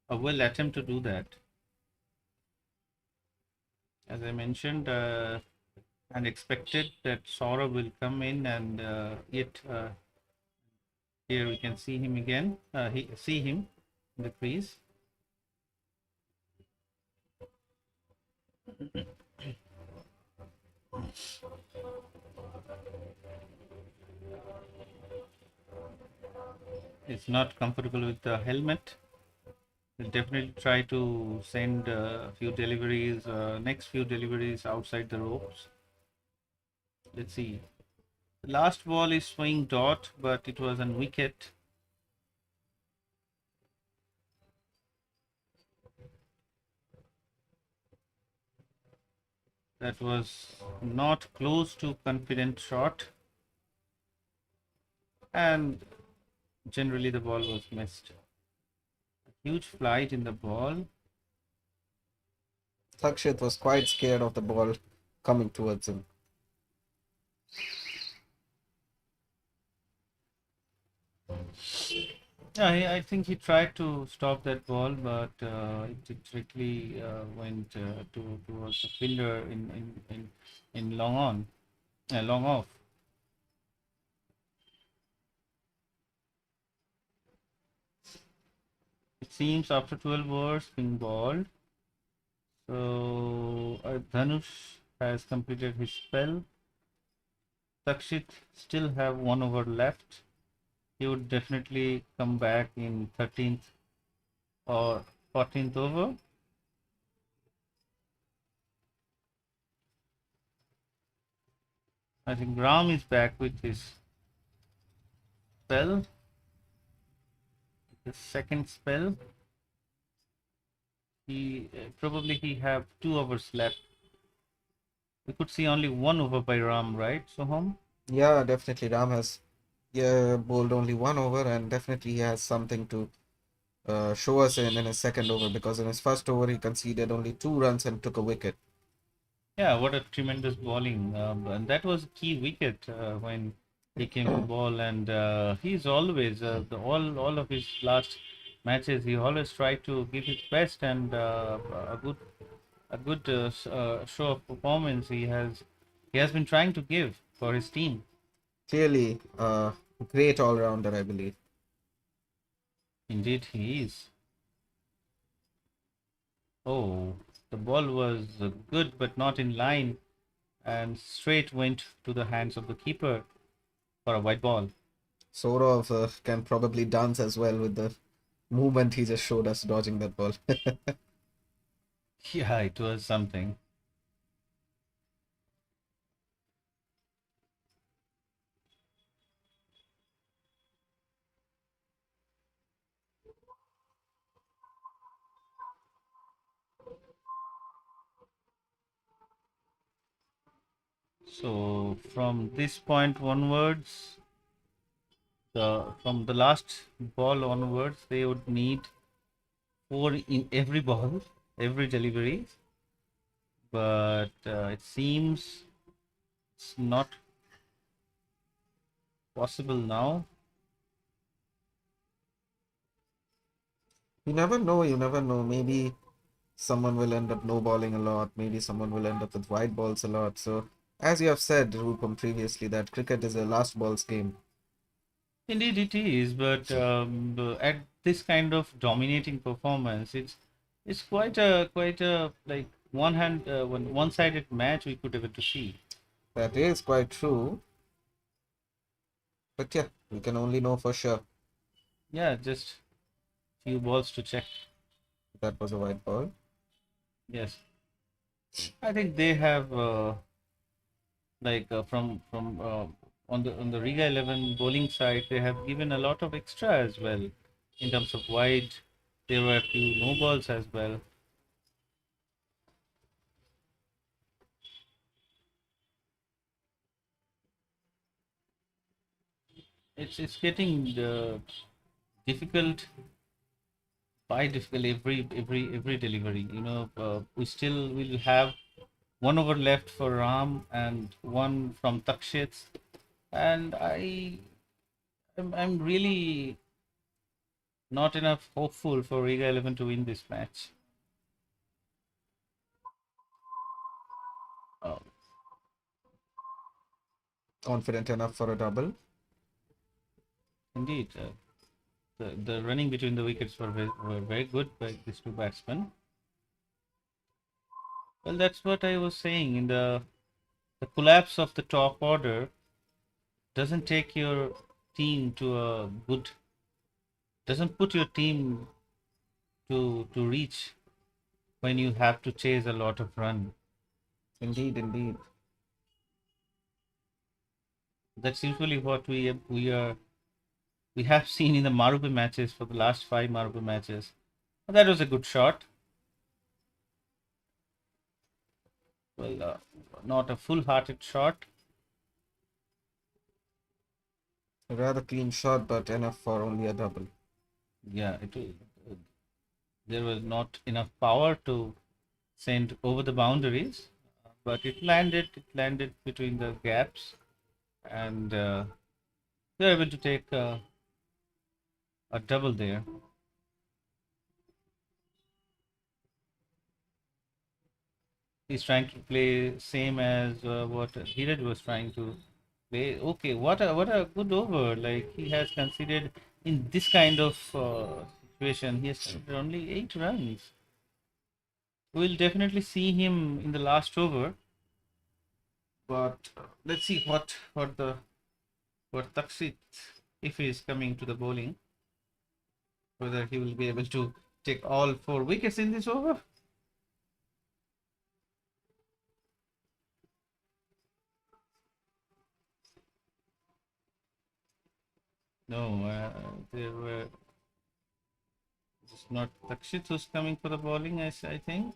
well attempt to do that. As I mentioned, and expected that Saurabh will come in, and yet here we can see him again. See him in the crease. Is not comfortable with the helmet. We'll definitely try to send a few deliveries, next few deliveries outside the ropes. Let's see. The last ball is swing dot, but it was on wicket. That was not close to confident shot. And generally the ball was missed. Huge flight in the ball. Thakshit was quite scared of the ball coming towards him. Yeah, I think he tried to stop that ball, but it strictly went towards the fielder in long on, long off. It seems after 12 overs being balled, so Dhanush has completed his spell. Takshit still have 1 over left. He would definitely come back in 13th or 14th over. I think Ram is back with his spell. The second spell. He probably he have 2 overs left. We could see only 1 over by Ram, right, Soham? Yeah, definitely. Ram has bowled only 1 over, and definitely he has something to show us in his second over, because in his first over he conceded only 2 runs and took a wicket. Yeah, what a tremendous bowling. And that was a key wicket when he came to ball, and he's always all of his last matches he always tried to give his best, and a good show of performance he has been trying to give for his team. Clearly, great all-rounder, I believe. Indeed, he is. Oh, the ball was good, but not in line, and straight went to the hands of the keeper for a white ball. Saurav can probably dance as well with the movement he just showed us dodging that ball. Yeah, it was something. So from this point onwards, from the last ball onwards, they would need four in every ball, every delivery. But it seems it's not possible now. You never know, you never know. Maybe someone will end up no balling a lot, maybe someone will end up with white balls a lot. So, as you have said, Rupam, previously, that cricket is a last balls game. Indeed, it is. But at this kind of dominating performance, it's quite a like one-sided match we could able to see. That is quite true. But yeah, we can only know for sure Yeah, just few balls to check. that was a white ball. Yes, I think they have from on the Riga 11 bowling side, they have given a lot of extra as well in terms of wide. There were a few no balls as well. It's getting difficult by difficult every delivery. We still will have one over left for Ram and one from Takshit, and I'm really not enough hopeful for Riga 11 to win this match. Uh, Confident enough for a double. Indeed, the running between the wickets were very good by these two batsmen. Well, that's what I was saying. In the collapse of the top order doesn't take your team to a good, doesn't put your team to reach when you have to chase a lot of run. Indeed, indeed. That's usually what we have seen in the Marubi matches for the last five Marubi matches. That was a good shot. Well, not a full-hearted shot. A rather clean shot, but enough for only a double. Yeah, there was not enough power to send over the boundaries, but it landed. It landed between the gaps, and they were able to take a double there. He's trying to play same as what Hiraj was trying to play. Okay, what a good over! Like he has conceded in this kind of situation. He has conceded only 8 runs. We'll definitely see him in the last over, but let's see what Taksit, if he is coming to the bowling, whether he will be able to take all 4 wickets in this over. No, there were it's not Takshit who's coming for the bowling. I think.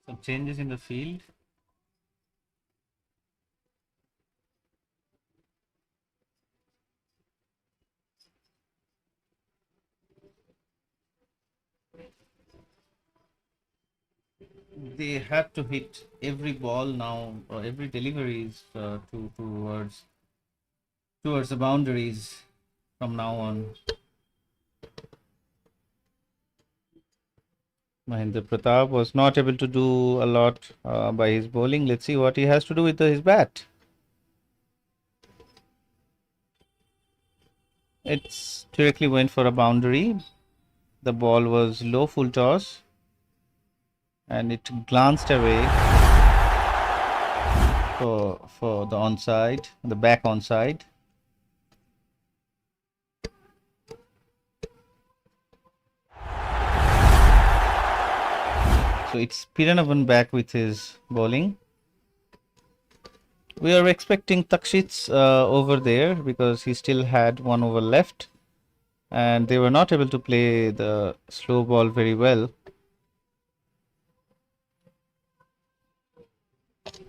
Some changes in the field. They have to hit every ball now, or every deliveries towards the boundaries from now on. Mahendra Pratap was not able to do a lot by his bowling. Let's see what he has to do with his bat. It's directly went for a boundary. The ball was low full toss and it glanced away for the onside, the back onside. So it's Piranavan back with his bowling. We are expecting Takshit's over there because he still had 1 over left and they were not able to play the slow ball very well.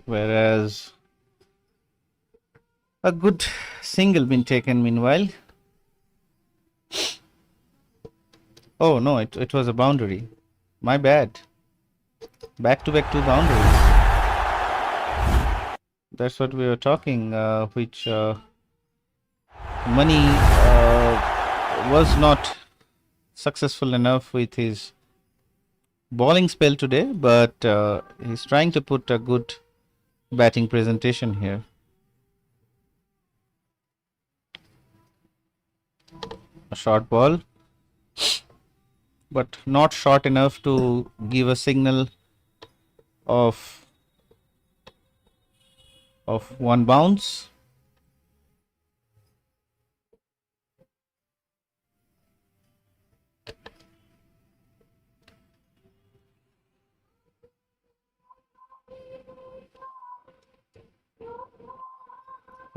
Whereas a good single been taken meanwhile. Oh no, it was a boundary. My bad. Back to back 2 boundaries. That's what we were talking, which Money was not successful enough with his bowling spell today, but he's trying to put a good batting presentation here. A short ball, but not short enough to give a signal of 1 bounce.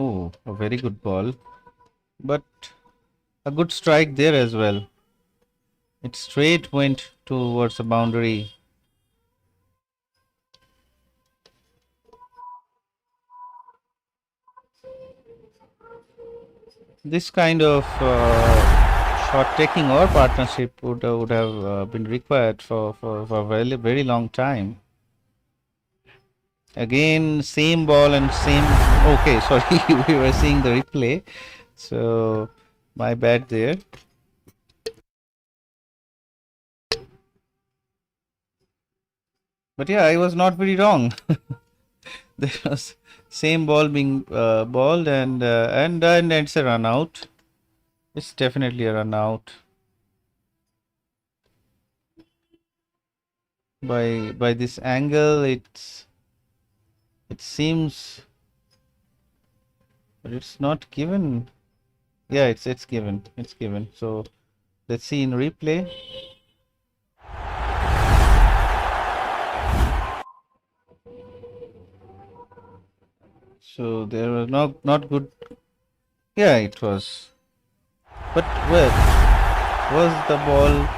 Oh, a very good ball, but a good strike there as well. It straight went towards the boundary. This kind of shot taking or partnership would have been required for a very long time. Again, same ball and same. Okay, sorry, we were seeing the replay, so my bad there. But yeah, I was not very wrong. There was same ball being balled and it's a run out. It's definitely a run out. By this angle, it seems, but it's not given. Yeah, it's given. It's given. So let's see in replay. So there was not good. Yeah, it was. But where was the ball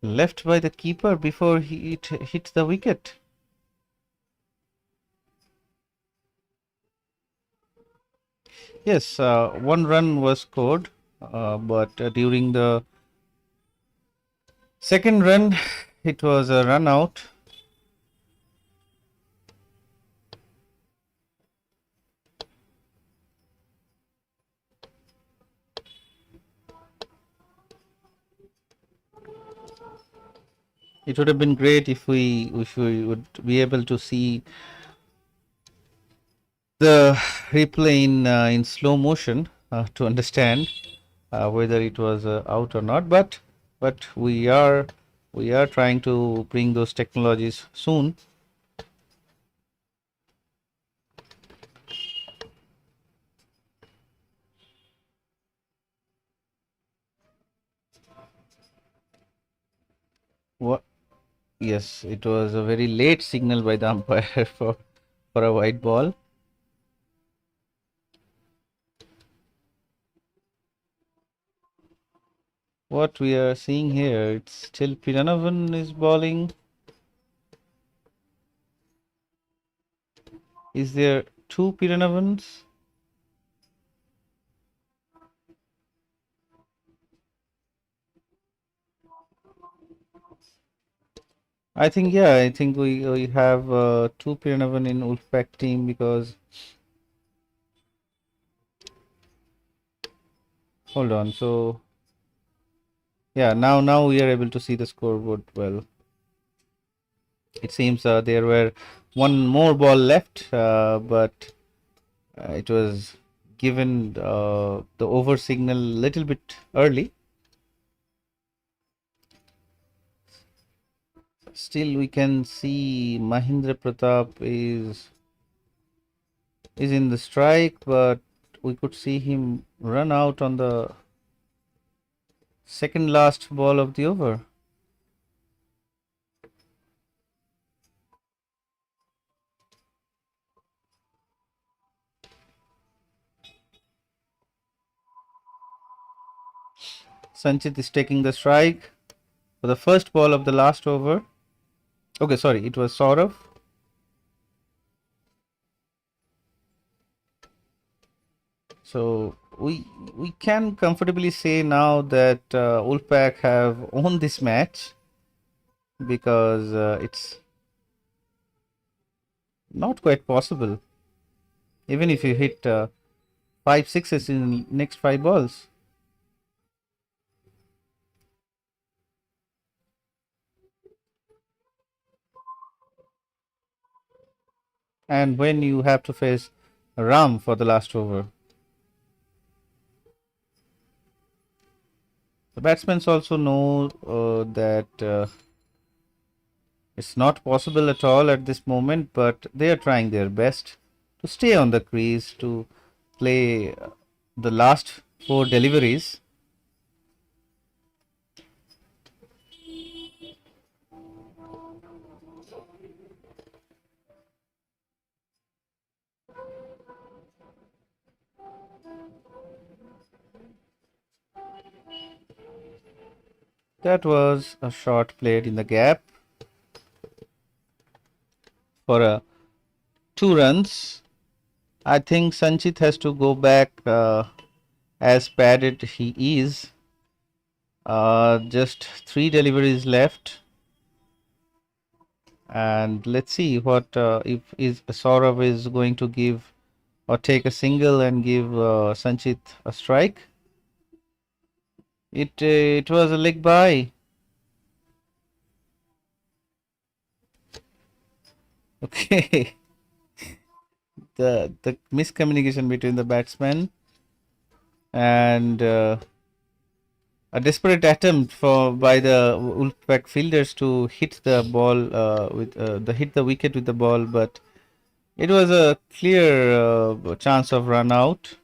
left by the keeper before it hit the wicket? Yes, 1 run was scored, but during the second run, it was a run out. It would have been great if we would be able to see the replay in slow motion to understand whether it was out or not. But we are trying to bring those technologies soon. What? Yes, it was a very late signal by the umpire for a white ball. What we are seeing here, it's still Piranavan is bowling. Is there 2 Piranavans? I think, yeah, I think we have 2 Piranavan in Wolfpack team because hold on. So yeah, now we are able to see the scoreboard well. It seems there were 1 more ball left, but it was given the over signal little bit early. Still, we can see Mahindra Pratap is in the strike, but we could see him run out on the second last ball of the over. Sanchit is taking the strike for the first ball of the last over. Okay, sorry, it was Saurav. So we can comfortably say now that Wolfpack have won this match, because it's not quite possible, even if you hit 5 6s in next 5 balls. And when you have to face Ram for the last over. The batsmen also know that it's not possible at all at this moment, but they are trying their best to stay on the crease, to play the last 4 deliveries. That was a shot played in the gap for a 2 runs. I think Sanchit has to go back as padded he is. Just 3 deliveries left, and let's see what if is Saurav is going to give or take a single and give Sanchit a strike. It was a leg by. Okay. The miscommunication between the batsmen, and a desperate attempt by the Wolfpack fielders to hit the ball hit the wicket with the ball, but it was a clear chance of run out.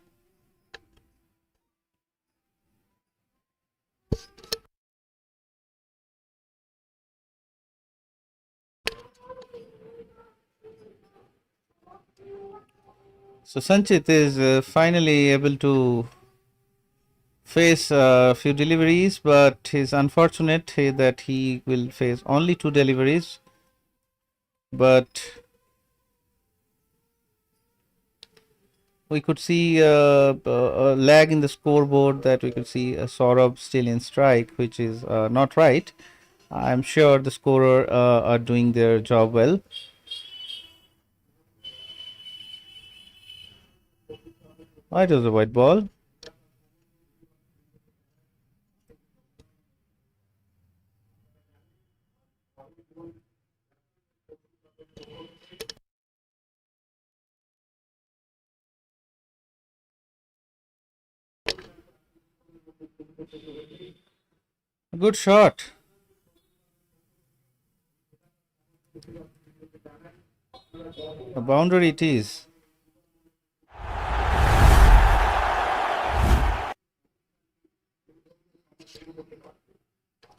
So Sanchit is finally able to face a few deliveries, but it's unfortunate that he will face only 2 deliveries. But we could see a lag in the scoreboard, that we could see Saurabh still in strike, which is not right. I'm sure the scorer are doing their job well. It was a white ball. A good shot. A boundary it is.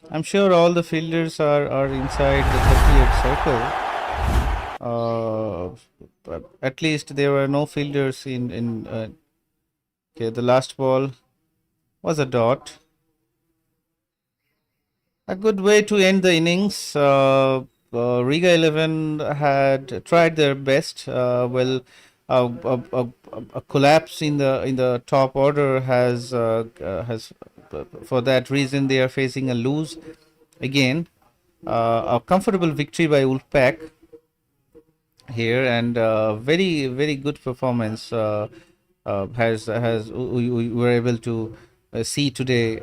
I'm sure all the fielders are inside the 38 circle. But at least there were no fielders in okay, the last ball was a dot. A good way to end the innings. Riga 11 had tried their best. A collapse in the top order has for that reason they are facing a lose again. A comfortable victory by Wolfpack here, and very good performance has we were able to see today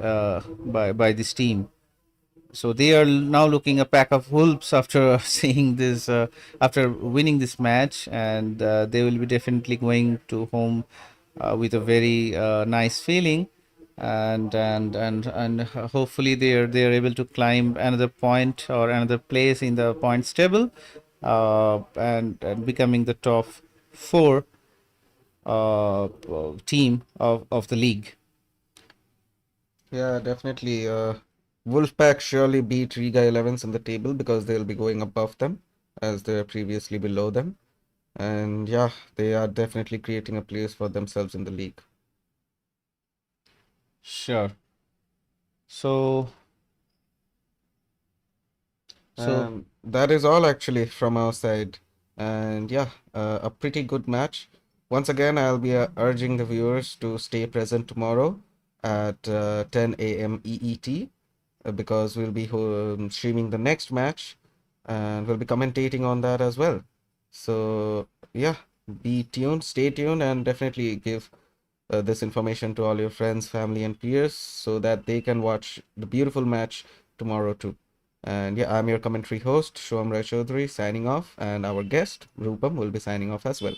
by this team. So they are now looking a pack of wolves after seeing this, after winning this match, and they will be definitely going to home with a very nice feeling, and hopefully they're able to climb another point or another place in the points table, and becoming the top four team of the league. Yeah, definitely. Wolfpack surely beat Riga Elevens in the table because they'll be going above them as they're previously below them. And yeah, they are definitely creating a place for themselves in the league. Sure. So so That is all actually from our side. And yeah, a pretty good match. Once again, I'll be urging the viewers to stay present tomorrow at 10 a.m. EET because we'll be streaming the next match and we'll be commentating on that as well. So yeah, be tuned, stay tuned, and definitely give this information to all your friends, family, and peers so that they can watch the beautiful match tomorrow too. And yeah, I'm your commentary host, Shom Rai Chaudhary, signing off, and our guest, Rupam, will be signing off as well.